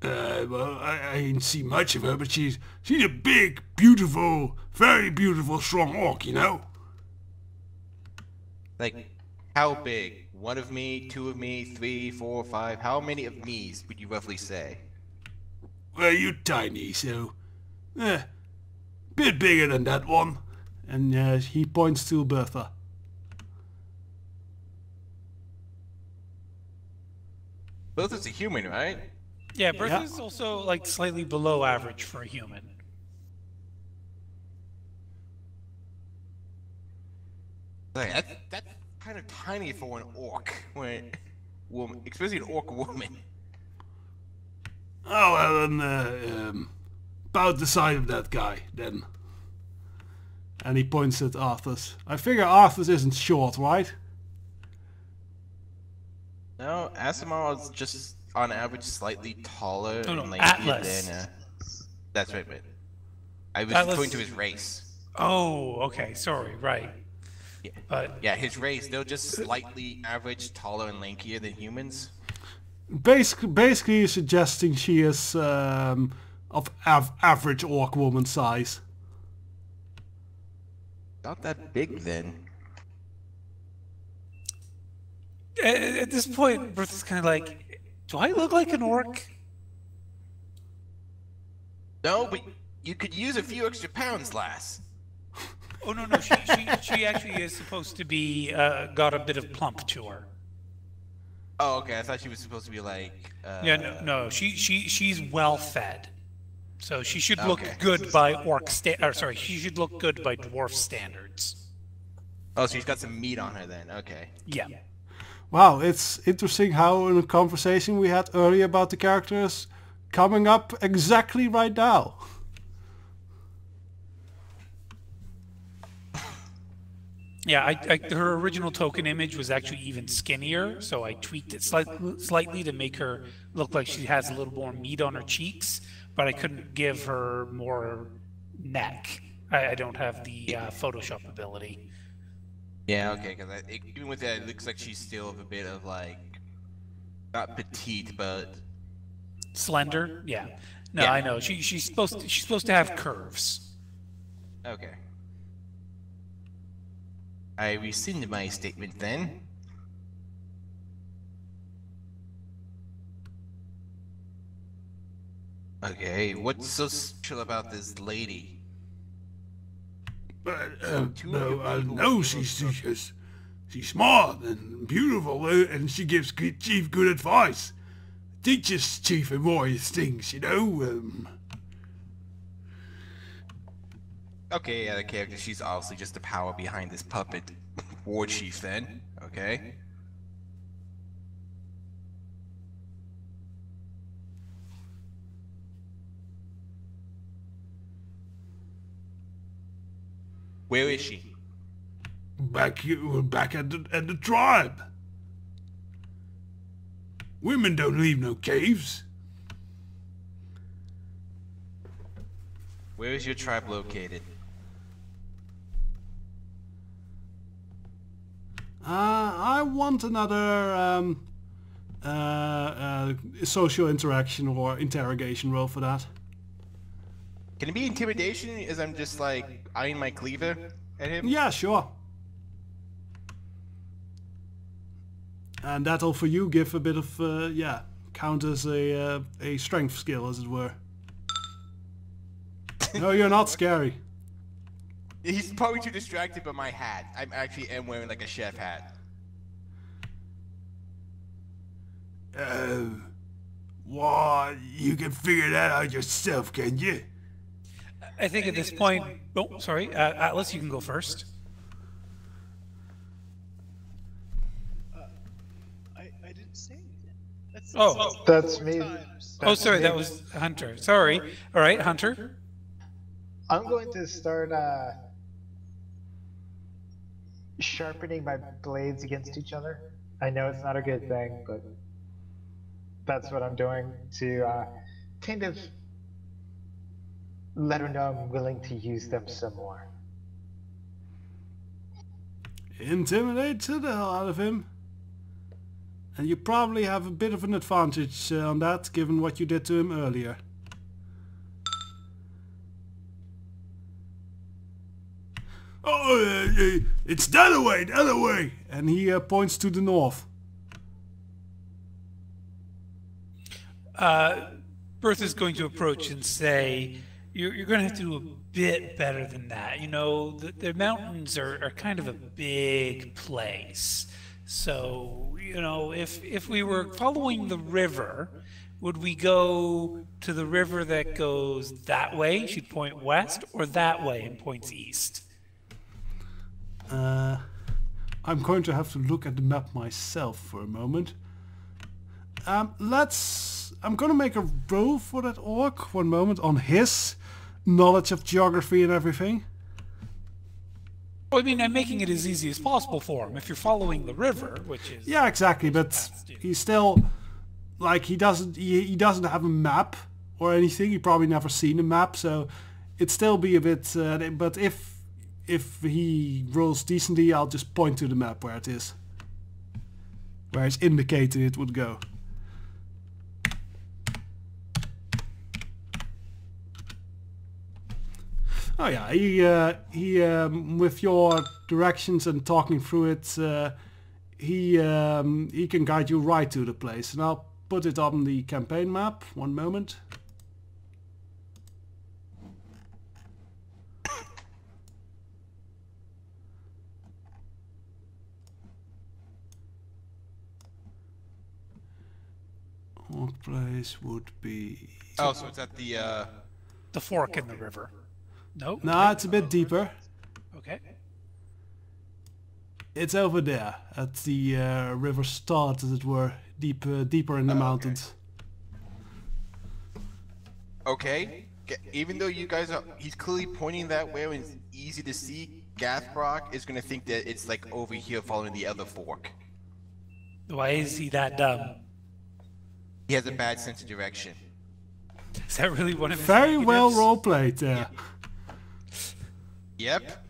Well, I ain't seen much of her, but she's a big, beautiful, very beautiful, strong orc, you know? Like, how big? 1 of me, 2 of me, 3, 4, 5? How many of me's would you roughly say? Well, you're tiny, so... bit bigger than that one. And he points to Bertha. Both is a human, right? Yeah, Bertha's also like slightly below average for a human. Like, that's kind of tiny for an orc, woman, especially an orc woman. Oh, well, then, about the size of that guy, then. And he points at Arthur's. I figure Arthur's isn't short, right? No, Asimar is just on average slightly taller Oh, no, and Atlas. than. That's right, but I was Atlas- referring to his race. Oh, okay, sorry, right. Yeah. But Yeah, his race, they're just slightly average, taller and lankier than humans. Basically, you're suggesting she is of average orc woman size. Not that big then. at this point, Bertha's kind of like, do I look like an orc? No, but you could use a few extra pounds, lass. Oh, no, she actually is supposed to be, got a bit of plump to her. Oh, okay. I thought she was supposed to be like. Yeah, no, she's well fed, so she should look Okay. good by orc she should look good by dwarf standards. Oh, so she's got some meat on her then. Okay. Yeah. Wow, it's interesting how in a conversation we had earlier about the characters coming up exactly right now. Yeah, her original token image was actually even skinnier, so I tweaked it slightly to make her look like she has a little more meat on her cheeks, but I couldn't give her more neck. I don't have the Photoshop ability. Yeah, okay, because even with that, it looks like she's still a bit of like, not petite, but Slender? Yeah. No, Yeah. I know. She's supposed to have curves. okay. I rescind my statement then. Okay, what's so special about this lady? No, she's smart and beautiful, and she gives Chief good advice. Teaches Chief various things, you know. Okay, yeah, the character, she's obviously just the power behind this puppet war chief then. Okay. Where is she? Back at the tribe. Women don't leave no caves. Where is your tribe located? I want another social interaction or interrogation roll for that. Can it be intimidation as I'm just like eyeing my cleaver at him? Yeah, sure. And that'll for you give a bit of count as a strength skill, as it were. No, you're not scary. He's probably too distracted by my hat. I actually am wearing like a chef hat. Why, you can figure that out yourself, can you? I think at this point... Oh, sorry. Atlas, you can go first. I didn't say anything. That's me. Oh, sorry, that was Hunter. Sorry. All right, Hunter. I'm going to start sharpening my blades against each other. I know it's not a good thing, but that's what I'm doing to kind of let her know I'm willing to use them some more. Intimidate the hell out of him. And you probably have a bit of an advantage on that, given what you did to him earlier. Oh, it's that away, and he points to the north. Bertha's going to approach and say, you're going to have to do a bit better than that. You know, the mountains are kind of a big place. So, you know, if we were following the river, would we go to the river that goes that way, she'd point west, or that way and points east? I'm going to have to look at the map myself for a moment. I'm going to make a roll for that orc, one moment, on his knowledge of geography and everything. Well, I mean, I'm making it as easy as possible for him. If you're following the river, which is... Yeah, exactly, but he's still... Like, he doesn't have a map or anything. He probably never seen a map, so it'd still be a bit... but if he rolls decently, I'll just point to the map where it is. Where it's indicated it would go. Oh yeah, he with your directions and talking through it, he can guide you right to the place. And I'll put it on the campaign map. One moment. What place would be... Oh, so it's at the fork in the river. Nope. Nah, it's a bit deeper. Okay. It's over there at the river start, as it were, deeper in the mountains. Okay. Even though you guys are, he's clearly pointing that way and it's easy to see, Gathbrock is gonna think that it's like over here following the other fork. Why is he that dumb? He has a bad sense of direction. Is that really one of his Very well negatives? role played there. Yep.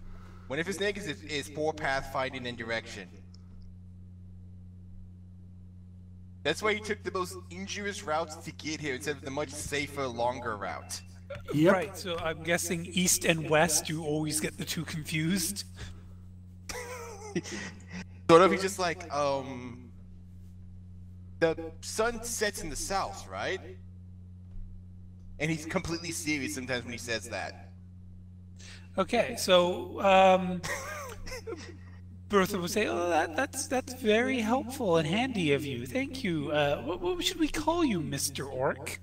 One of his negatives is poor pathfinding and direction. That's why he took the most injurious routes to get here instead of the much safer, longer route. Yep. Right, so I'm guessing east and west, you always get the two confused. Sort of, he's just like, the sun sets in the south, right? And he's completely serious sometimes when he says that. Okay, so Bertha would say, "Oh, that's very helpful and handy of you. Thank you. What should we call you, Mr. Orc?"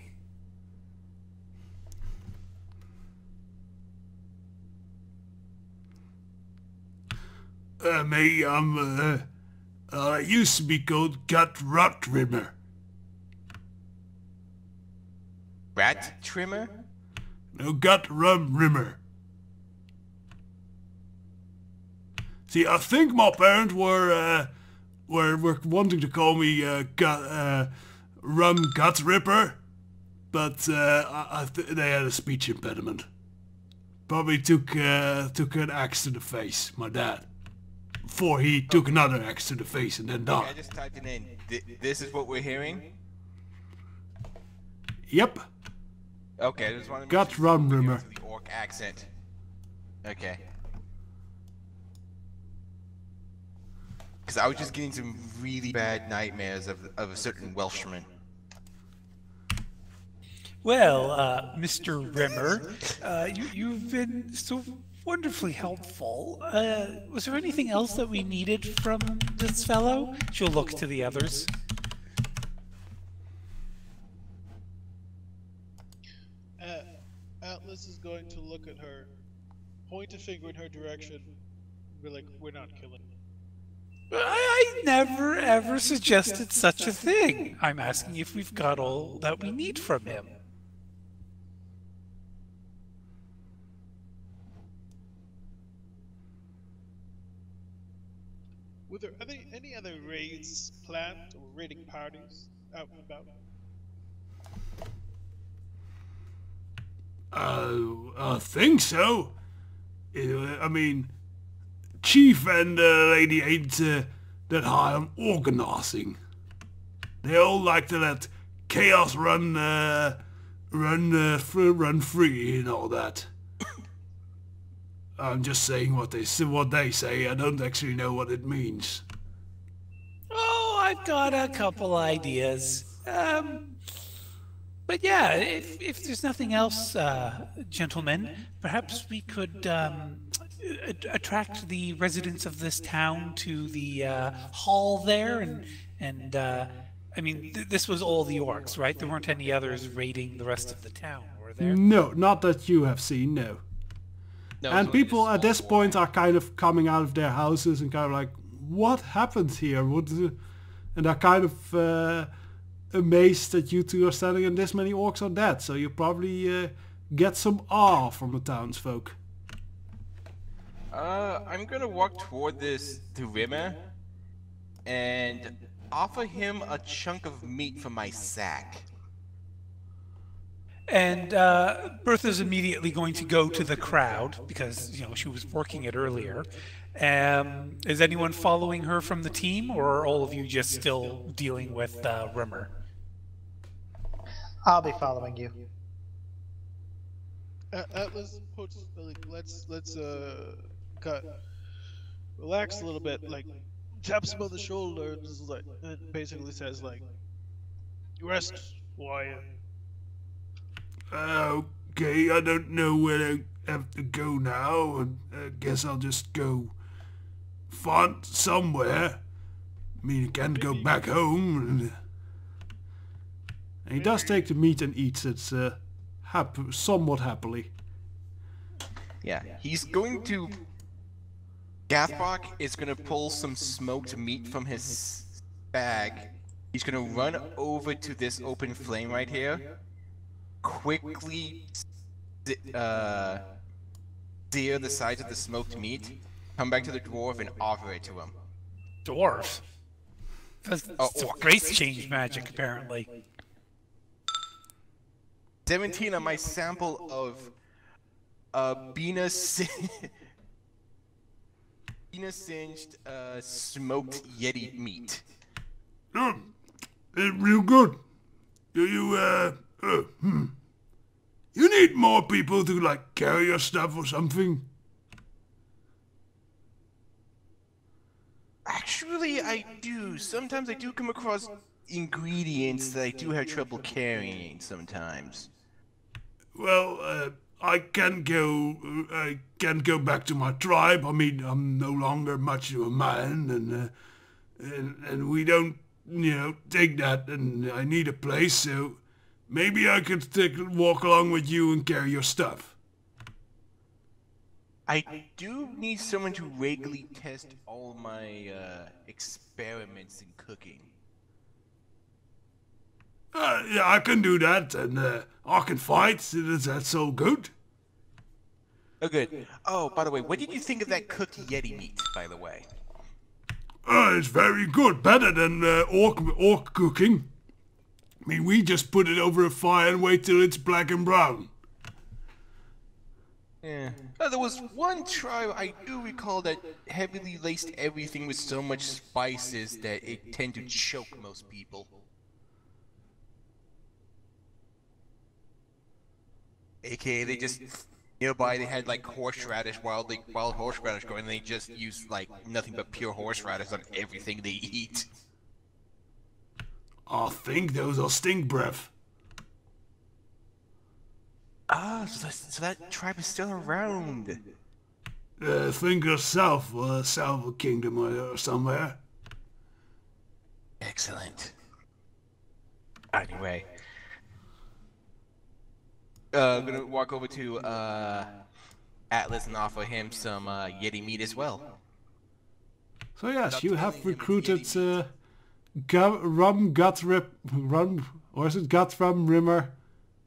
Me, I used to be called Gut Rot Rimmer. Rat trimmer? No, Gut Rum Rimmer. See, I think my parents were wanting to call me Rum Gut Ripper, but they had a speech impediment. Probably took an axe to the face, my dad. Before he took another axe to the face and then I died. just typed it in. This is what we're hearing? Yep. Okay, I just wanted to Gut Rum Rimmer. the orc accent. Okay. Because I was just getting some really bad nightmares of a certain Welshman. Well, Mr. Rimmer, you've been so wonderfully helpful. Was there anything else that we needed from this fellow? She'll look to the others. Atlas is going to look at her, point a finger in her direction, and be like, "We're not killing him." I never ever suggested such a thing. I'm asking if we've got all that we need from him. Are there any other raids planned or raiding parties out and about? I think so. I mean, Chief and Lady ain't that high on organizing. They all like to let chaos run free and all that. I'm just saying what they say. I don't actually know what it means. Oh, I've got a couple ideas. But yeah, if there's nothing else, gentlemen, perhaps we could attract the residents of this town to the hall there, and I mean, this was all the orcs, right? There weren't any others raiding the rest of the town, were there? No, not that you have seen, no. No, And it's only people a at this small point war. are kind of coming out of their houses and kind of like, what happened here? And they're kind of amazed that you two are standing and this many orcs are dead. So you probably get some awe from the townsfolk. I'm gonna walk toward the Rimmer and offer him a chunk of meat from my sack. And Bertha's immediately going to go to the crowd because, you know, she was working it earlier. Is anyone following her from the team, or are all of you just still dealing with Rimmer? I'll be following you. Atlas puts like, let's relax a little bit, like taps him on the shoulder and just like it basically says like, "Rest, Wyatt." Okay, I don't know where I have to go now, and I guess I'll just go find somewhere. I mean, I can't go back home. And he does take the meat and eats it somewhat happily. Yeah, he's going to Gathbach is gonna pull some smoked meat from his bag. He's gonna run over to this open flame right here, quickly sear the sides of the smoked meat, come back to the dwarf and offer it to him. Dwarf. That's grace change magic, apparently. 17 on my sample of Bina singed smoked yeti meat. It's real good. Do you, You need more people to, like, carry your stuff or something? Actually, I do. Sometimes I do come across ingredients that I do have trouble carrying sometimes. Well, I can go back to my tribe. I mean, I'm no longer much of a man, and we don't, take that, and I need a place, so maybe I could walk along with you and carry your stuff. I do need someone to regularly test all my experiments in cooking. Yeah, I can do that, and I can fight. That's all good. Oh, good. Oh, by the way, what did you think of that cooked yeti meat, by the way? It's very good. Better than orc cooking. I mean, we just put it over a fire and wait till it's black and brown. Yeah. There was one tribe I do recall that heavily laced everything with so much spices that it tended to choke most people. AKA, they just nearby they had like horseradish, wild horseradish growing, and they just used like nothing but pure horseradish on everything they eat. I think those are stink breath. Ah, so that tribe is still around. Think of south of Kingdom or somewhere. Excellent. Anyway. I'm gonna walk over to Atlas and offer him some yeti meat as well. So yes, you have recruited Guthrum Rimmer.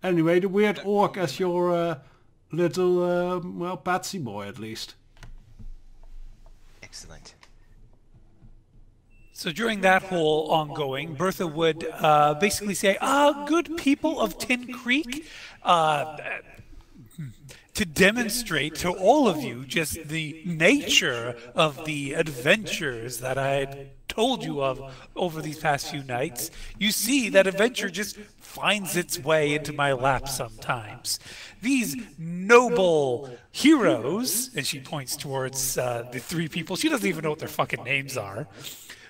Anyway, the weird orc as your little, patsy boy at least. Excellent. So during that whole ongoing, Bertha would basically say, good people of Tin Creek, to demonstrate to all of you just the nature of the adventures that I had told you of over these past few nights, you see that adventure just finds its way into my lap sometimes. These noble heroes, and she points towards the three people, she doesn't even know what their fucking names are,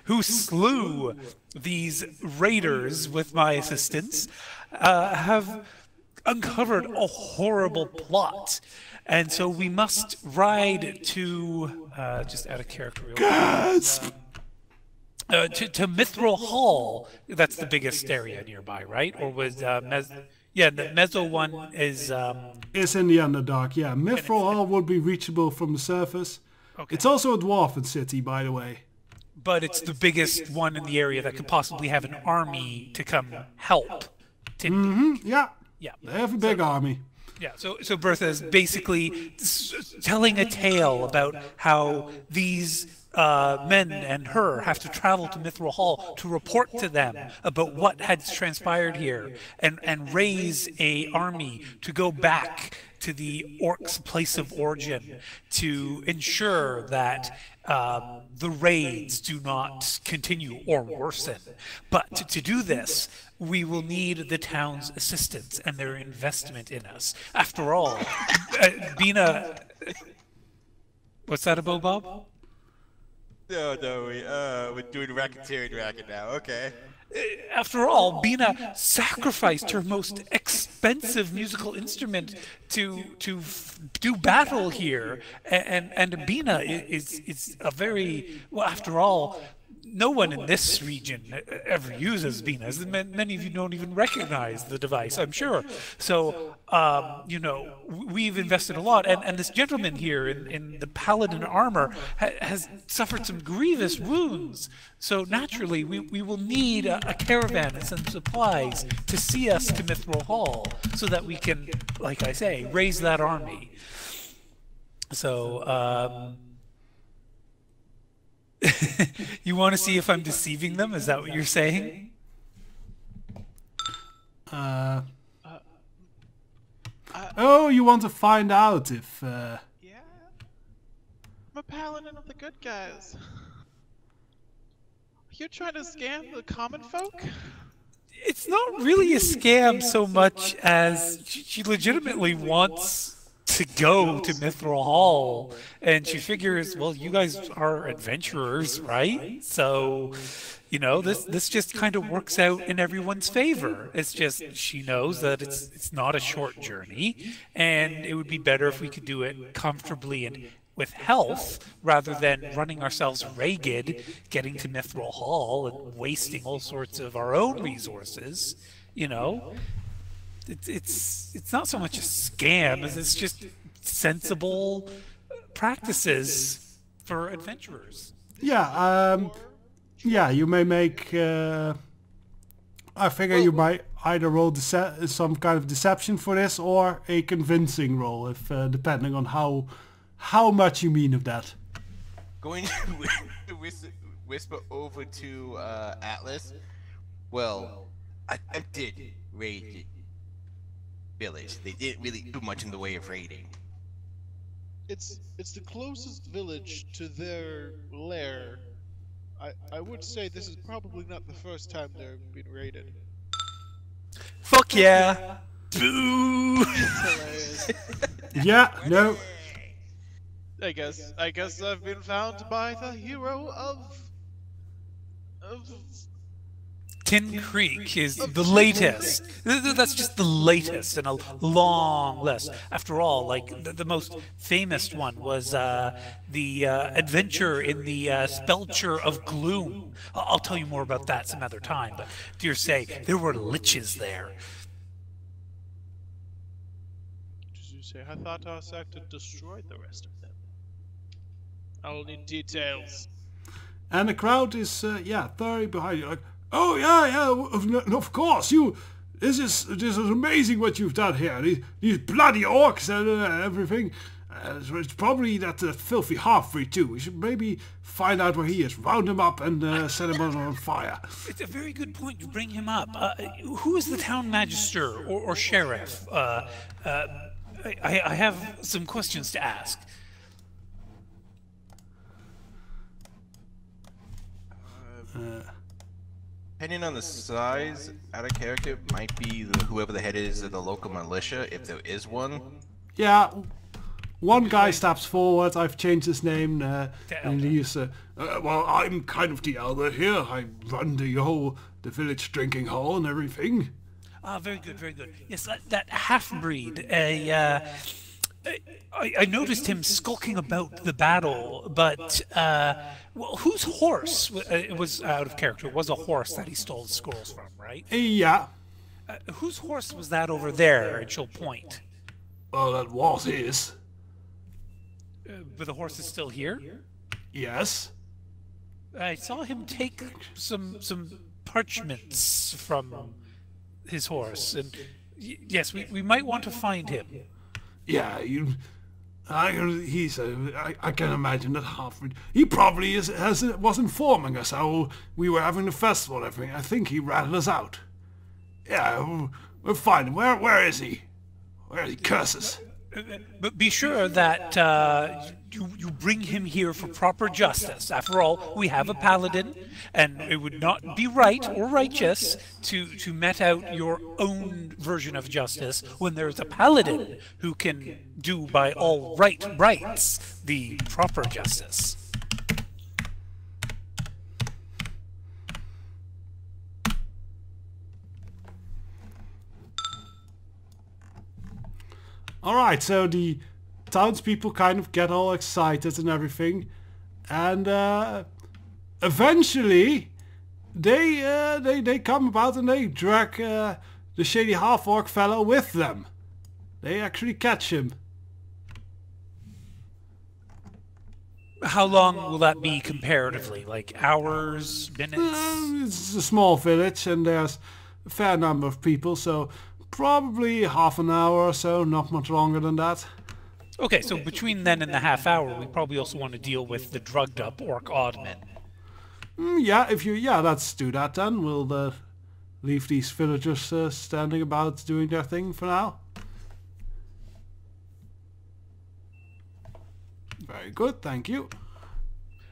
who slew these raiders with my assistance, have uncovered a horrible plot. And so we must ride to, just out of character real quick, to Mithril Hall. That's the biggest area nearby, right? Or was, the Mezzo one is... It's in the Underdark, yeah. Mithril Hall would be reachable from the surface. Okay. It's also a dwarven city, by the way. But it's the biggest one in the area that could possibly have an army to come help. Yeah. Yeah. They have a big army. Yeah, so Bertha is basically telling a tale about how these men and her have to travel to Mithril Hall to report to them about what had transpired here and raise a army to go back to the orcs' place of origin to ensure that the raids do not continue or worsen. But to do this, we will need the town's assistance and their investment in us. After all, Bina... What's that about, Bob? No, we're doing racketeering racket now, okay. After all, Bina sacrificed her most expensive musical instrument to do battle here, and Bina is a very, well, after all, no one in this region ever uses Venus, and many of you don't even recognize the device, I'm sure. So, you know, we've invested a lot, and this gentleman here in the paladin armor has suffered some grievous wounds. So naturally, we will need a caravan and some supplies to see us to Mithril Hall, so that we can, like I say, raise that army. So, you want to see if I'm deceiving them? Is that what you're saying? Oh, you want to find out if... Yeah. I'm a paladin of the good guys. You're trying to scam the common folk? It's not really a scam so much as she legitimately wants to go to Mithril Hall, and she figures, well, you guys are adventurers, right? So, you know, this just kind of works out in everyone's favor. It's just she knows that it's not a short journey, and it would be better if we could do it comfortably and with health rather than running ourselves ragged, getting to Mithril Hall and wasting all sorts of our own resources, you know. It's not so much a scam as it's just sensible practices for adventurers. Yeah, yeah, you may make... I figure you might either roll some kind of deception for this or a convincing roll, if depending on how much you mean of that. Going to whisper over to Atlas. Well, I did raid the village. They didn't really do much in the way of raiding. It's the closest village to their lair. I would say this is probably not the first time they're being raided. Fuck yeah! Boo! Yeah, no. I guess I've been found by the hero of Tin Creek is the latest. That's just the latest in a long list. After all, like the most famous one was the adventure in the Spelcher of Gloom. I'll tell you more about that some other time. But dear say, there were liches there. Did you say I thought our sector destroyed the rest of them? I'll need details. And the crowd is, yeah, thoroughly behind you. Like, oh yeah, of course. This is amazing what you've done here. These bloody orcs and everything. It's probably that filthy half-breed too. We should maybe find out where he is, round him up, and set him on fire. It's a very good point. You bring him up. Who is the town magister or sheriff? I have some questions to ask. Depending on the size, out of character, might be whoever the head is of the local militia, if there is one. Yeah, one guy steps forward. I've changed his name, and he's, well, I'm kind of the elder here. I run the village drinking hall and everything. Ah, very good, very good. Yes, that half-breed, I noticed him skulking about the battle, but, well, whose horse was out of character? It was a horse that he stole the scrolls from, right? Yeah. Whose horse was that over there? And she'll point. Well, that was his. But the horse is still here? Yes. I saw him take some parchments from his horse, and yes, we might want to find him. Yeah, I can imagine that half-breed. He probably was informing us how we were having the festival and everything. I think he ratted us out. Yeah, we'll find him. Where is he? Where is he? Curses. But be sure that you bring him here for proper justice. After all, we have a paladin, and it would not be right or righteous to met out your own version of justice when there's a paladin who can do by all rights the proper justice. Alright, so the townspeople kind of get all excited and everything. And eventually, they come about and they drag the shady half-orc fellow with them. They actually catch him. How long will that be comparatively? Like hours, minutes? It's a small village and there's a fair number of people, so probably half an hour or so, not much longer than that. Okay, so between then and the half hour, we probably also want to deal with the drugged up orc oddman. Yeah, let's do that then. We'll leave these villagers standing about doing their thing for now. Very good, thank you.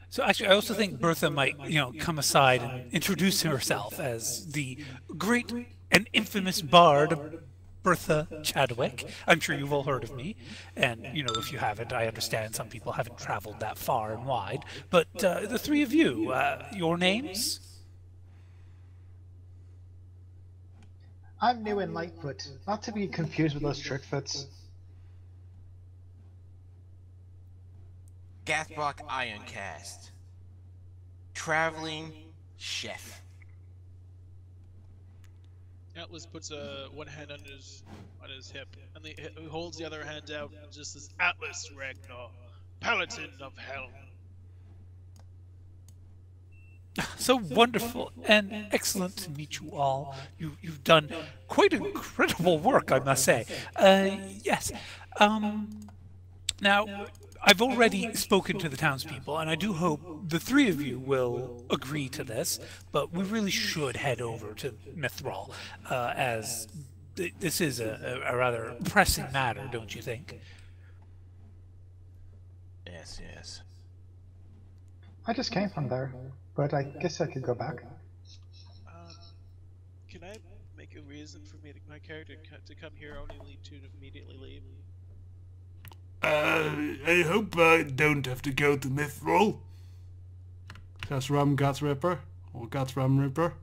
So actually, I also think Bertha might, come aside and introduce herself as the great and infamous bard, Bertha Chadwick. I'm sure you've all heard of me, and if you haven't, I understand some people haven't traveled that far and wide. But the three of you, your names? I'm new in Lightfoot, not to be confused with those Trickfoots. Gathbrock Ironcast. Traveling chef. Atlas puts one hand on his hip, and he holds the other hand out and just says, Atlas Ragnar, Paladin of Hell. So wonderful and excellent to meet you all. You've done quite incredible work, I must say. Yes. Now, I've already spoken to the townspeople, and I do hope the three of you will agree to this, but we really should head over to Mithril, as this is a rather pressing matter, don't you think? Yes. I just came from there, but I guess I could go back. Can I make a reason for my character to come here only to immediately leave? I hope I don't have to go to Mithril, says Rum Guts Ripper, or Guts Rum Ripper.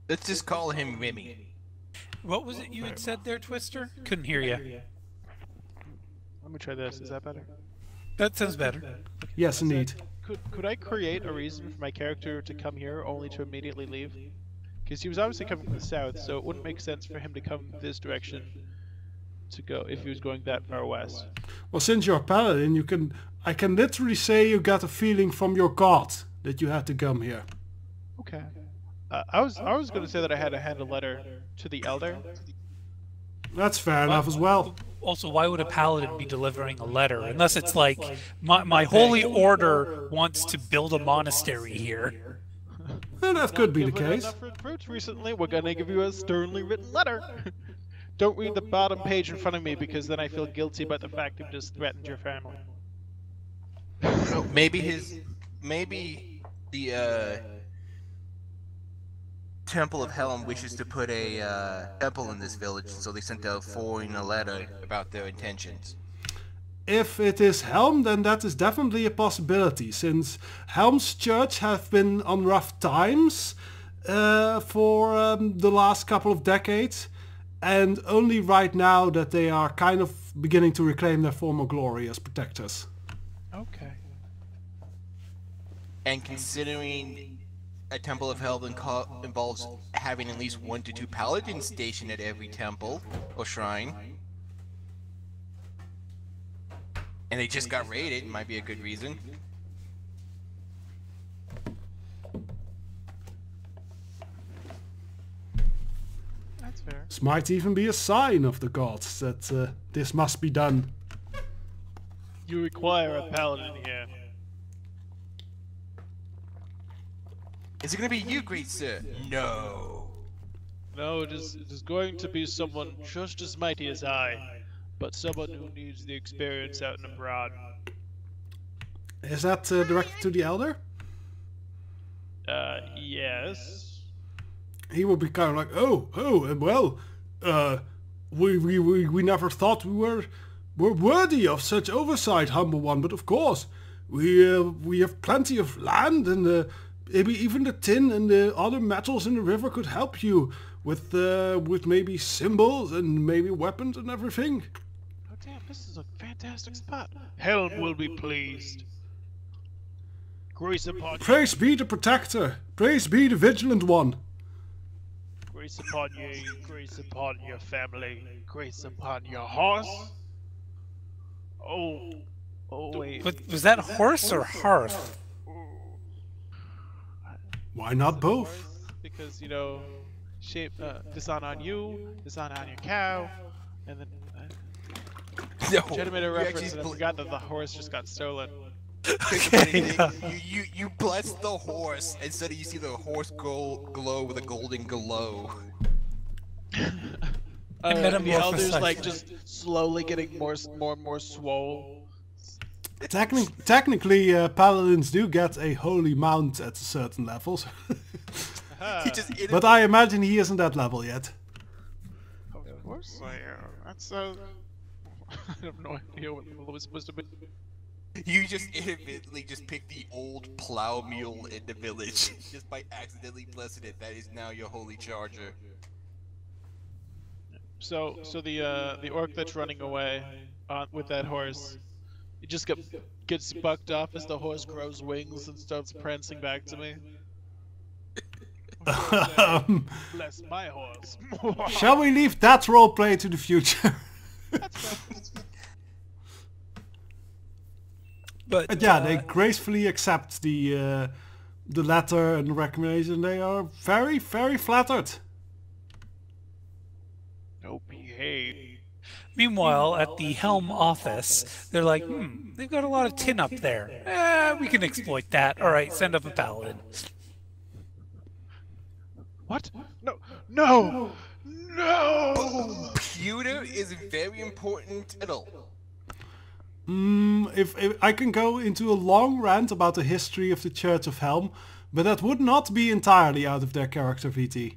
Let's just call him Remy. What was it you had said there, Twister? Couldn't hear you. Let me try this. Is that better? That sounds better. Yes, indeed. Could I create a reason for my character to come here only to immediately leave? Because he was obviously coming from the south, so it wouldn't make sense for him to come this direction to go if he was going that far west. Well, since you're a paladin, I can literally say you got a feeling from your god that you had to come here. Okay. I was going to say that I had to hand a letter to the elder. That's fair enough as well. Also, why would a paladin be delivering a letter? Unless it's like, my holy order wants to build a monastery here. Well, that could be the Given case. enough recruits recently, we're going to give you a sternly written letter. Don't read the bottom page in front of me, because then I feel guilty about the fact you've just threatened your family. Maybe the Temple of Helm wishes to put a temple in this village, so they sent a foreigner letter about their intentions. If it is Helm, then that is definitely a possibility, since Helm's church have been on rough times for the last couple of decades, and only right now that they are kind of beginning to reclaim their former glory as protectors. Okay. And considering a Temple of Helm involves having at least 1 to 2 paladins stationed at every temple or shrine, and they just got raided, might be a good reason. That's fair. This might even be a sign of the gods that this must be done. You require a paladin here. Is it gonna be you, great sir? No. No, it is going to be someone just as mighty as I, but someone who needs the experience out and abroad. Is that directed to the elder? Yes. He will be kind of like, we never thought we were worthy of such oversight, humble one. But of course, we have plenty of land, and maybe even the tin and the other metals in the river could help you with maybe symbols and maybe weapons and everything. Oh damn, this is a fantastic spot. Helm will be pleased. Grace upon Praise be the protector. Praise be the vigilant one. Grace upon you, grace upon your family, grace upon your horse. Oh, wait. Was that horse or hearth? Why not both? Horse, because, you know, dishonor on you, dishonor on your cow, and then No, tried to make a you reference actually and I forgot that the horse just got stolen. you bless the horse, and suddenly you see the horse glow with a golden glow. The elder's metamorphosized. like just slowly getting more and more swole. Technically, paladins do get a holy mount at certain levels. He just But I imagine he isn't that level yet. Of course, that's I have no idea what it was supposed to be. You just inadvertently just picked the old plow mule in the village just by accidentally blessing it. That is now your holy charger. So the orc that's running away with that horse, he just gets bucked off as the horse grows wings and starts prancing back to me. bless my horse. Shall we leave that roleplay to the future? But Yeah, they gracefully accept the letter and the recommendation. They are very, very flattered. No, behave. meanwhile, at the Helm office, they're like, they've got a lot of tin up there. We can exploit that. All right, send up a paladin. What? No! No! No! Pewter is very important at all. If I can go into a long rant about the history of the Church of Helm, but that would not be entirely out of their character, VT.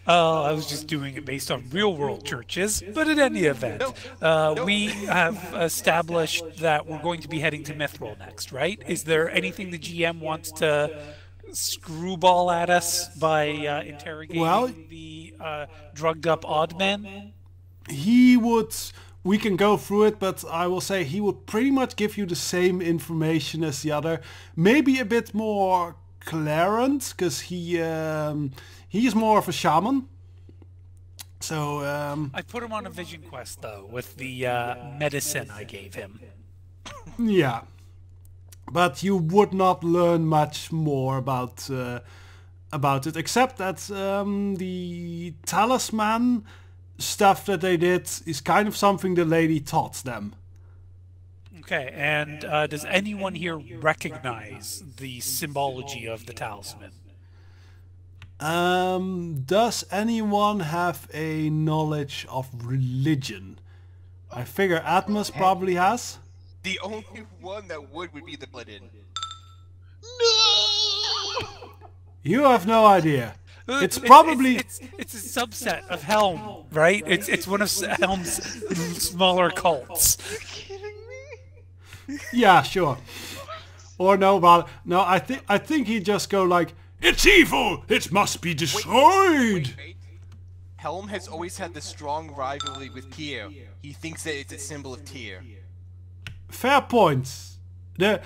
I was just doing it based on real-world churches, but in any event, we have established that we're going to be heading to Mithril next, right? Is there anything the GM wants to screwball at us by interrogating the drugged-up odd man? He would... We can go through it, but I will say he would pretty much give you the same information as the other. Maybe a bit more Clarent, because he is more of a shaman. So I put him on a vision quest though with the medicine I gave him. yeah, but you would not learn much more about it, except that the talisman stuff that they did is kind of something the lady taught them. Okay, and does anyone here recognize the symbology of the talisman? Does anyone have a knowledge of religion? I figure Atmos probably has. The only one that would be the Paladin. You have no idea. It's probably... It's a subset of Helm, right? It's one of Helm's smaller cults. Yeah, sure. Or no, but no, I think he'd just go like, "It's evil! It must be destroyed!" Wait. Helm has always had the strong rivalry with Tyr. He thinks that it's a symbol of Tyr. Fair point. There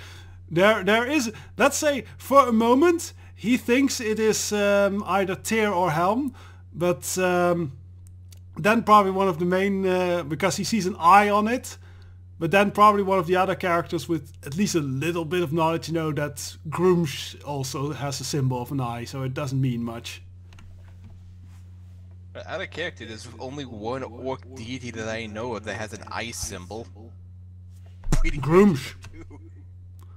is, let's say, for a moment, he thinks it is either Tyr or Helm, but then probably one of the main, because he sees an eye on it, but then probably one of the other characters with at least a little bit of knowledge, that Grumsh also has a symbol of an eye, so it doesn't mean much. Out of character, there's only one orc deity that I know of that has an eye symbol. Grumsh.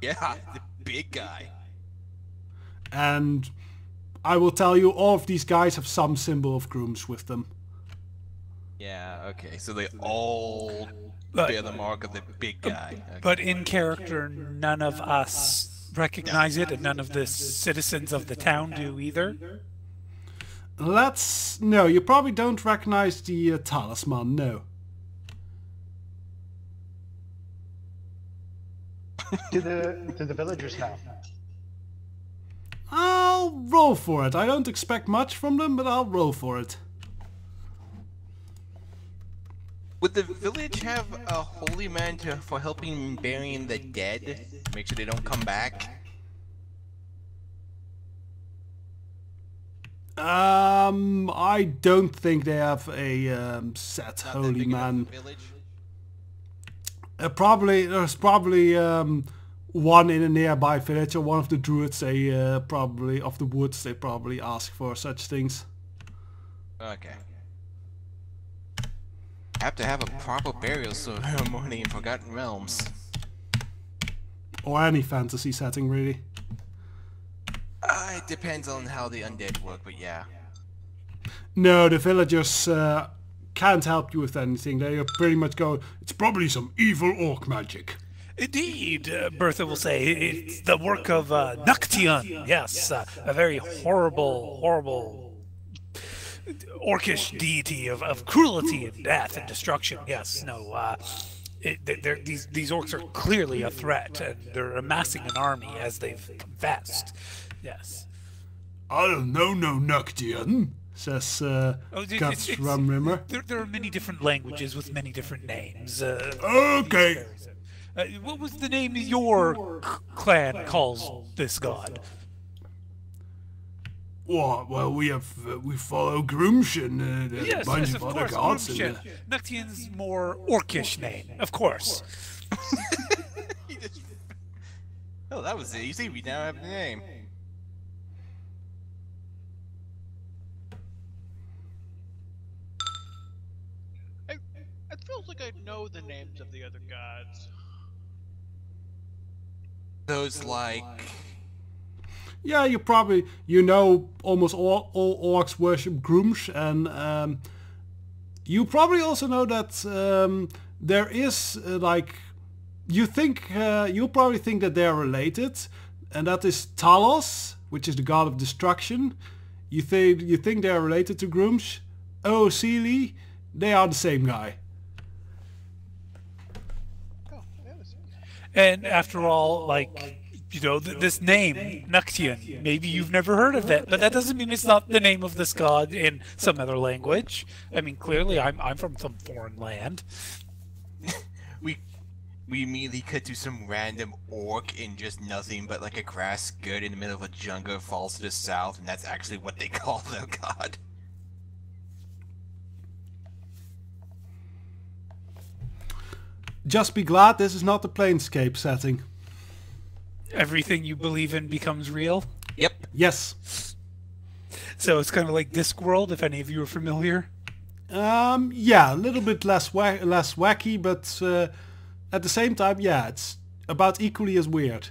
Yeah, the big guy. And I will tell you, all of these guys have some symbol of Grumsh with them. Yeah, okay, so they all bear the mark of the big guy. Okay. But in character, none of us recognize it, and none of the citizens of the town do either. No, you probably don't recognize the talisman, no. Do the villagers know? I'll roll for it. I don't expect much from them, but I'll roll for it. Would the village have a holy man for helping burying the dead? Make sure they don't come back? I don't think they have a set Not that holy big enough man. a village? There's probably one in a nearby village, or one of the druids. They probably of the woods. They probably ask for such things. Okay. Have to have a proper burial ceremony in Forgotten Realms. Or any fantasy setting, really. It depends on how the undead work, but yeah. No, the villagers can't help you with anything. They are pretty much go, it's probably some evil orc magic. Indeed, Bertha will say, it's the work of Noction. Yes, a very horrible orcish deity of cruelty and death and destruction. Yes, no, these orcs are clearly a threat, and they're amassing an army as they've confessed. Yes. I don't know, no Noctian, says Guts Rumrimmer. There are many different languages with many different names. Okay. What was the name your clan calls this god? What? Well, we follow Grumshin, there's a bunch of other gods. Noctian's more orcish name, of course. Oh, that was easy. We now have the name. It feels like I know the names of the other gods. Those like... Yeah, you know almost all orcs worship Grumsh, and you probably also know that there is you probably think that they are related, and that is Talos, which is the god of destruction. You think they are related to Grumsh. Oh, Sealy, they are the same guy. And after all, this name, Noctian, maybe you've never heard of it, but that doesn't mean it's not the name of this god in some other language. I mean, clearly I'm from some foreign land. We immediately cut to some random orc in just nothing but like a grass skirt in the middle of a jungle falls to the south, and that's actually what they call their god. Just be glad this is not the Planescape setting. Everything you believe in becomes real? Yep. Yes. So it's kind of like Discworld, if any of you are familiar? Yeah, a little bit less wacky, but at the same time, yeah, it's about equally as weird.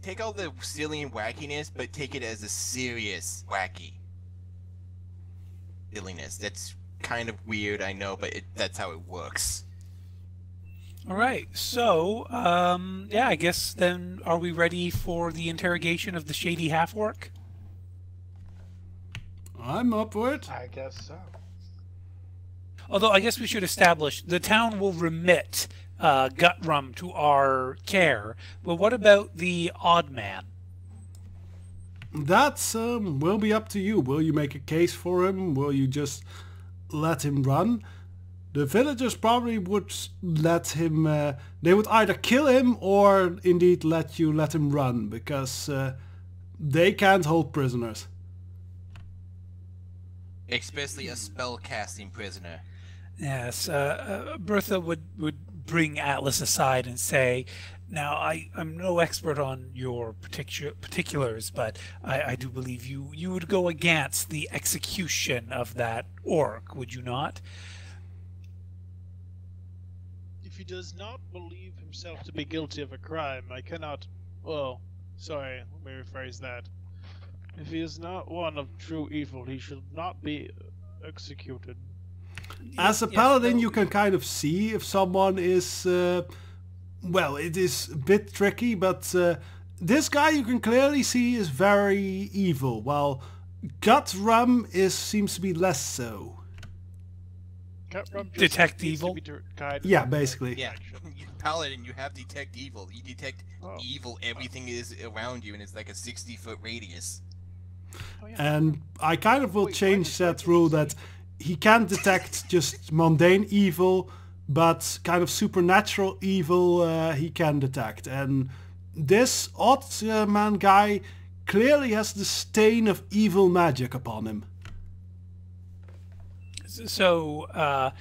Take all the silly and wackiness, but take it as a serious wacky silliness. That's kind of weird, I know, but that's how it works. All right, so, yeah, I guess then are we ready for the interrogation of the shady half-orc? I'm up for it. I guess so. Although I guess we should establish the town will remit Gutrum to our care, but what about the odd man? That's will be up to you. Will you make a case for him? Will you just let him run? The villagers probably would let him, they would either kill him or indeed let him run, because they can't hold prisoners. Especially a spell-casting prisoner. Yes, Bertha would bring Atlas aside and say, now, I'm no expert on your particulars, but I do believe you would go against the execution of that orc, would you not? If he does not believe himself to be guilty of a crime, I cannot... Well, sorry, let me rephrase that. If he is not one of true evil, he should not be executed. As a paladin, you can kind of see if someone is... well, it is a bit tricky, but this guy you can clearly see is very evil, while Gutrum seems to be less so. Detect evil? Yeah, basically. Yeah, you paladin, you have detect evil. You detect evil, everything is around you, and it's like a 60-foot radius. And I kind of will change that rule that he can't detect just mundane evil, but kind of supernatural evil he can detect. And this odd man guy clearly has the stain of evil magic upon him. So,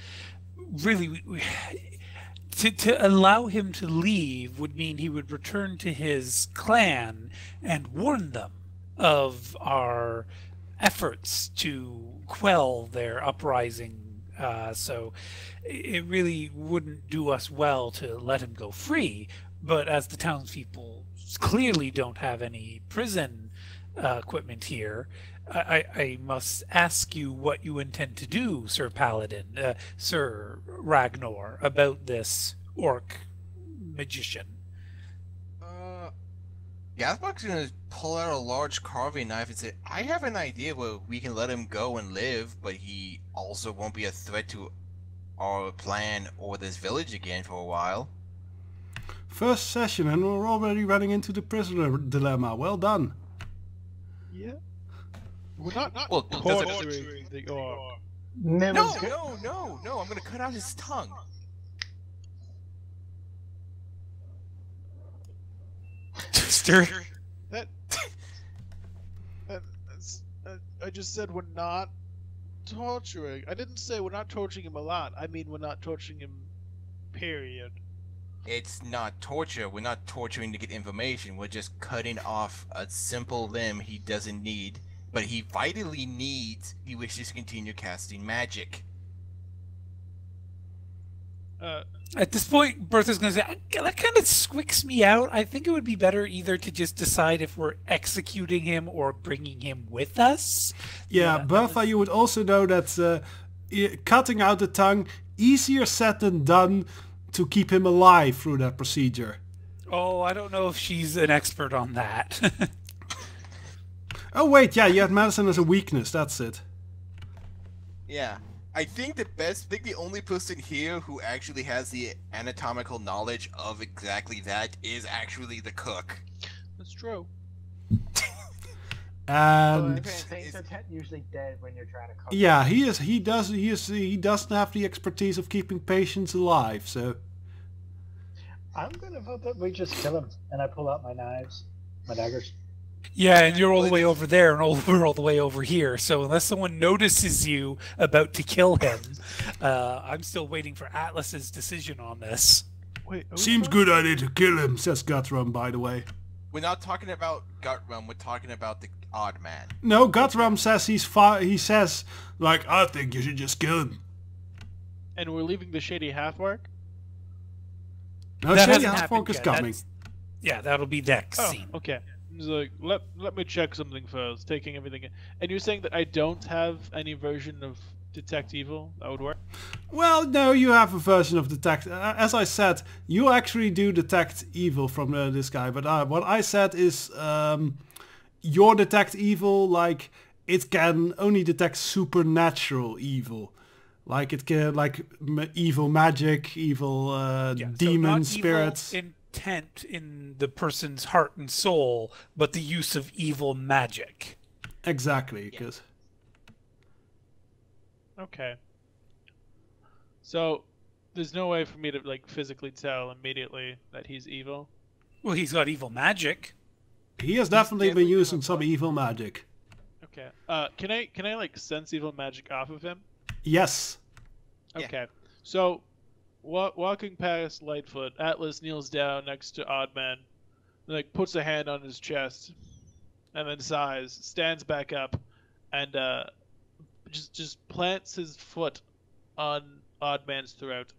really, to allow him to leave would mean he would return to his clan and warn them of our efforts to quell their uprising. So it really wouldn't do us well to let him go free. But as the townspeople clearly don't have any prison equipment here, I must ask you what you intend to do, Sir Paladin, Sir Ragnar, about this orc magician. Yathbak's gonna pull out a large carving knife and say, I have an idea where we can let him go and live, but he also won't be a threat to our plan or this village again for a while. First session and we're already running into the prisoner dilemma. Well done. Yeah. We're not Well, torturing the orc. No, I'm gonna cut out his tongue. Stir. I just said we're not torturing. I didn't say we're not torturing him a lot. I mean we're not torturing him, period. It's not torture. We're not torturing to get information. We're just cutting off a simple limb he doesn't need, but he vitally needs. He wishes to continue casting magic. At this point, Bertha's going to say, that kind of squicks me out. I think it would be better either to just decide if we're executing him or bringing him with us. Yeah, Bertha, you would also know that cutting out the tongue, easier said than done to keep him alive through that procedure. Oh, I don't know if she's an expert on that. Oh wait, yeah, you had medicine as a weakness, that's it. Yeah. I think the only person here who actually has the anatomical knowledge of exactly that is actually the cook. That's true. And Things are usually dead when you're trying to cook. yeah, he doesn't have the expertise of keeping patients alive, so I'm gonna vote that we just kill him, and I pull out my knives, my daggers. Yeah, and you're all the way over there, and we're all the way over here. So unless someone notices you about to kill him, I'm still waiting for Atlas's decision on this. Wait, seems good idea to kill him, says Guthrum, by the way. We're not talking about Guthrum, we're talking about the odd man. No, Guthrum says he says, like, I think you should just kill him. And we're leaving the shady half-orc? No, That Shady hasn't Half-Orc happened is yet. coming. Yeah, that'll be next Oh, scene. okay. He's like, let me check something first, taking everything in. And you're saying that I don't have any version of detect evil? That would work? Well, no, you have a version of detect. As I said, you actually do detect evil from this guy. But what I said is your detect evil, like, it can only detect supernatural evil. Like it can, like evil magic, evil demons, spirits. Intent in the person's heart and soul, but the use of evil magic. Exactly, because Okay. So, there's no way for me to, like, physically tell immediately that he's evil? Well, he's got evil magic. he has definitely been definitely using got some one. evil magic. Okay. Can I, like, sense evil magic off of him? Yes. Yeah. Okay. So, walking past Lightfoot, Atlas kneels down next to Oddman, like puts a hand on his chest, and then sighs, stands back up, and just plants his foot on Oddman's throat,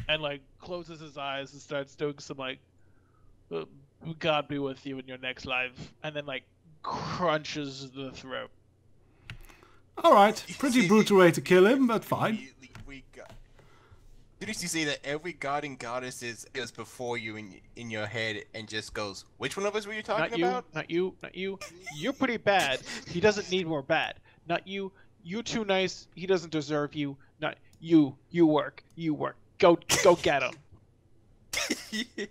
and like closes his eyes and starts doing some like, God be with you in your next life, and then like crunches the throat. Alright, pretty brutal way to kill him, but fine. Didn't you say that every god and goddess is before you in your head and just goes, which one of us were you talking Not you, about? not you, not you. You're pretty bad. He doesn't need more bad. Not you. You're too nice. He doesn't deserve you. Not you. You work. You work. Go get him. And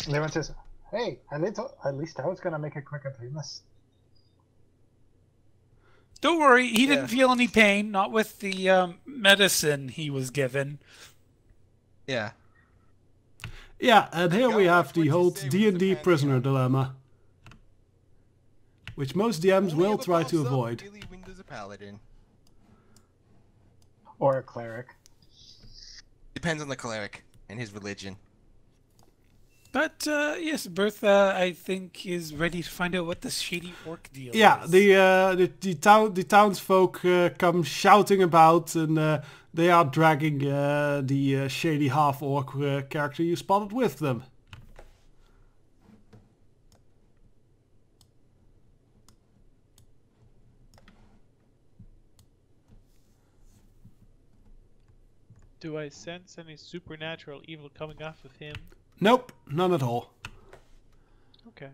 everyone says, "Hey, at least I was gonna make a quicker famous." Don't worry, he didn't feel any pain, not with the medicine he was given. Yeah. Yeah, and here we Go have with the what you whole say with D&D the prisoner pantheon. dilemma, which most DMs Only will if it try to pops up, avoid. really winged as a paladin. Or a cleric. Depends on the cleric and his religion. But yes, Bertha, I think, is ready to find out what the shady orc deal Yeah, is. the townsfolk come shouting about, and they are dragging the shady half-orc character you spotted with them. Do I sense any supernatural evil coming off of him? Nope, none at all. Okay.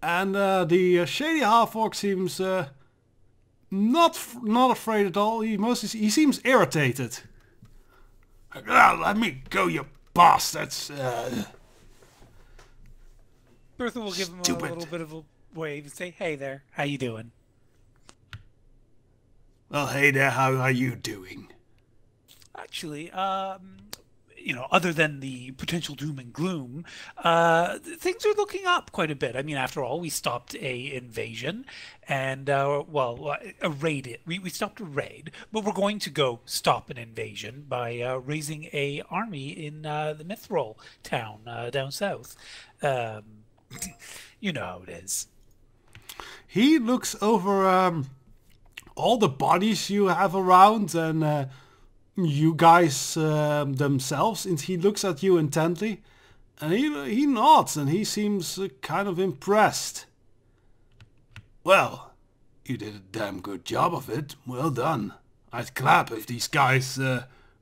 And the shady half-orc seems not afraid at all. He seems irritated. Let me go, you bastards! Bertha will give him a Stupid. little bit of a wave and say, "Hey there, how you doing?" Well, hey there, how are you doing? Actually, other than the potential doom and gloom, things are looking up quite a bit. I mean, after all, we stopped a invasion and, a raid. We stopped a raid, but we're going to go stop an invasion by raising a army in the Mithril town down south. You know how it is. He looks over all the bodies you have around and you guys themselves, and he looks at you intently, and he nods, and he seems kind of impressed. Well, you did a damn good job of it. Well done. I'd clap if these guys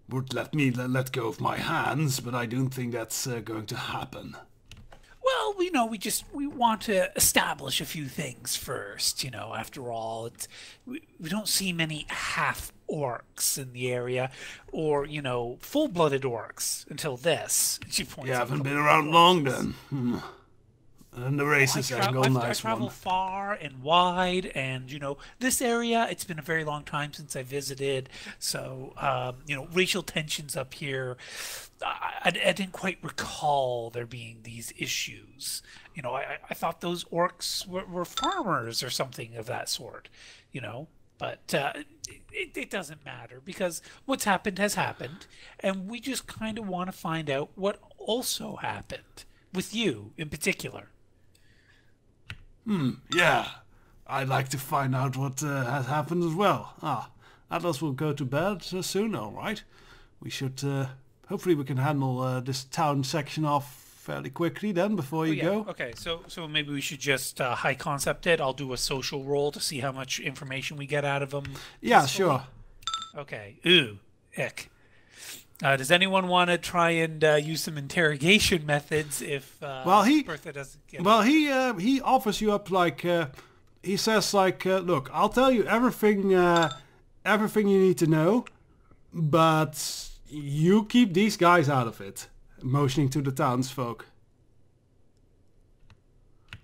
would let me let go of my hands, but I don't think that's going to happen. Well, we want to establish a few things first. After all, we don't see many half orcs in the area, or full-blooded orcs until this. She points. You out haven't a been couple around of long orcs. then. And the racist angle, I nice travel one. far and wide, and this area. It's been a very long time since I visited, so racial tensions up here. I didn't quite recall there being these issues. I thought those orcs were farmers or something of that sort. But it doesn't matter because what's happened has happened, and we just kind of want to find out what also happened with you in particular. Yeah, I'd like to find out what has happened as well. Atlas will go to bed soon, alright. We should, hopefully we can handle this town section off fairly quickly then before you go. Okay, so maybe we should just high concept it. I'll do a social roll to see how much information we get out of them. Yeah, sure. Okay. Ooh, ick. Does anyone want to try and use some interrogation methods if Bertha doesn't get it? He offers you up like, he says like, look, I'll tell you everything you need to know, but you keep these guys out of it. Motioning to the townsfolk.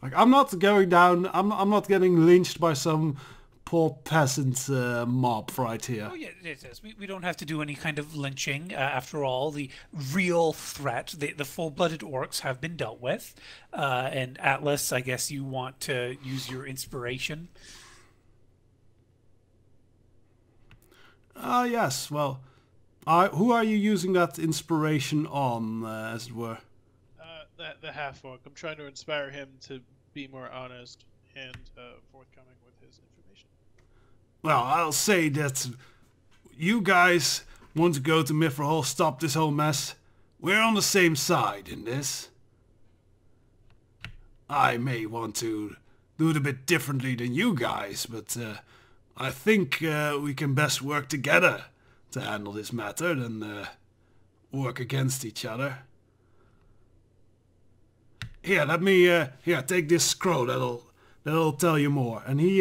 Like, I'm not going down, I'm not getting lynched by some poor peasant mob right here. Oh yeah, it is. We don't have to do any kind of lynching. After all, the real threat, the full-blooded orcs have been dealt with. And Atlas, I guess you want to use your inspiration. Yes, well, who are you using that inspiration on, as it were? The half orc. I'm trying to inspire him to be more honest and forthcoming with his information. Well, I'll say that you guys want to go to Mithril, stop this whole mess. We're on the same side in this. I may want to do it a bit differently than you guys, but I think we can best work together to handle this matter than work against each other. Here, let me take this scroll. That'll tell you more. And he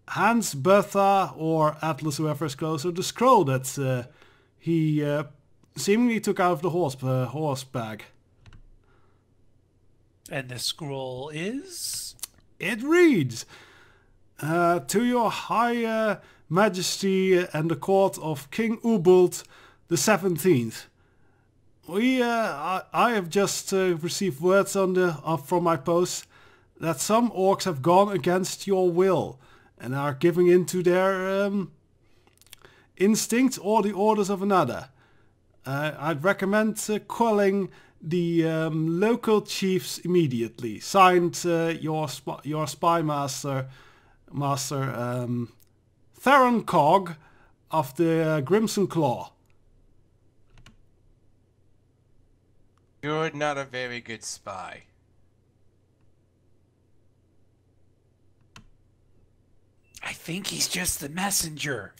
hands Bertha or Atlas, whoever is closer, the scroll that he seemingly took out of the horse bag. And the scroll is? It reads, to your high majesty and the court of King Ubult the 17th. I have just received words from my post that some orcs have gone against your will and are giving in to their instincts or the orders of another. I'd recommend calling the local chiefs immediately. Signed, your spy master, Theron Cog of the Crimson Claw. You're not a very good spy. I think he's just the messenger.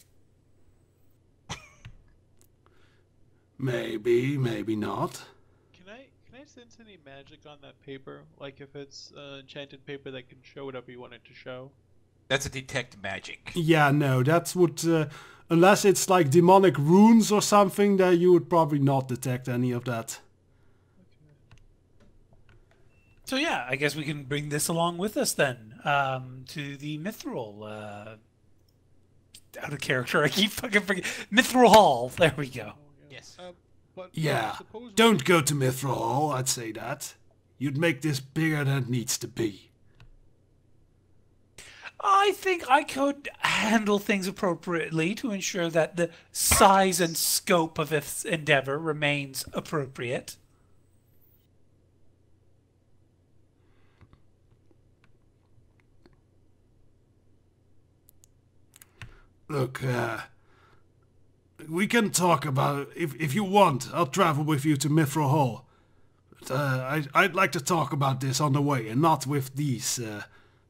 Maybe, maybe not. Can I sense any magic on that paper? Like if it's enchanted paper that can show whatever you want it to show? That's a detect magic. Yeah, no, that would... unless it's like demonic runes or something, then you would probably not detect any of that. So yeah, I guess we can bring this along with us then, to the Mithril, out of character, I keep fucking forgetting. Mithril Hall, there we go. Yes. But Yeah, suppose we- don't go to Mithril Hall, I'd say that. You'd make this bigger than it needs to be. I think I could handle things appropriately to ensure that the size and scope of this endeavor remains appropriate. Look, we can talk about it. If you want, I'll travel with you to Mithril Hall. But, I'd like to talk about this on the way and not with these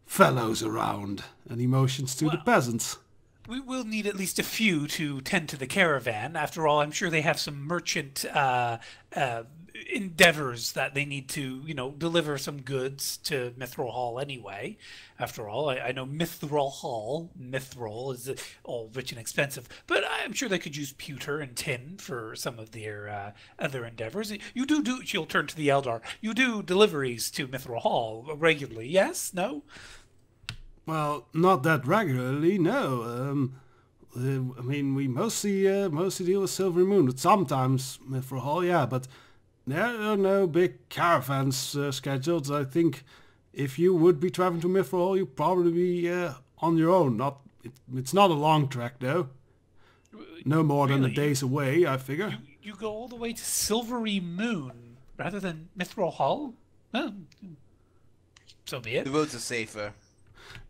fellows around. And he motions to the peasants. We will need at least a few to tend to the caravan. After all, I'm sure they have some merchant endeavors that they need to, deliver some goods to Mithril Hall anyway. After all, I know Mithril is all rich and expensive, but I'm sure they could use pewter and tin for some of their other endeavors. She'll turn to the Eldar. You do deliveries to Mithril Hall regularly, yes? No? Well, not that regularly, no. I mean, we mostly deal with Silvery Moon, but sometimes Mithril Hall, yeah, but there are no big caravans scheduled. I think if you would be traveling to Mithril Hall, you'd probably be on your own. It's not a long trek, though. No more than a day's away, I figure. You go all the way to Silvery Moon rather than Mithril Hall? Well, so be it. The roads are safer.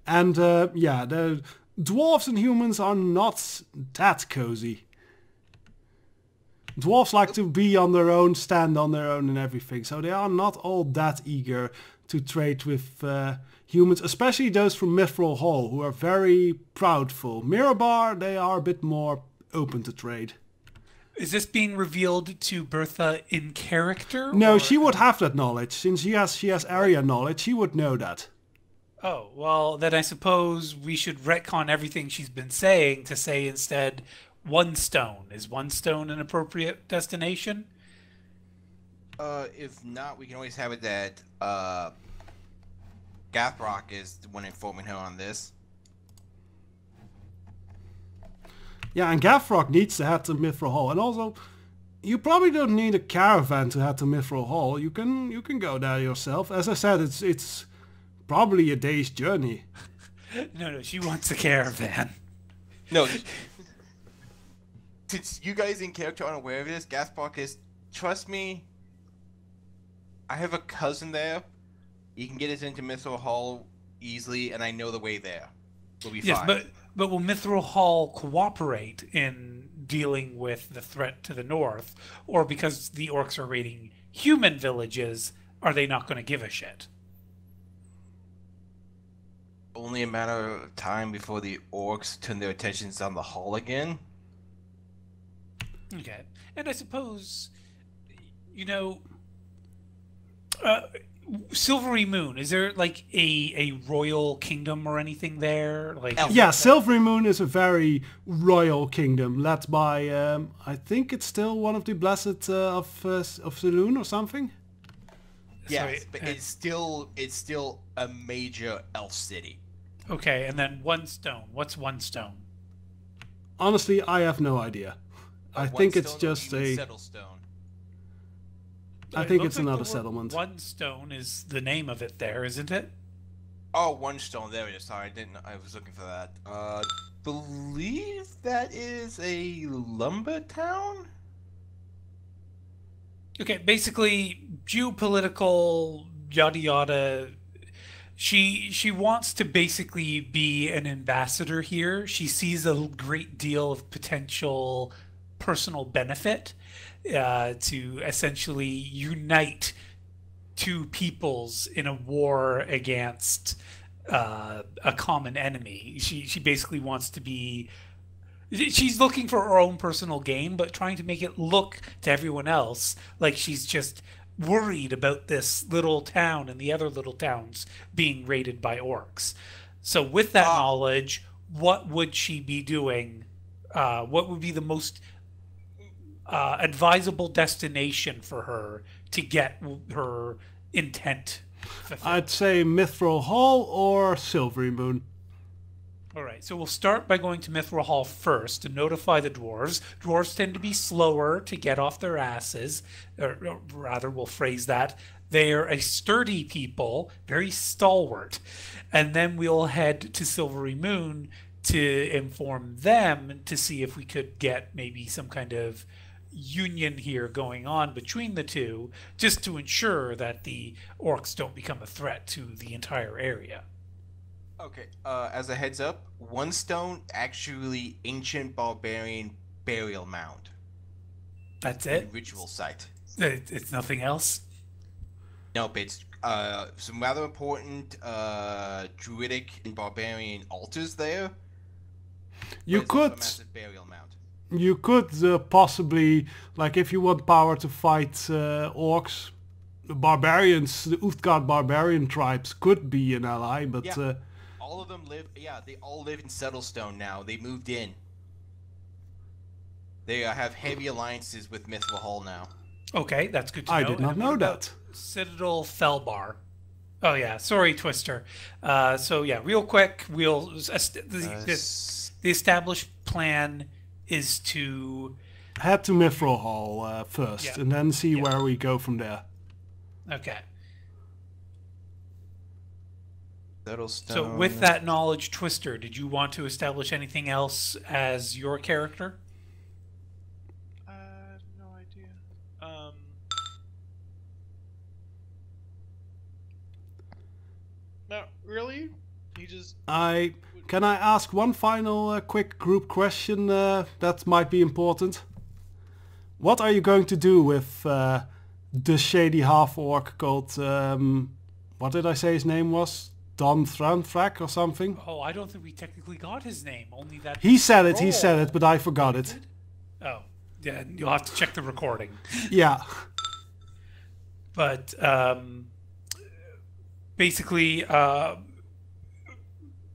And, yeah, the dwarves and humans are not that cozy. Dwarves like to be on their own, stand on their own and everything, so they are not all that eager to trade with humans, especially those from Mithril Hall, who are very proudful. Mirabar, they are a bit more open to trade. Is this being revealed to Bertha in character? No, or... she would have that knowledge. Since she has area knowledge, she would know that. Oh, well, then I suppose we should retcon everything she's been saying to say instead One Stone. Is One Stone an appropriate destination? If not, we can always have it that Gathrock is the one informing her on this. Yeah, and Gathrock needs to head to Mithril Hall. And also, you probably don't need a caravan to head to Mithril Hall. You can go there yourself. As I said, it's probably a day's journey. No, she wants a caravan. No. Since you guys in character aren't aware of this, Gathrock is, trust me, I have a cousin there. You can get us into Mithril Hall easily, and I know the way there. We'll be fine. Yes, but will Mithril Hall cooperate in dealing with the threat to the north? Or because the orcs are raiding human villages, are they not going to give a shit? Only a matter of time before the orcs turn their attentions on the hall again. Okay. And I suppose, Silvery Moon, is there like a royal kingdom or anything there? Like Yeah, Silvery Moon is a very royal kingdom led by, I think it's still one of the Blessed of Saloon or something. Yes, Sorry, but it's still a major elf city. okay, and then one stone. What's one stone? Honestly, I have no idea. I think it's just a... Settlestone. I It think looks it's like the another word settlement. One stone is the name of it there, isn't it? Oh, one stone. There it is. Sorry, I was looking for that. Believe that is a lumber town. Okay, basically geopolitical yada yada. She wants to basically be an ambassador here. She sees a great deal of potential personal benefit to essentially unite two peoples in a war against a common enemy. She basically wants to be. She's looking for her own personal gain, but trying to make it look to everyone else like she's just worried about this little town and the other little towns being raided by orcs. So, with that knowledge, what would she be doing? What would be the most advisable destination for her to get her intent fulfilled? I'd say Mithril Hall or Silvery Moon. All right, so we'll start by going to Mithril Hall first to notify the dwarves. Dwarves tend to be slower to get off their asses, or rather, we'll phrase that. They are a sturdy people, very stalwart. And then we'll head to Silvery Moon to inform them to see if we could get maybe some kind of union here going on between the two, just to ensure that the orcs don't become a threat to the entire area. Okay. As a heads up, one stone actually ancient barbarian burial mound. That's it? Ritual site. It's nothing else? Nope, it's some rather important druidic and barbarian altars there. You but it's also could... a massive burial mound. You could possibly, like if you want power to fight orcs, the barbarians, the Uthgard barbarian tribes could be an ally, but... Yeah. All of them live, they all live in Settlestone now. They moved in. They have heavy alliances with Mithril Hall now. Okay, that's good to know. I did not And know what about that. Citadel Felbar. Oh yeah, sorry, Twister. So yeah, real quick, the established plan is to Head to Mithril Hall first, Yeah. and then see where we go from there. okay. Settlestone. So with that knowledge, Twister, did you want to establish anything else as your character? No idea. Not really. He just. Can I ask one final quick group question that might be important? What are you going to do with the shady half-orc called, what did I say his name was? Don Thranthrak or something? Oh, I don't think we technically got his name. Only that He said it, but I forgot it. Oh, yeah, you'll have to check the recording. Yeah. But basically,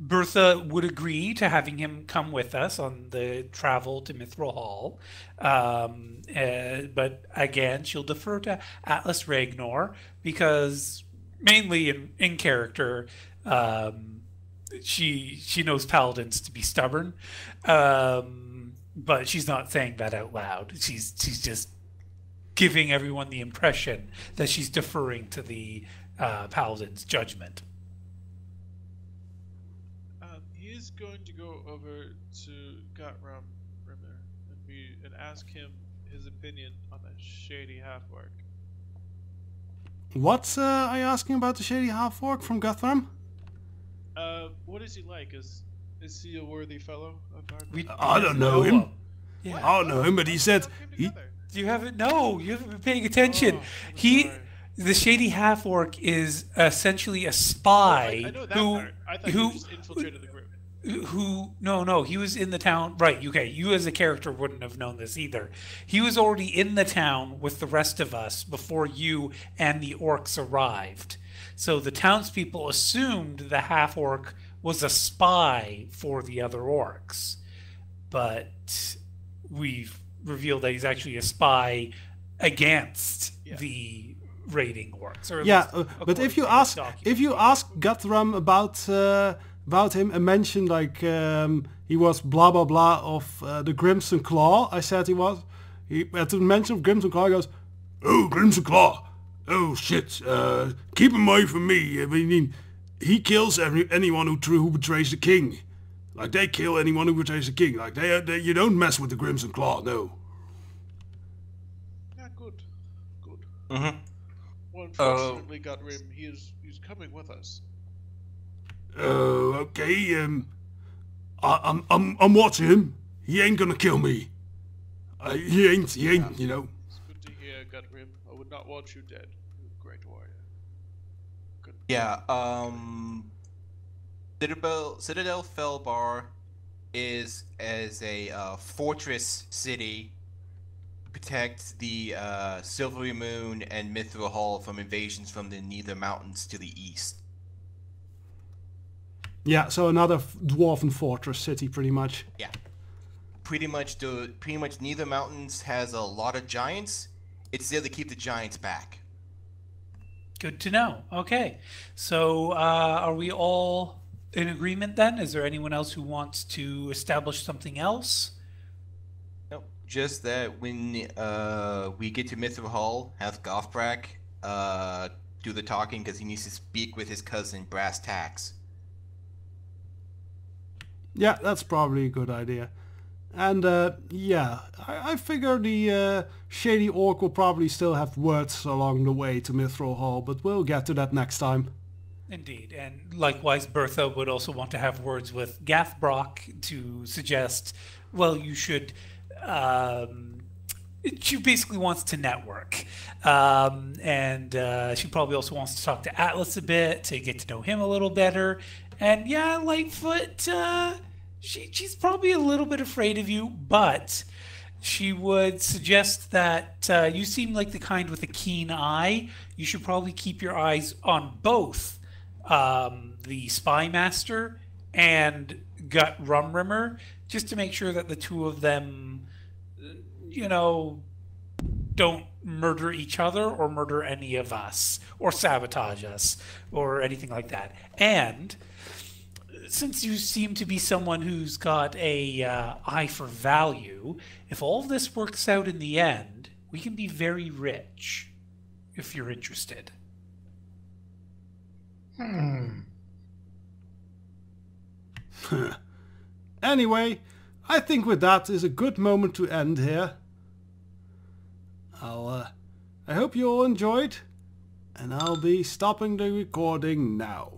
Bertha would agree to having him come with us on the travel to Mithril Hall. But again, she'll defer to Atlas Ragnar because mainly in character, she knows paladins to be stubborn. But she's not saying that out loud. She's just giving everyone the impression that she's deferring to the paladin's judgment. He is going to go over to Gotram Rimmer and ask him his opinion on the shady half-orc. What are you asking about the shady half-orc from Guthrum? What is he like? Is he a worthy fellow of our I don't know him. Yeah. I don't know him, but he said... You haven't? No, you haven't been paying attention. The shady half-orc is essentially a spy I know that part. I thought he just infiltrated the group. No, he was in the town. Right, okay, you as a character wouldn't have known this either. He was already in the town with the rest of us before you and the orcs arrived. So the townspeople assumed the half-orc was a spy for the other orcs. But we've revealed that he's actually a spy against the raiding orcs. Or at Yeah, least but according if you to ask this document. Guthrum about him and mentioned like he was blah blah blah of the Crimson Claw, I said he was. At the mention of Crimson Claw, he goes, "Oh, Crimson Claw! Oh shit! Keep him away from me. I mean, he kills anyone who betrays the king. Like they kill anyone who betrays the king. Like they you don't mess with the Crimson Claw, no." Yeah, good. Good. Mm-hmm. Well, unfortunately, Gutrim, he's coming with us. Oh, okay. I'm watching him. He ain't gonna kill me. He ain't. You know. It's good to hear, Gutrim. I would not want you dead. You're a great warrior. Good. Yeah, Citadel Felbar is as a fortress city, protects the Silvery Moon and Mithril Hall from invasions from the Nether Mountains to the east. Yeah. So another dwarven fortress city, pretty much. Yeah. Pretty much Nether Mountains has a lot of giants. It's there to keep the giants back. Good to know. Okay. So are we all in agreement then? Is there anyone else who wants to establish something else? Nope. Just that when we get to Mithril Hall, have Gothbrak do the talking because he needs to speak with his cousin Brass Tacks. Yeah, that's probably a good idea. And yeah, I figure the shady orc will probably still have words along the way to Mithril Hall, but we'll get to that next time. Indeed. And likewise, Bertha would also want to have words with Gathbrock to suggest, well, you should... she basically wants to network. And she probably also wants to talk to Atlas a bit, to get to know him a little better. And yeah, Lightfoot... She's probably a little bit afraid of you, but she would suggest that you seem like the kind with a keen eye. You should probably keep your eyes on both the Spy Master and Gut Rumrimmer, just to make sure that the two of them, you know, don't murder each other or murder any of us or sabotage us or anything like that. And... since you seem to be someone who's got a eye for value, if all of this works out in the end, we can be very rich, if you're interested. Anyway, I think with that is a good moment to end here. I hope you all enjoyed, and I'll be stopping the recording now.